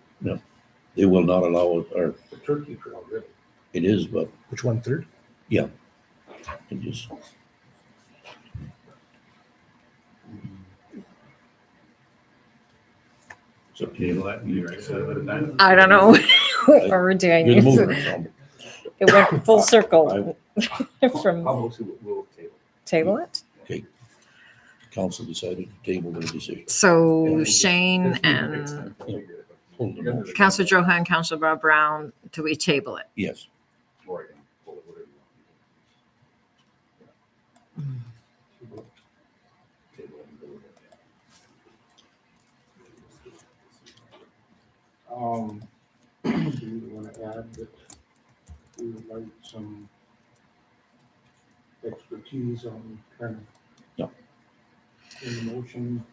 they will not allow it, or The turkey trail, really. it is, but Which one, third? it just. So Table that, you right, so at a time. I don't know what we're doing. You're the mover, so. It went full circle from We'll table. table it. Okay. Council decided to table their decision. So Shane and Hold the motion. Councillor Johan, Councillor Bob Brown, do we table it? Yes. Or I can pull it, whatever you want. Table it and go with it. Do you want to add that we would like some expertise on kind of. No. In the motion,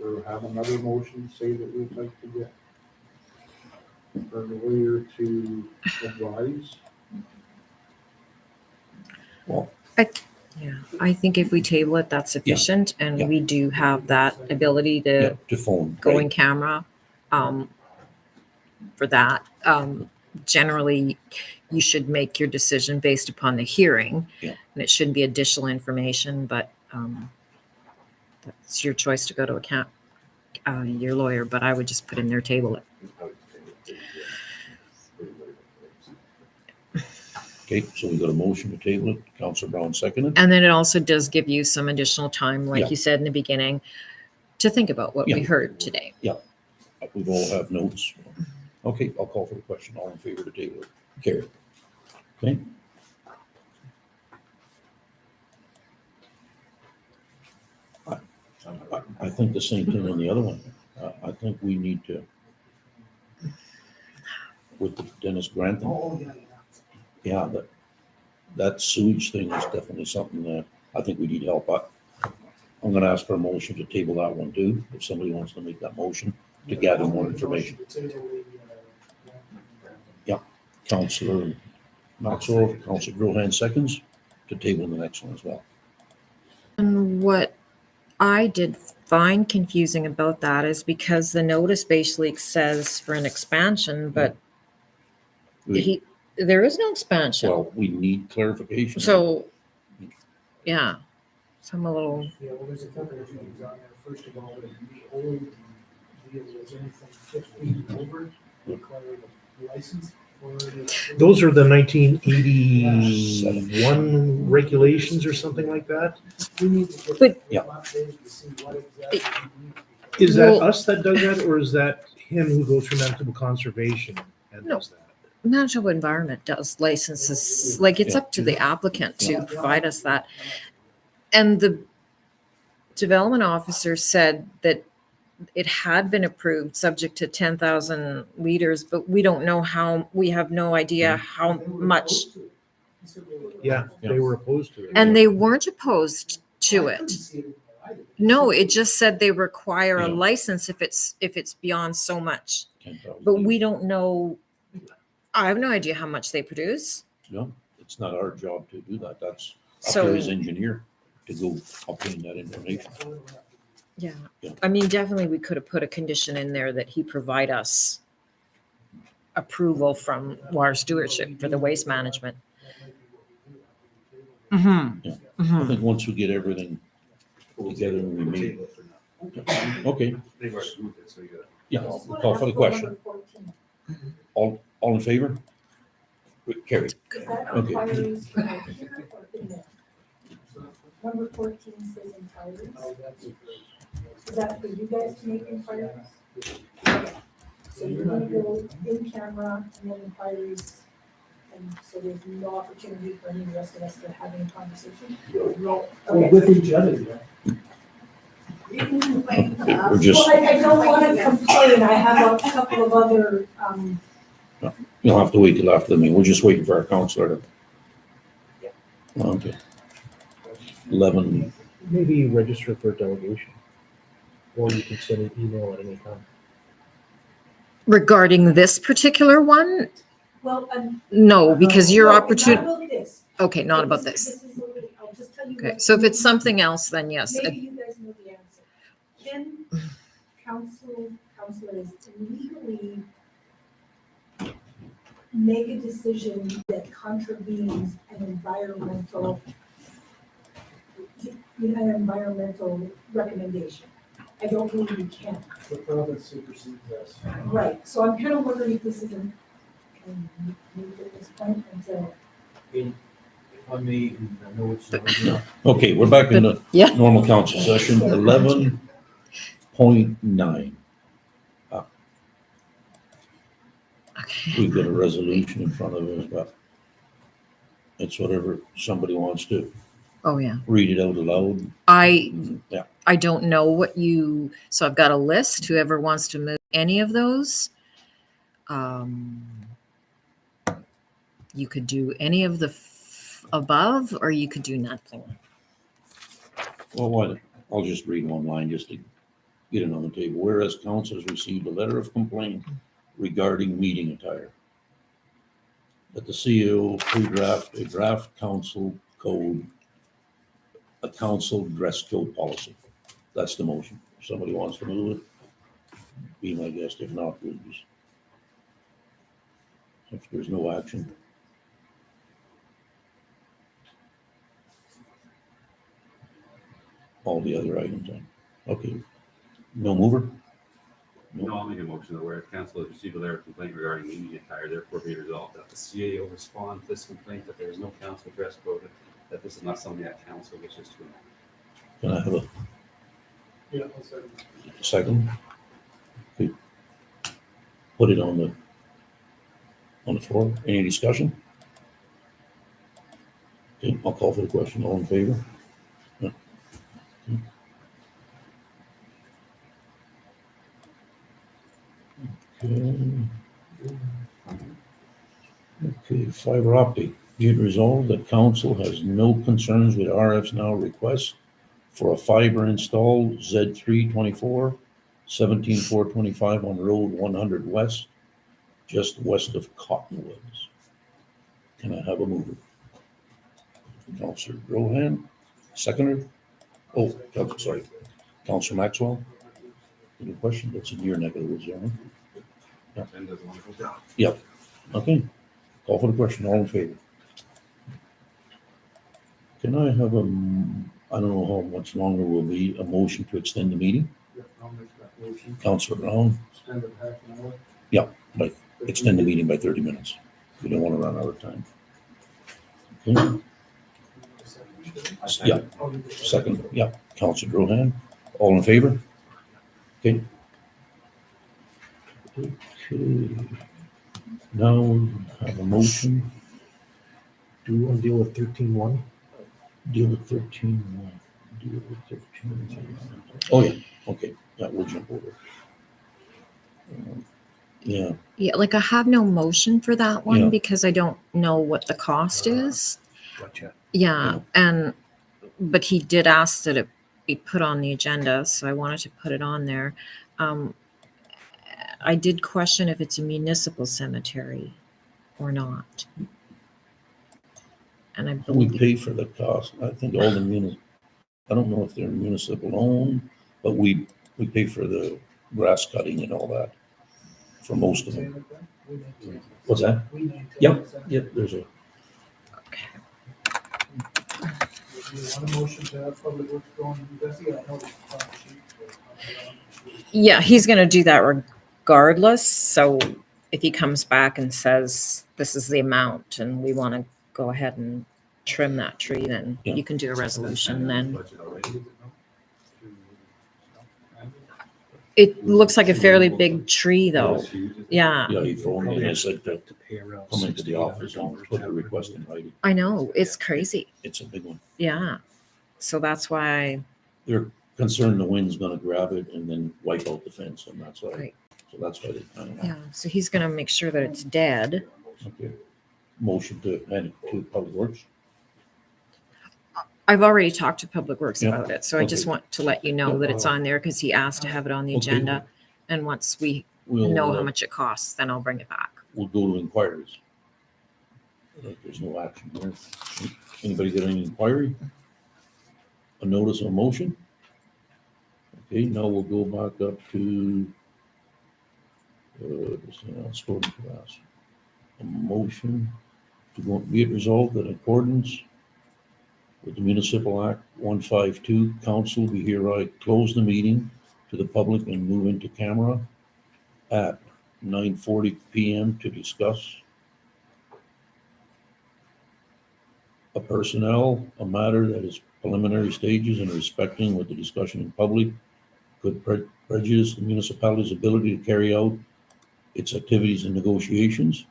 or have another motion say that we'd like to get our lawyer to advise? Yeah, I think if we table it, that's sufficient, and Yeah. we do have that ability Yeah, to to phone. go right? in camera for that. Generally, you should make your decision based upon the hearing, Yeah. and it should be additional information, but that's your choice to go to your lawyer, but I would just put in their table it. Okay, so we got a motion to table it. Councilor Brown seconded. And then it also does give you some additional time, like Yeah. you said in the beginning, to think about what we Yeah. heard today. We all have notes. Okay, I'll call for the question. All in favor to table it? Carry. Okay. I think the same thing on the other one. I think we need to, with Dennis Grantham. Oh, yeah, Yeah, that sewage thing is definitely something that I think we need help. I'm gonna ask for a motion to table that one too, if somebody wants to make that motion to gather more information. Counselor Maxwell, Counselor Grohan seconds to table the next one as well. And what I did find confusing about that is because the notice basically says for an expansion, but there is no expansion. Well, we need clarification. So, yeah, so I'm a little, Yeah, well, there's a couple of things on there. First of all, the old deal was anything 15 over required a license for it. Those are the 1981 regulations or something like that? We need to get But- them updated to see what exactly we need. Is that Well- us that does that, or is that him who goes through Manitoba Conservation and does that? Manitoba Environment does licenses, like it's up to the applicant to provide us that. And the development officer said that it had been approved, subject to 10,000 liters, but we don't know how, we have no idea how much. Yeah, they were opposed to it. And they weren't opposed to it. No, it just said they require a Yeah. license if it's beyond so much. 10,000. But we don't know, I have no idea how much they produce. No, it's not our job to do that. That's up So- to his engineer to go obtain that information. Yeah, Yeah. I mean, definitely we could have put a condition in there that he provide us approval from water stewardship for the waste management. Mm-hmm. Yeah. I think once we get everything together and we meet. Okay, They've already moved it, so you got. yeah, we'll call for the question. All in favor? Carried. Is that Okay. inquiries for here or in there? Number 14 says inquiries. Is that for you guys to make inquiries? Okay. So you're gonna go in camera and then inquiries, and so there's no opportunity for any of the rest of us to have any conversation? No, Okay. with each other, yeah. We're just, Well, I don't wanna complain, I have a couple of other, you'll have to wait till after the meeting. We're just waiting for our counselor to. Okay. 11, Maybe register for a delegation. Or you can send an email at any time. Regarding this particular one, well, no, because your no, opportunity, not about this. okay, not about this. This is, I'll just tell you. Okay, what- so if it's something else, then yes. Maybe you guys know the answer. Can councilors legally make a decision that contravenes an environmental recommendation? I don't believe you can. The province supersedes us. Right, so I'm kind of wondering if this isn't, moved at this point until. If I may, and I know it's not. okay, we're back in the Yeah. normal council session, 11.9. We've got a resolution in front of us, but it's whatever somebody wants to Oh, yeah. read it out aloud. Yeah. I don't know what you, so I've got a list, whoever wants to move any of those. You could do any of the above, or you could do nothing. Well, why, I'll just read one line just to get it on the table. Whereas council has received a letter of complaint regarding meeting attire. That the CEO pre-draft a draft council code, a council dress code policy. That's the motion. If somebody wants to move it, be my guest. If not, we'll just. If there's no action. All the other items on. Okay. No mover? No, I'll make a motion that where council has received a letter of complaint regarding meeting attire, therefore be resolved that the CAO respond to this complaint, that there is no council dress code, that this is not something that council wishes to enact. Can I have a Yeah, I'll second. second? Okay. Put it on the floor. Any discussion? Okay, I'll call for the question. All in favor? Yeah. Okay. Fiber optic, be it resolved that council has no concerns with RF's now request for a fiber install Z324 17425 on Road 100 West, just west of Cottonwoods. Can I have a mover? Councillor Rohan, seconder? Oh, sorry, Councillor Maxwell? Any question? That's in your neck of the woods, Aaron. Yep, okay. Call for the question, all in favor? Can I have I don't know how much longer will be, a motion to extend the meeting? I'll make that motion. Councillor Brown? Extend it half an hour. Yeah, but extend the meeting by 30 minutes. We don't want to run out of time. Okay. Yeah, second, yeah, Councillor Rohan, all in favor? Okay. Okay. Now we have a motion. Do we want to deal with 13.1? Deal with 13.1. Deal with 13.1. Oh, yeah, okay, yeah, we'll jump over. Yeah, Yeah, like I have no motion for that one Yeah. because I don't know what the cost is. Gotcha. Yeah, but he did ask that it be put on the agenda, so I wanted to put it on there. I did question if it's a municipal cemetery or not. And I we believe, pay for the cost. I think all the I don't know if they're municipal owned, but we pay for the grass cutting and all that for most of them. What's that? Yep, there's a, Do you want a motion to have Public Works go and investigate? I know it's a top sheet, but, yeah, he's gonna do that regardless, so if he comes back and says, this is the amount, and we wanna go ahead and trim that tree, then Yeah. you can do a resolution then. It looks like a fairly big tree, though. Yeah, yeah, he phoned me and I said to To pay around come into the $60 office and put the request in writing. I know, it's crazy. It's a big one. Yeah, so that's why, They're concerned the wind's gonna grab it and then wipe out the fence, and that's why, Right. so that's why they kind of. yeah, so he's gonna make sure that it's dead. Okay. Motion to hand it to Public Works. I've already talked to Public Works Yeah, about it, so I just okay. want to let you know that it's on there because he asked to have it on the Okay. agenda. And once we We'll, know how much it costs, then I'll bring it back. we'll go to inquiries. There's no action here. Anybody got any inquiry? A notice of motion? Okay, now we'll go back up to sporting class. A motion to go, be it resolved that in accordance with the Municipal Act 152, council be hereby close the meeting to the public and move into camera at 9:40 PM to discuss a a matter that is preliminary stages and respecting with the discussion in public could prejudice the municipality's ability to carry out its activities and negotiations.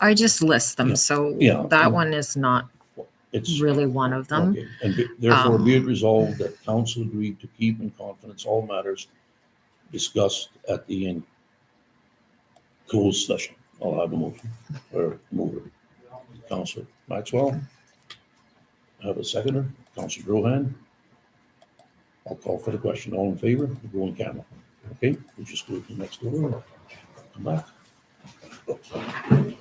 I just list them, Yeah. so Yeah. that one is not It's really one of them. okay, and therefore be it resolved that council agreed to keep in confidence all matters discussed at the closed session. I'll have a motion or mover. Councillor Maxwell. I have a seconder, Councillor Rohan. I'll call for the question. All in favor? We'll go in camera. Okay, we'll just go to the next door. Come back. Okay.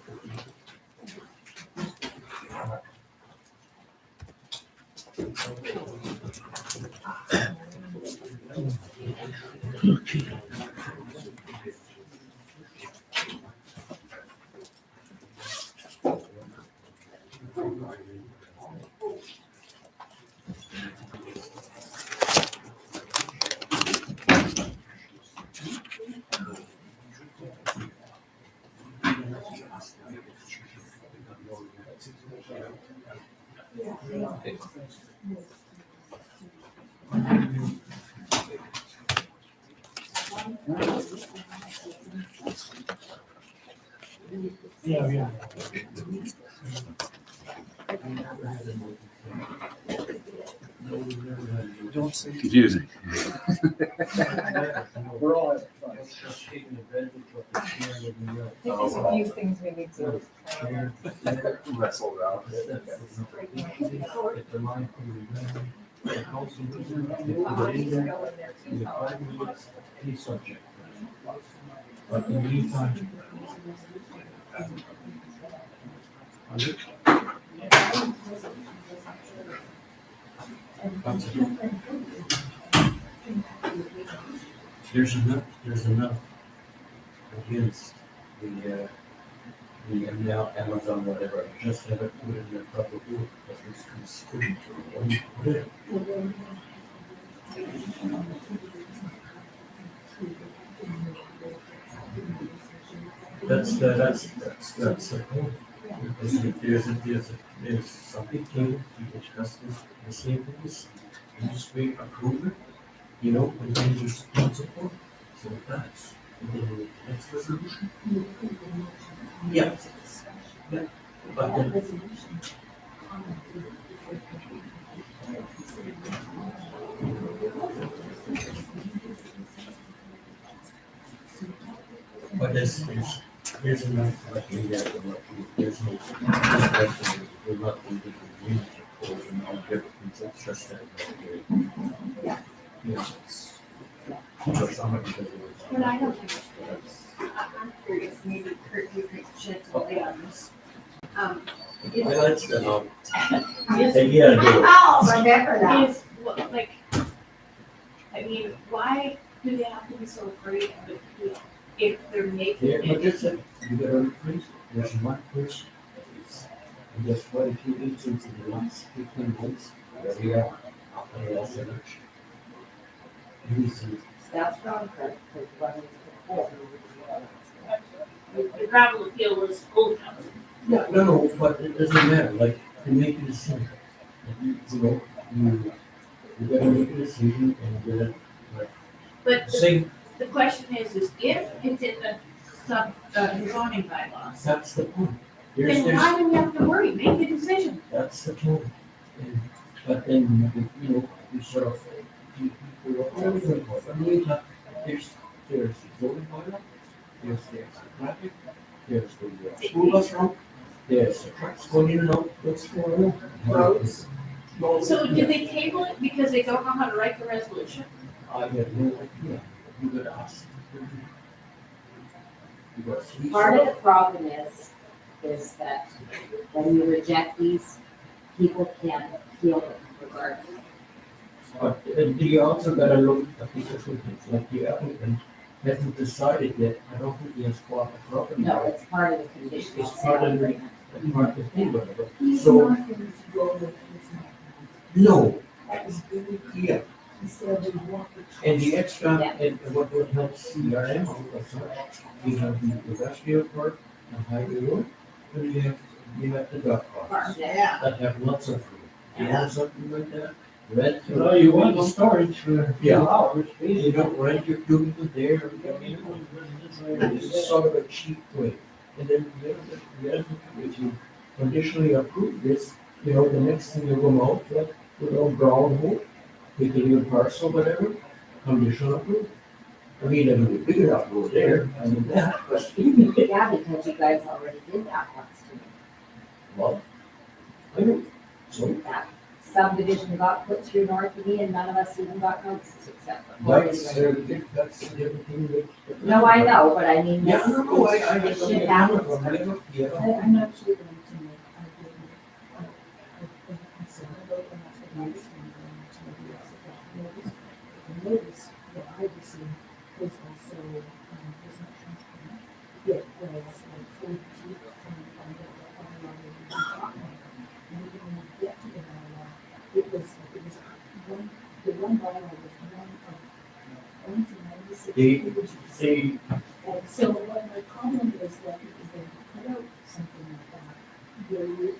yeah. Don't confusing. We're all at taking advantage of the chair of the, I think there's a few things we need to. Wrestle around. Get the line from the council. Any subject. But in the meantime. There's enough against the now Amazon, whatever, just have it put in the proper book, but it's constrained to what you put in. That's the point. Because if there's something came to discuss the same things, you just approve it, you know, and then just don't support, so that's, and then the next resolution. Yeah. Yeah, but then. But there's enough, like, there's no discussion, we're not going to agree on all different, it's just that. You know, it's, for somebody because it was. But I don't understand. I'm curious, maybe Kurt, you could shed some light on this. Highlights the note. Yes. And yeah, do it. Oh, remember that. Is, what, like, I mean, why do they have to be so afraid of it, you know, if they're making Yeah, but it? just said, you gotta increase, there's one person. And guess what, if you eat since the last 15 months, there we are, after the last election. That's wrong, Kurt, because what is before. The gravel appeal was old housing. Yeah, no, but it doesn't matter, like, you make a decision. You know, you gotta make a decision and get it, like, But same, the question is if it's in the zoning bylaws, that's the point. then why do we have to worry? Make the decision. That's the point. And, but then, you know, you sort of, people are all over the place. I mean, there's the zoning bylaw, there's the traffic, there's the school bus route, there's the trucks going in and out, what's going on? Roads. So did they table it because they don't know how to write the resolution? I have no idea. You could ask. Because he Part of said- the problem is that when you reject these, people can appeal them regardless. But you also gotta look at the different things, like the applicant hasn't decided yet, I don't think he has bought the property. No, it's part of the conditional It's part of the, agreement. that's part of the thing, but, He's so, not going to go with his no, That was very yeah, clear. He said we want the. and the extra, Yeah. and what would help CRM, we have the industrial park on Highway Road, and you have the dog parks. Yeah. That have lots of room, you know, something like that, rent. Well, you want the storage for Yeah. 2 hours, You basically. don't rent your cubicle there, I mean, this is sort of a cheap way. And then the other, if you conditionally approve this, you know, the next thing you go out, like, you know, brown hole, pick a new parcel, whatever, conditional approval. I mean, it'll be big enough over there, I mean, that, but even, Yeah, because you guys already did that once, too. well, I know, so, That subdivision got put through North of me and none of us even got notices except for. Morgan. that's everything that. No, I know, but I mean, Yeah, this, no, I this don't shit get happens. from it, yeah. I'm actually going to make, I've been concerned about, and that's what I was going to maybe also got notice. The notice that I received was also, was not transparent. It was like 42, trying to find out what bylaw we were talking about. And we didn't even get to the bylaw. It was one, the one bylaw was one of 96 pages. And so what my comment is that if you're going to put out something like that, you're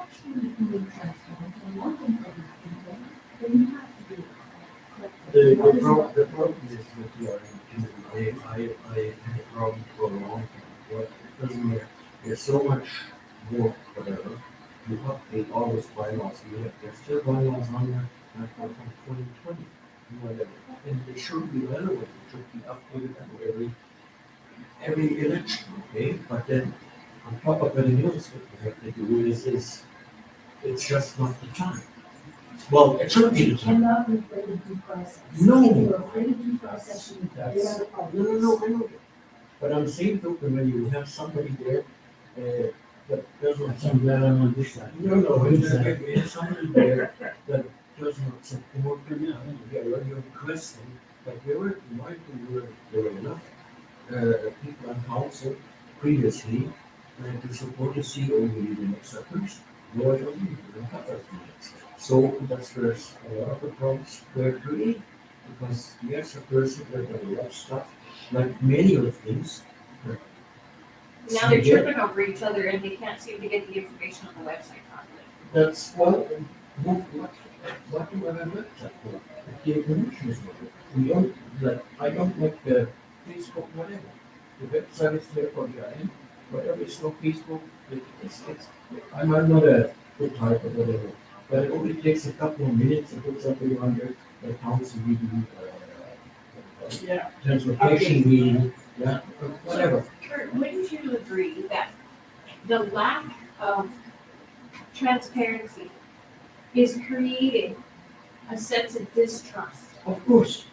actually being transparent and wanting everything, then you have to be correct. The problem is with the RMQ, I had a problem for a long time, but it doesn't matter, there's so much work, whatever. You update all those bylaws, there's still bylaws on there, from 2020. whatever. And they should be relevant, it should be updated every election, okay? But then, on top of everything else, what we have to do is it's just not the time. Well, it should be You the time. cannot be afraid of due process. No. If you're afraid of due process, you That's- have a problem. No, I know that. But I'm saying, though, when you have somebody there, that doesn't. I'm glad I'm on this side. No, if you have somebody there that does not support you, you're requesting, but there were, in my opinion, there were enough, people on council previously, to support the CEO, you need an extra person. No, I don't need, you don't have that next. So that's where a lot of the problems were created, because the extra person, they're gonna do a lot of stuff, like many of the things. Now they're tripping over each other and they can't seem to get the information on the website properly. That's, well, what do I have that for? The information is not there. We don't, like, I don't like the Facebook, whatever. The website is there for giant, whatever, it's no Facebook, it's, I'm not a good type of whatever. But it only takes a couple of minutes to put something on there, that council meeting, transportation meeting, yeah, whatever. Kurt, wouldn't you agree that the lack of transparency is creating a sense of distrust? Of course.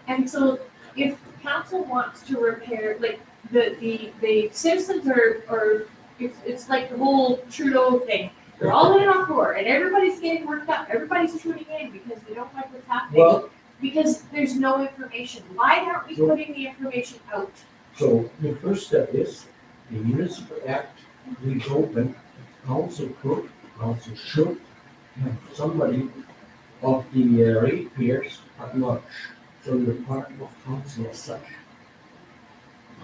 And so if council wants to repair, like, the citizens are, it's like the whole Trudeau thing. They're all in an uproar and everybody's getting worked up. Everybody's tuning in because they don't like what's happening. Well, because there's no information. Why aren't we putting the information out? so the first step is the municipal act leaves open, council should have somebody of the ratepayers at large. So the part of council as such.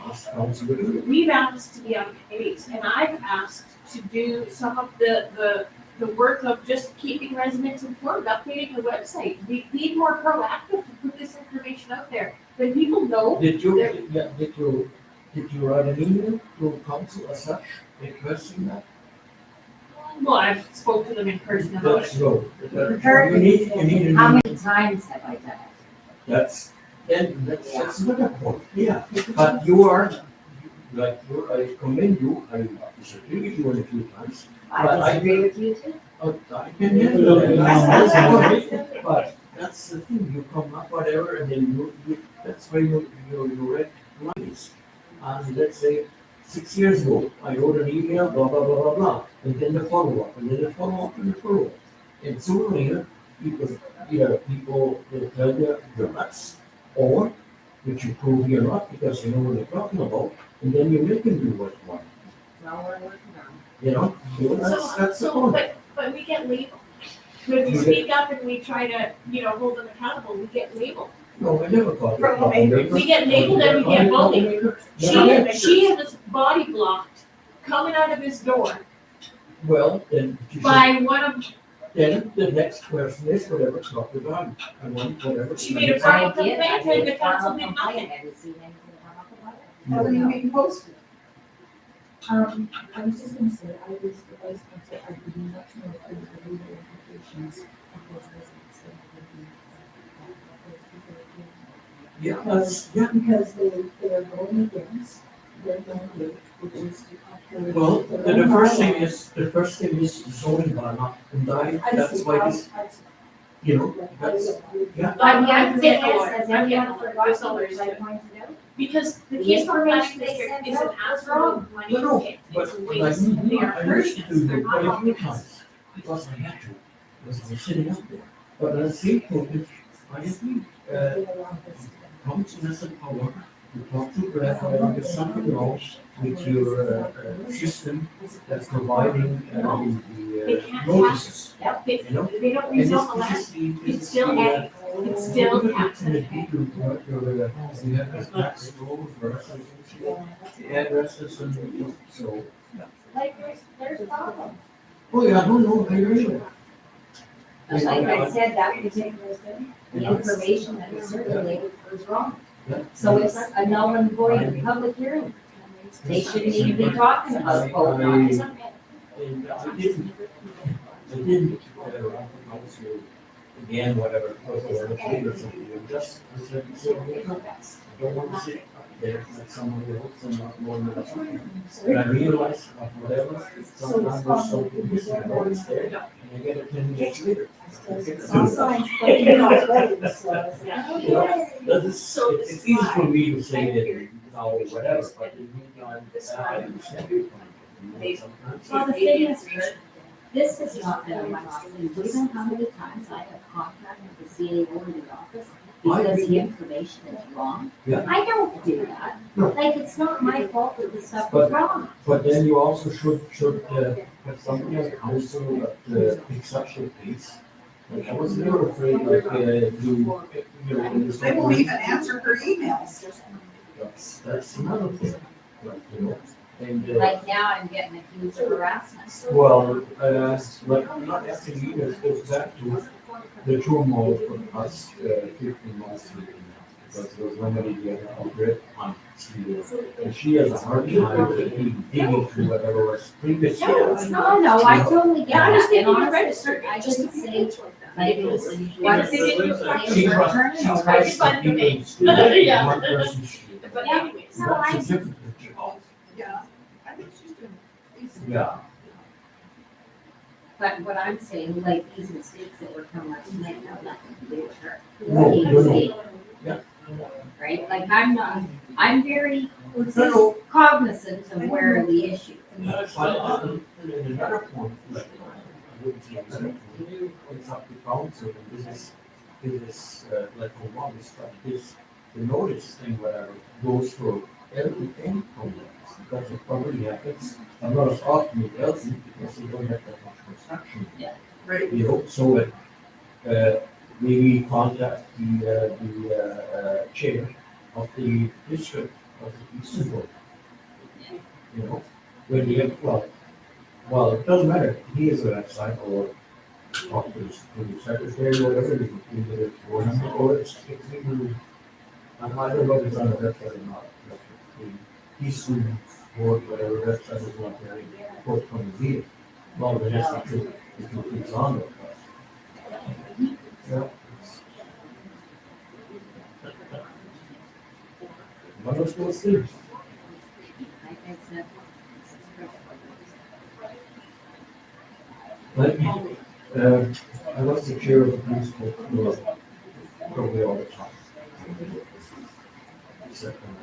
Ask council to do it. We've asked to be on committees, and I've asked to do some of the work of just keeping residents informed, updating the website. We need more proactive to put this information out there, then people know. Did you write an email to council as such, requesting that? Well, I've spoken to them in person about Let's it. go. Currently, You need an how email. many times have I done it? That's another point, yeah, but you are, like, I commend you, I disagree with you a few times. But I disagree with you too. I can handle it. But that's the thing, you come up whatever, and then that's why you read lines. And let's say 6 years ago, I wrote an email, blah, blah, blah, blah, blah, and then the follow-up, and then the follow-up, and the follow-up. And sooner or later, people will tell you you're nuts, or that you prove you're not because you know what they're talking about, and then you make them do what you want. That's all we're working on. You know, that's the point. But we get labeled. When we speak up and we try to, hold them accountable, we get labeled. No, I never called you. We get labeled and we get bullied. She was body blocked coming out of his door Well, then. you should- by one of, Then the next question is whatever Dr. Dunn, I want whatever. she made a formal complaint and the council did I nothing. haven't seen anything come up about it. How are you being posted? I was just gonna say, I was the vice principal, I would be much more afraid of the legal implications of those residents than I would be of those people. Yeah, that's, Because they are going against their mandate, which is to uphold. well, their the own first thing is zoning bylaw, and that's why this, that's, yeah. But the other thing I'm is, has getting anyone all forgotten this all what I understood. pointed out? Because the The Keys Formation information they District sent is an out was absolute wrong. money No, pit. but It's a like, waste. They are I hurting used to us. do They're it not quite a few helping us. times, because I had to, because I was sitting up there. But as a token, I agree, council has the power to talk to Brad, whether there's something wrong with your system that's providing They the can't notices. Yep, they, You know? they don't And resolve the this land. is the- It's still ag, it's still tax. You have this tax roll for us, the addresses and so. Like, there's problems. Oh, yeah, no, I agree with that. Like I said, that particular thing, the information that was circulated was wrong. Yeah. So it's a null and void public hearing. They shouldn't even be talking about vote on it. And I didn't, council again, whatever, whatever favor something, you just, I don't want to sit up there like somebody else and not more than that. And I realize whatever, sometimes there's something missing, I know it's there, and I get it 10 minutes later. Some signs, but you're not ready, so. You know, it's easy for me to say that, no, whatever, but in the meantime, I understand your point. Sometimes. Well, the thing is, this has not been my thing. Do you know how many times I have contacted the CAO in the office because the information is wrong? Yeah. I don't do that. No. Like, it's not my fault that the stuff But- is wrong. But then you also should have somebody as counsel that picks up your case. Like, I was never afraid, like, you know, when there's They won't something- even answer her emails. That's another thing, like, you know, and, Like now I'm getting accused of harassment. well, like, I'm not asking you, it goes back to the turmoil for us, 15 months ago. Because there was nobody getting out there on Steel. And she has a hard time digging through whatever was previous. No, no, I totally get Yeah, I was that. thinking And you honestly, registered. I just say, like, Why why did they get you a copy? She tries, Turn she it over. tries to keep them straight. Yeah. One person should. But anyways. No, I- That's a different picture. Yeah, I think she's doing decent. Yeah. But what I'm saying, like these mistakes that were coming up tonight have nothing to do with her. No, He no, was no. saying, Yeah. Right, like I'm very No. cognizant of where the issue is. But, and another point, like, I wouldn't say it's up to council, and this is, like, a lot of stuff, the notice thing, whatever, goes for everything from this, because it probably happens, and not as often as else, because you don't have that much construction. Yeah. Right. You know, so, maybe contact the chair of the district of the Eastern Board. You know, when you get, well, it doesn't matter, he is a website or talk to the secretary or whatever, either it's board member or it's even, I don't know if it's on the website or not. But the Eastern Board, whatever website is not very forthcoming either. Well, the next thing it's on there. Yeah. One of those things. Like I said. Like, I was the chair of the police board, probably all the time. Except when I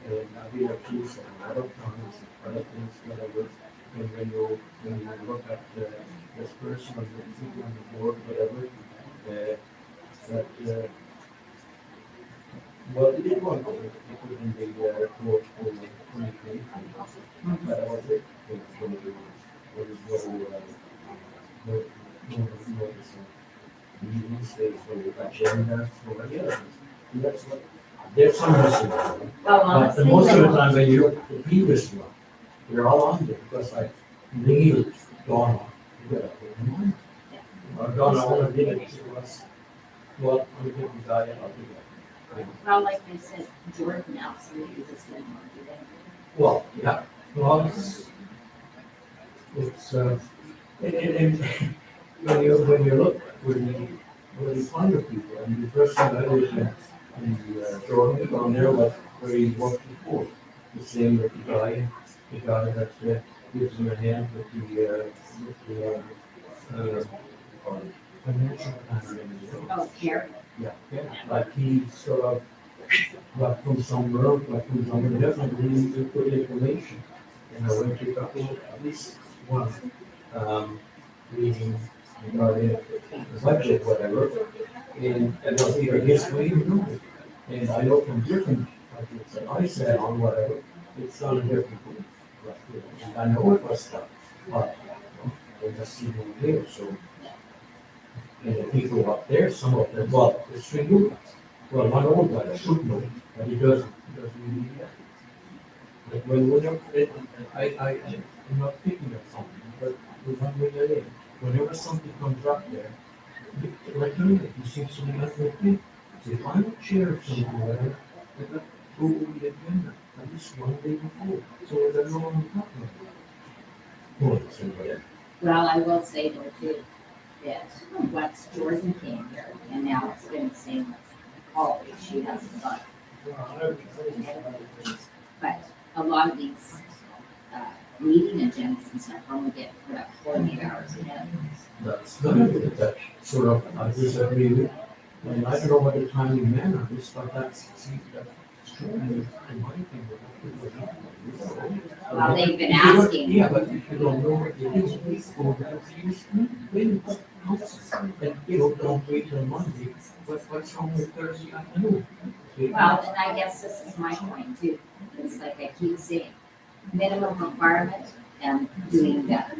was, and I've been accused of a lot of times, other things, whatever, and when you look at this person, or the people on the board, whatever, that, well, it didn't want to put in the report for 2020, but I was it. There was no meetings, there's no agenda, no any other things. And that's what, there's some missing. Well, But honestly, most of the they- time when you look at the previous one, they're all on there, because like, Neil, Donna, you gotta put them on. Or Donna, all I did it was, well, I'm a different guy, and I'll do that. Well, like I said, Jordan absolutely just didn't want to do that. Well, yeah, well, it's, and when you look, when you find the people, and the first thing I did in the Jordan, down there, was where he worked before. The same with the guy that gives him a hand with the financial planning. Oh, Gary. Yeah, like he sort of, like from somewhere, like from somewhere different, he needs to put information. And I went to a couple, at least one, meeting regarding the budget, whatever. And it was either his way or no. And I know from different budgets that I sat on, whatever, it's on a different way. And I know it was stuff, but I just see them there, so. And the people up there, some of them, well, the three new guys. Well, one old guy should know, but he doesn't really yet. But whenever, I'm not picking at something, but one way or another, whenever something comes up there, like you see something else with me, if I'm a chair of something, whatever, I got go over the agenda, at least one day before, so I know what I'm talking about. Well, it's in there. Well, I will say though too, that once Jordan came here, and now it's been the same always, she hasn't got. But a lot of these, meeting agendas and stuff only get put up 48 hours ahead. That's that sort of, I disagree with, and I don't know what the timing manner is, but that's, see, that's true. And in my opinion, Well, they've been asking. Yeah, but if you don't know what it is, please go there, please, wait, and, you know, don't wait till Monday, what's wrong with Thursday afternoon? Well, and I guess this is my point too. It's like I keep saying, minimum requirement and doing better,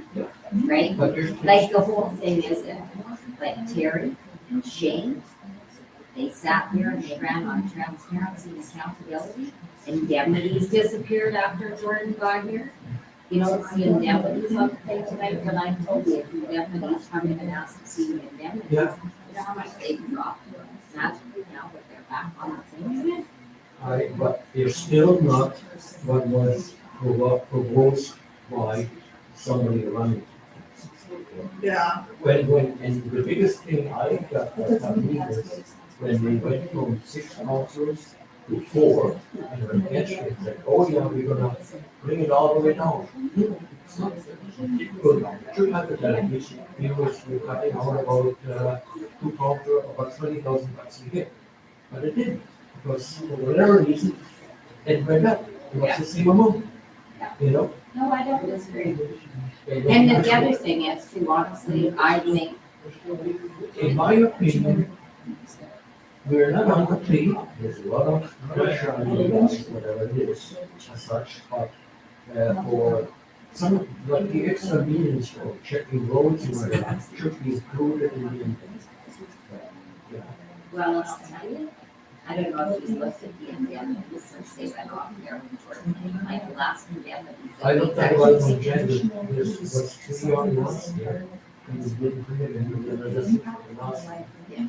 right? Like the whole thing is that, like Terry and Shane, they sat here and they ran on transparency and accountability. Indemnities disappeared after Jordan got here. You know, it's the indemnities on the thing tonight, but I told you, if indemnities come in and ask to see the indemnities, Yeah. you know how much they dropped? Naturally now that they're back on the thing. But it's still not what was proposed by somebody running. Yeah. And the biggest thing I got from is when we went from 6 councils to 4, and the pension said, oh yeah, we're gonna bring it all the way down. It's not, true hypothetically, we're cutting out about 2 councils, about 20,000 bucks a year. But it didn't, because for whatever reason, it went up. It was the same amount, you know? No, I don't disagree. And then the other thing is too, honestly, I think. In my opinion, we're not on the plea, there's a lot of pressure on the us, whatever it is, as such, but for some, like the extra meetings for checking roads and whatever, should be included in the. Well, I'll tell you, I don't know if you've looked at the indemnities since they went off there when Jordan came, like the last indemnities. I looked at one on agenda, this was 3 on once there, and we didn't put it in the last. Yeah.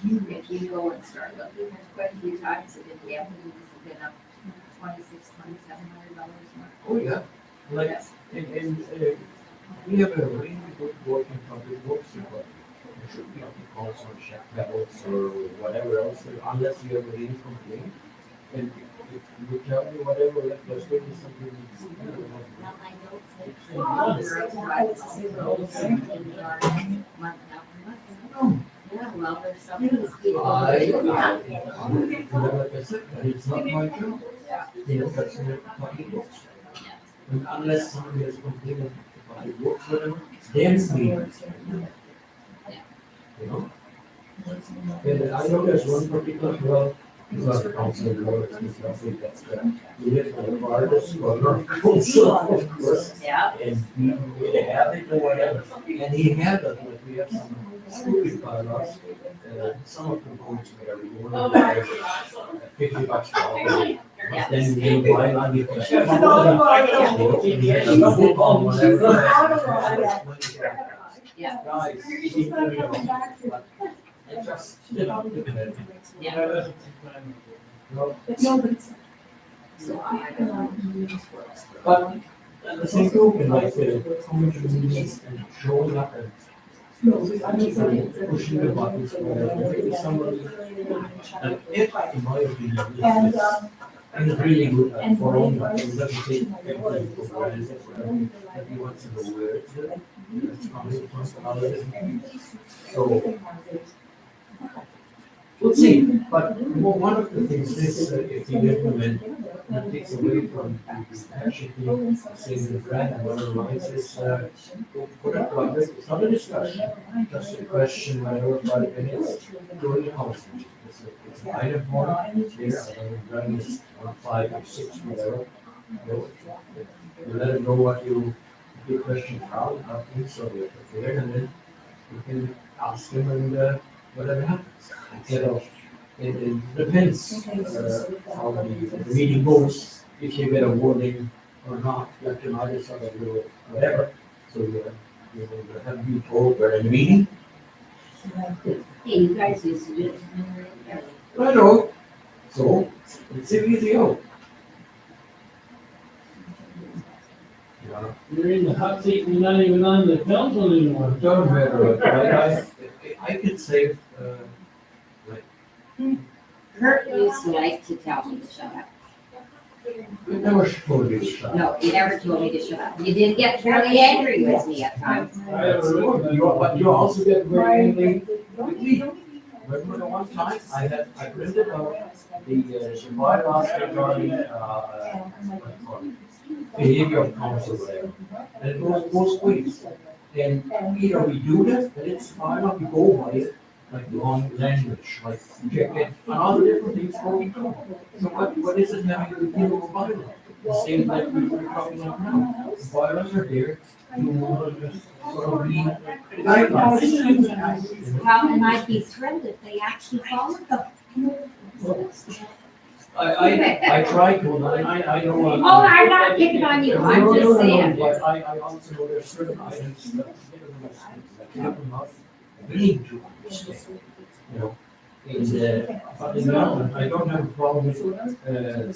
If you go and start looking, there's quite a few times that indemnities have been up $2,700 more. Oh, yeah, like, and we have a really good working public works department. There should be also check levels or whatever else, unless you have a really complaint. And if you tell me whatever, let's give me something. Well, I don't think month after month. Yeah, well, there's some of these people. Like I said, it's not my job. You know, that's not public works. And unless somebody has complained about public works, whatever, then we. You know? And I know there's one particular, well, it's not the council, that's we live in the farthest corner of council, of course. Yeah. And we have it or whatever, and he had it, but we have some stupid bylaws, some of them go to whatever you want. $50 per hour. Then you buy on the. Yeah. Guys, just, you know, Yeah. no, So but at the same token, like, coming to meetings and showing up and pushing the buttons, whatever, if somebody, and if, in my opinion, is really good at following up and doesn't take everything for granted, every once in a while, it's coming from others. So, we'll see, but one of the things is, if you implement, it takes away from actually saying the brand and whatever lines is, put a project, it's not a discussion, just a question, whatever, 5 minutes, during the housing. It's an item form, here, I'm running this on 5 or 6, whatever. You let them know what your question about, so they're prepared, and then you can ask them and, whatever happens. Instead of, it depends, how the meeting goes, if you get a warning or not, you can either sort of do whatever. So you have to be told we're in a meeting. Hey, you guys used to do it. I know, so it's easy out. You You're in the hot seat, and you're not even on the council anymore. Don't matter, I could say, Kurt used to like to tell me to shut up. you never told me to shut No, you never told me to shut up. You did get fairly angry with me at times. But you also get very angry with me. Remember the one time I printed out the bylaws regarding, behavior of council there. And it goes both ways. And either we do this, and it's fine, or we go by it, like long language, like, and other different things what we do. So what is it having to do with a bylaw? The same like we were talking about now. The bylaws are there, you want to just sort of read the guidelines. Well, and I'd be thrilled if they actually followed them. I try to, and I don't want. Oh, I'm not picking on you, I'm just saying. But I also know there's certain items that happen up being to understand, you know. And, but in the end, I don't have a problem with,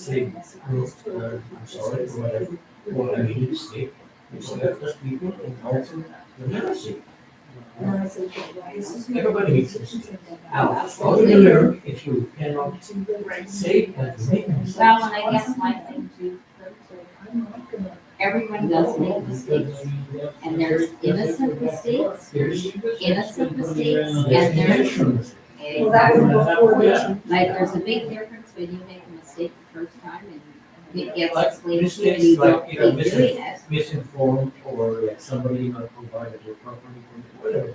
saying, I'm sorry, or whatever, what I need to say. It's just people and also the legacy. Everybody makes mistakes. How do you learn if you cannot say that you make mistakes? Well, and I guess my thing too, everyone does make mistakes, and there's innocent mistakes, and there's. Exactly. Like, there's a big difference when you make a mistake the first time and it gets explained to you and you don't keep doing it. Misinformed or somebody not provided your property, whatever.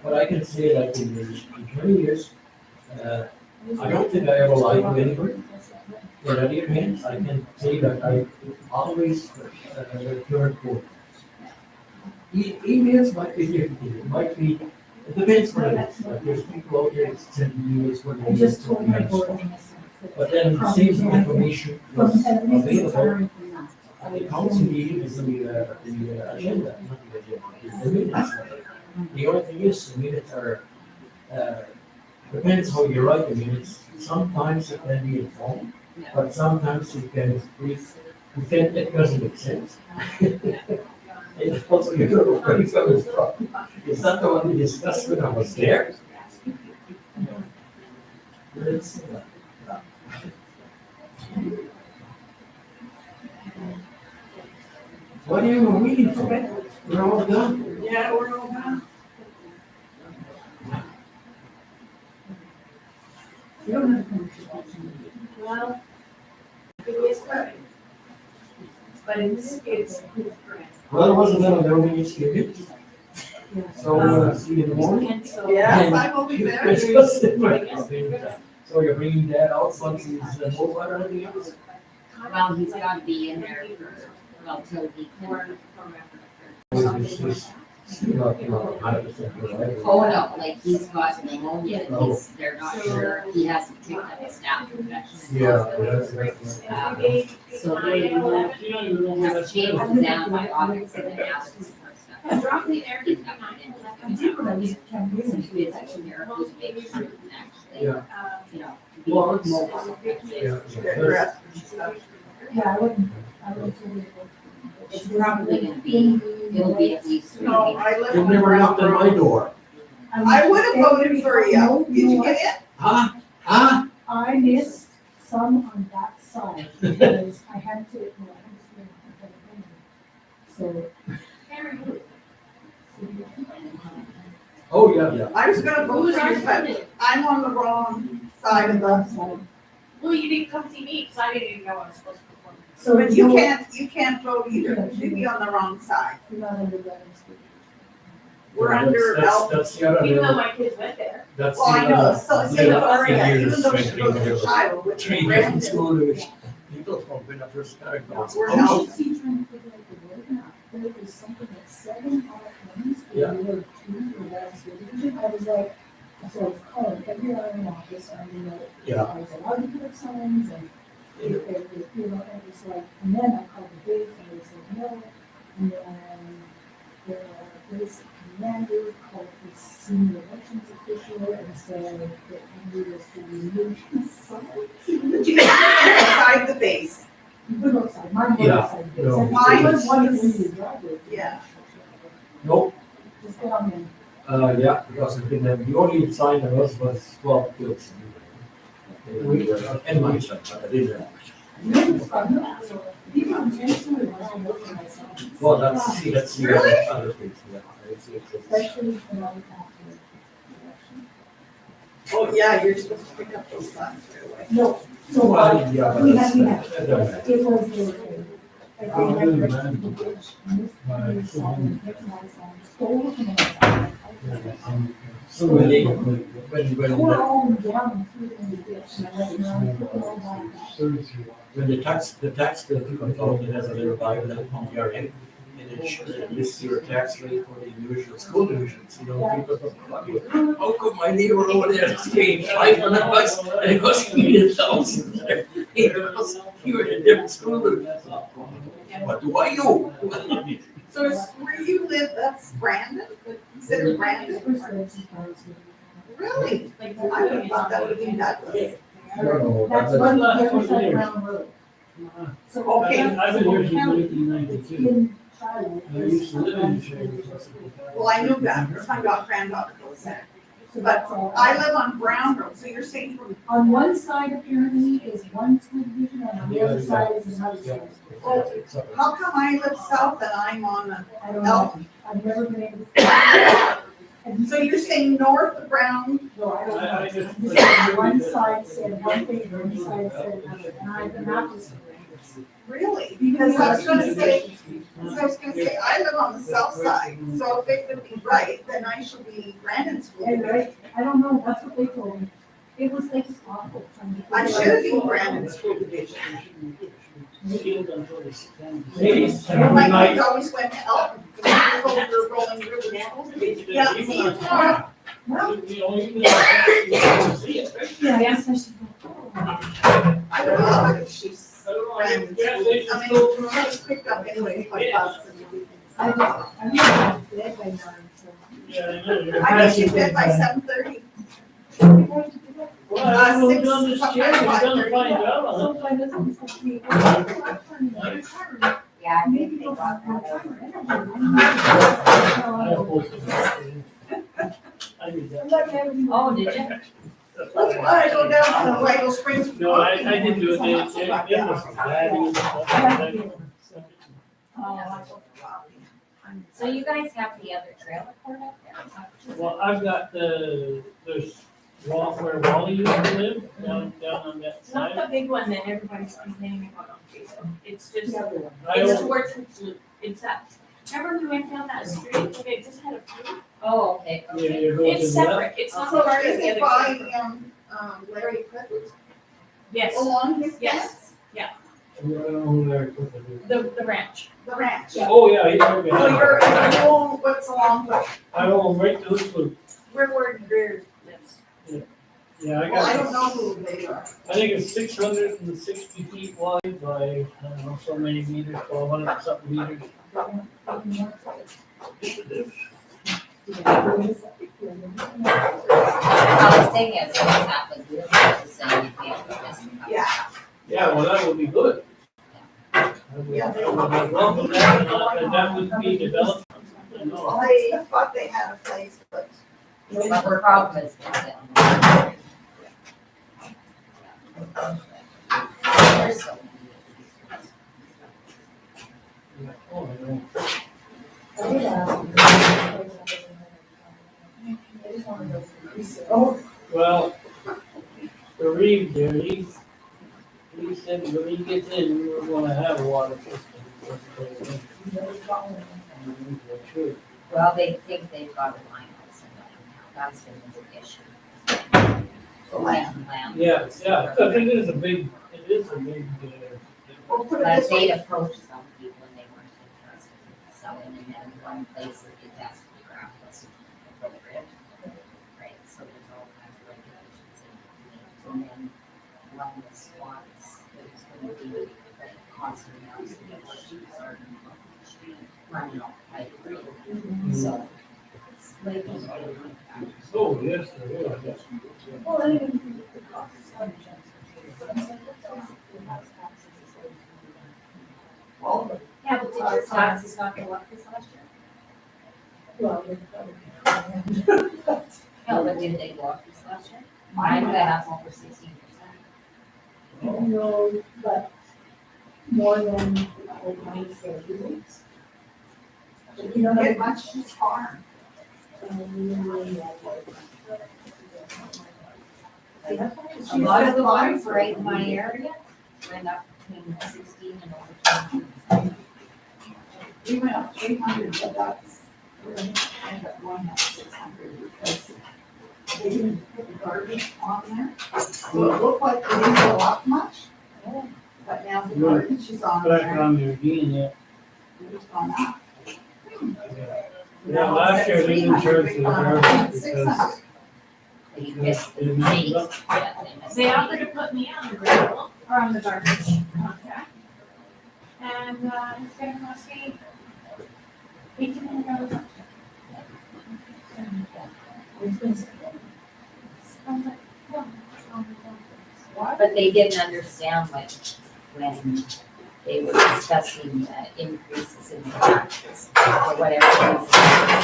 But I can say like in 20 years, I don't think I ever lied to anybody. But on the other hand, I can say that I always return quote. Emails might be different, it might be, it depends what it is. Like there's people out there that send emails when they just told me. But then the same information was available. The council meeting is the agenda, not the agenda, it's the minutes. The only thing is, the minutes are, depends how you write the minutes. Sometimes it can be informed, but sometimes it can, it doesn't make sense. It's also, you don't know where it's coming from. It's not the one we discussed when I was there. But it's, what are you waiting for? We're all done. Yeah, we're all done. You don't have to finish it. Well, it is good. But it's. Well, it wasn't that there when you skipped it. So, see you in the morning. And so. Yes, I will be there. So you're bringing that out once he's mobile or anything else? Well, he's gotta be in there for, well, till he can. Oh, no, like he's got pneumonia, they're not sure, he hasn't picked up a staph infection. So they have changed his antibiotics and acids and stuff. Drop the air. He's not gonna end up in some physical therapy to make sure he can actually, you know, be mobile. Yeah, I wouldn't really. It's probably gonna be, it'll be at least 3 No, weeks. I live You've on the never knocked on my ground. door. I would have voted for you. Did you get it? Huh? Huh? I missed some on that side because I had to, well, so. Oh, yeah, yeah. I was gonna vote for you, but I'm on the wrong side of the. Well, you didn't come see me, because I didn't even know I was supposed to perform. So But you can't vote either. You'd be on the wrong side. You're not under that. We're under That's the other. Even though my kids went there. That's Well, I know, so say the Gloria, other even though she thing goes is to Child, which three is different Brandon. school divisions. People from when I first started. We're out. Trying to figure out the word now. There was something that 7 outcomes. Yeah. There were 2 for that division. I was like, so I was calling every other in office, and you know, Yeah. I was allowed to put signs and, you know, and it's like, and then I called the base and they said no. And then the basic commander called the senior elections official and said that he needed us to remove his signs. But you can't decide the base. Good looks side, mine good Yeah, looks side. no. Mine Except was one one- is in the driveway. Yeah. Nope, Just get on in. yeah, because I didn't have, the only sign of us was, well, goods. And my son, but I didn't have. People intentionally want to look at myself. Well, that's the Really? other things, yeah. Especially when I'm after. Oh, yeah, you're supposed to pick up those signs right away. No, no, Well, yeah, but we that's- have, we have. that don't matter. It was the, like, Oh, they really, had man? the ditch, and this sign, picked my sign, stole from my sign. So when they, Tore all them down and threw them in the ditch, and I went around, put them all back. when the tax bill comes out, it has a little Bible that PRN, and it lists your tax rate for the individual school divisions, you know, people from Columbia. How come my neighbor over there is paying $500 and it costs me $1,000? Because you were in a different school. What do I know? So is where you live, that's Brandon, considered Brandon? Really? I would have thought that would have been Douglas. No, That's one, the other side of Brown Road. So, Okay. I've been here since 1992. in Charlotte. I used to live in Shady. Well, I knew that, because my granddaughter goes there. But I live on Brown Road, so you're saying from, On one side apparently is one school division, and on the other side is another school. well, how come I live south and I'm on the, I don't know, I've never been able to. so you're saying north of Brown? No, I don't know. I just- I'm just saying one side said one thing, one side said another, and I, the map was. Really? Because I was gonna say, I live on the south side, so if it could be right, then I should be Brandon School. And I don't know, that's what they told me. It was like awful. trying to I figure should have out- been Brandon School Division. Sealed until it's- My kids always went to Elton, because we were rolling river School Division. Yeah, see you tomorrow. Well, Yeah, yes, I should go. I don't know if she's Brandon School. I mean, she's picked up anyway, my bus and everything. I'm not dead by 9, so. I guess she's bed by 7:30. Well, I don't know, on this chair, you're gonna find out. So I was supposed to be. Yeah, I Maybe think they they'll got have that more out. time. I opposed it. I did that. Oh, did you? That's why I go down to the Lago Springs. No, I didn't do it. It was bad. So you guys have the other trailer court up there? Is that what you said? Well, I've got there's where Wally used to live, down on that It's not the side. big one that everybody's complaining about on Facebook. It's just, I it's own- towards its loop. It's that, remember we went down that street and it just had a few? Oh, okay. Yeah, you're going It's to that. separate. It's not So part of is the it other by, trailer. Larry Clifford? Yes, Along his Yes. fence? I don't know who Larry Clifford is. the ranch. The ranch? Oh, yeah, he's over So there. you own what's along the, I own right to this loop. Where Greer lives. Yeah, I well, I got, don't know who they are. I think it's 660 feet wide by, I don't know, so many meters, 1,200 something meters. I was thinking it's what's happened, we have to send you the Yeah. Yeah, well, that would be good. I would welcome that, and that would be developed. You know. They thought they had a place, but. But the problem is with it. There's so Oh, I know. Oh, Well, the Reeve there, he said when he gets in, we were gonna have a water system. Well, they think they've got a line house in there. That's been the big issue. Land. Yeah, yeah, I think it is a big, Well, put it But this they'd way, approached some people and they weren't interested in selling, and then one place that did ask for the ground was appropriate. Right, so there's all kinds of regulations and then one was wants, there's gonna be constantly housing issues or running off pipe. So it's like. Oh, yes, there is, yes. well, then it increases the cost. taxes not go up this last year? Well, No, but did they go up this last year? Mine went up over 16%. no, but more than old mines there, weeks. But you don't know, get much this farm. A lot of the ones right in my area went up between 16 and over 20%. We went up 300, but that's, we're gonna end up going up 600 because they didn't put the garbage on there. So it looked like it didn't go up much, but now the garbage is on Back there. on your being yet. It's gone up. Yeah, last year they didn't charge the garbage because. They missed the money. They offered to put me on the gravel, or on the garbage contract. And, it's gonna cost me $1,800. But they didn't understand, like, when they were discussing increases in the taxes or whatever,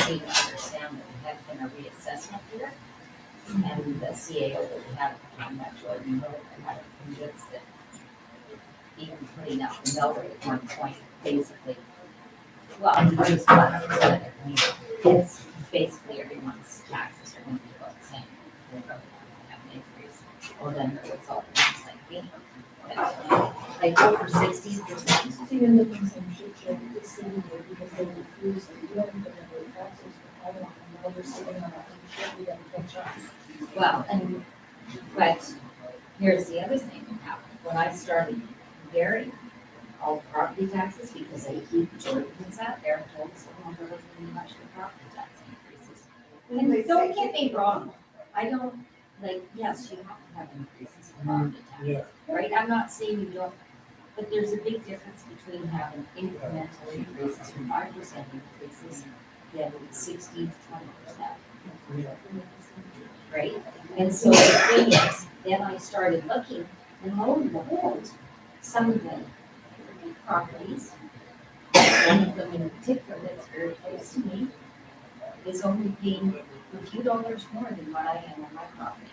they didn't understand that we had been a reassessment here. And the CAO that we had on that Jordan Road, I had convinced that even putting up the mill rate at one point, basically, well, it's 100%. I mean, it's basically everyone's taxes are going to be about the same. They're going to have an increase. Well, then there was all the things like me. Like over 16%. See, and the things in shit shape, it's sitting there because they refuse to do anything with taxes for how long, and now they're sitting on that shit, we gotta catch up. Well, but here's the other thing that happened. When I started varying all property taxes, because they keep Jordan's out there, and told us that there wasn't really much for property tax increases. And don't get me wrong, I don't, like, yes, you have to have increases in property taxes, right? I'm not saying you don't, but there's a big difference between having incremental increases from 5% increases than 16 to 20%. Right? And so the thing is, then I started looking, and lo and behold, some of the properties, one of them in particular that's very close to me, is only paying a few dollars more than what I am on my property.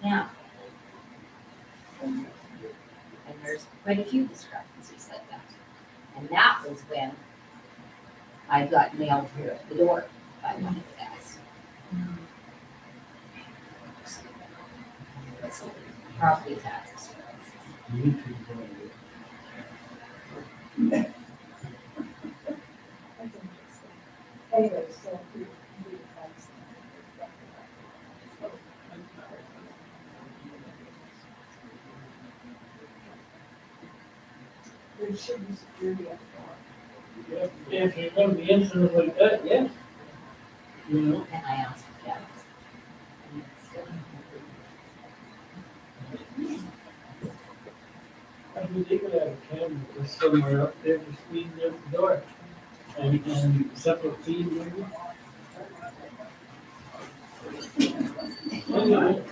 Now, and there's quite a few discrepancies like that. And that was when I got nailed here at the door by one of the guys. Property taxes. Anyway, so. There should be security up there. If you're gonna be incidents like that, yes. You know? And I asked for that. I mean, they could have a camera just somewhere up there just leaning at the door. And separate feed maybe. Anyway.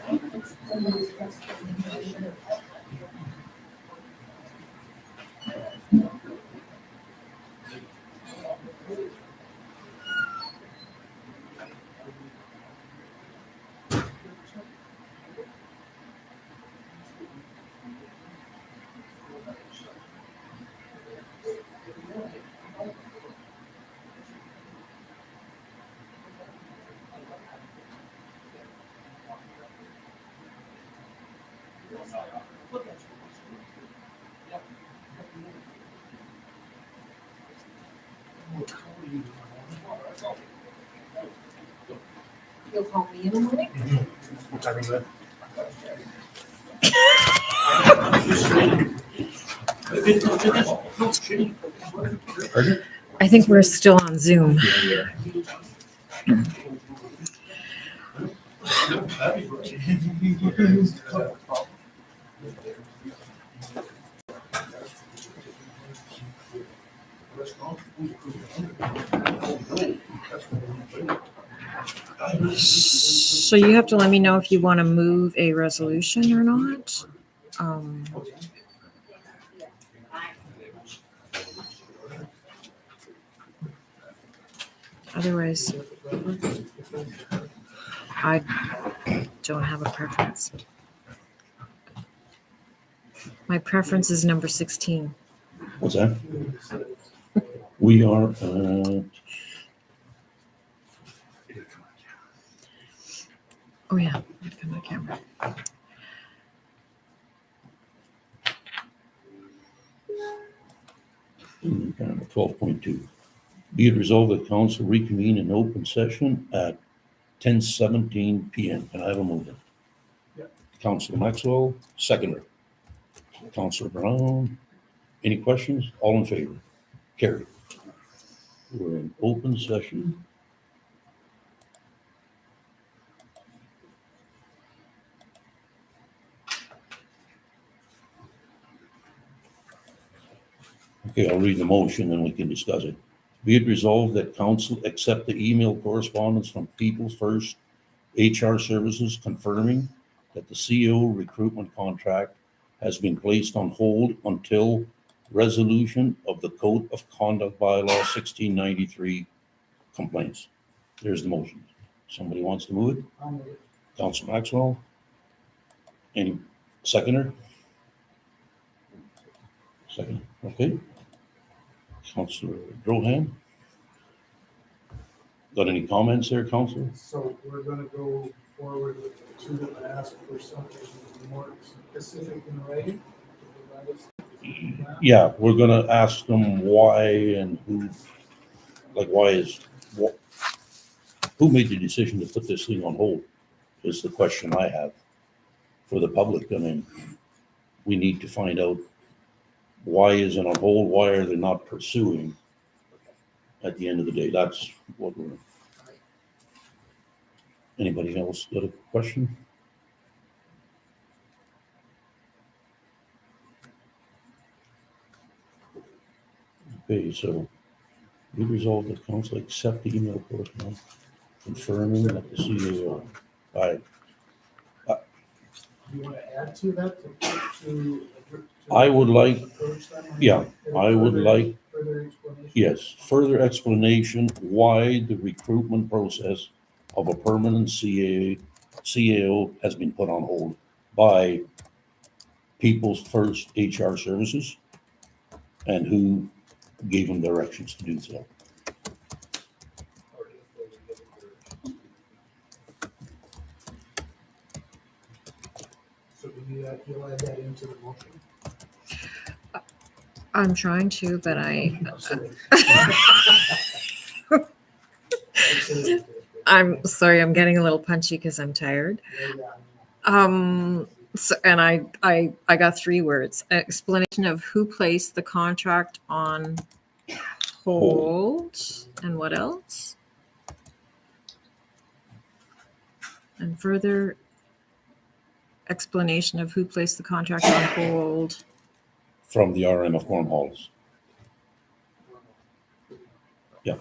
You'll call me in the morning? What time is it? I think we're still on Zoom. So you have to let me know if you want to move a resolution or not. Otherwise, I don't have a preference. My preference is number 16. What's that? We are, Oh yeah, I've got my camera. Paragraph 12.2. Be it resolved that council reconvene in open session at 10:17 PM. Can I have a mover? Councilor Maxwell, seconder. Councilor Brown, any questions? All in favor? Carried. We're in open session. Okay, I'll read the motion and we can discuss it. Be it resolved that council accept the email correspondence from People First HR Services confirming that the CEO recruitment contract has been placed on hold until resolution of the Code of Conduct Bylaw 1693 complaints. There's the motion. Somebody wants to move it? I'll move it. Councilor Maxwell? Any seconder? Second, okay. Councilor Drohan? Got any comments there, Councilor? So we're gonna go forward with the two that ask for something more specific in writing. Yeah, we're gonna ask them why and who, like, who made the decision to put this thing on hold is the question I have for the public. I mean, we need to find out why is it on hold? Why are they not pursuing? At the end of the day, that's what we're. Anybody else got a question? Okay, so we resolved that council accept the email correspondence confirming that the CEO. Do you want to add to that to I would like, approach them? yeah, I would like, Further explanation? yes, further explanation why the recruitment process of a permanent CAO has been put on hold by People's First HR Services and who gave them directions to do so. So you'll add that into the motion? I'm trying to, but I'm sorry, I'm getting a little punchy because I'm tired. So, and I got 3 words. Explanation of who placed the contract on hold and what else? And further explanation of who placed the contract on hold. From the RM of Cornwallis. Yeah.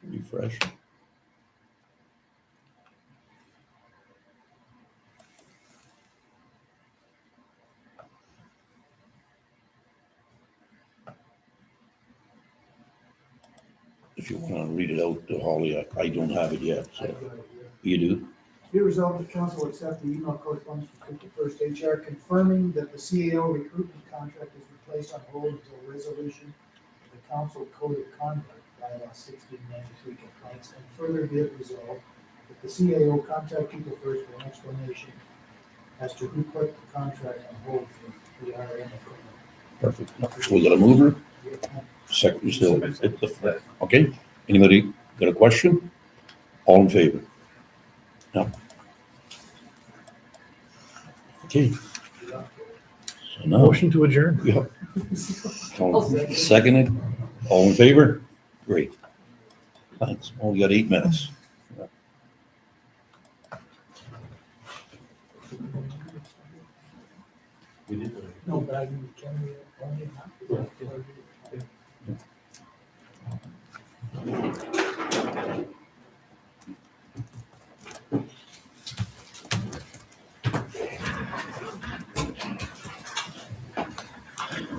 Refresh. If you want to read it out to Holly, I don't have it yet, so you do? Be resolved, the council accept the email correspondence from People First HR confirming that the CAO recruitment contract is placed on hold until resolution of the council code of conduct bylaw 1693 complaints, and further be it resolved that the CAO contact People First for an explanation as to who put the contract on hold for the RM equipment. Perfect. So we got a mover? Second, still, okay? Anybody got a question? All in favor? No. Okay. So now, Motion to adjourn. yep. Seconded, all in favor? Great. Thanks. Only got 8 minutes. No, but I can, only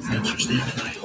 Thanks for staying tonight.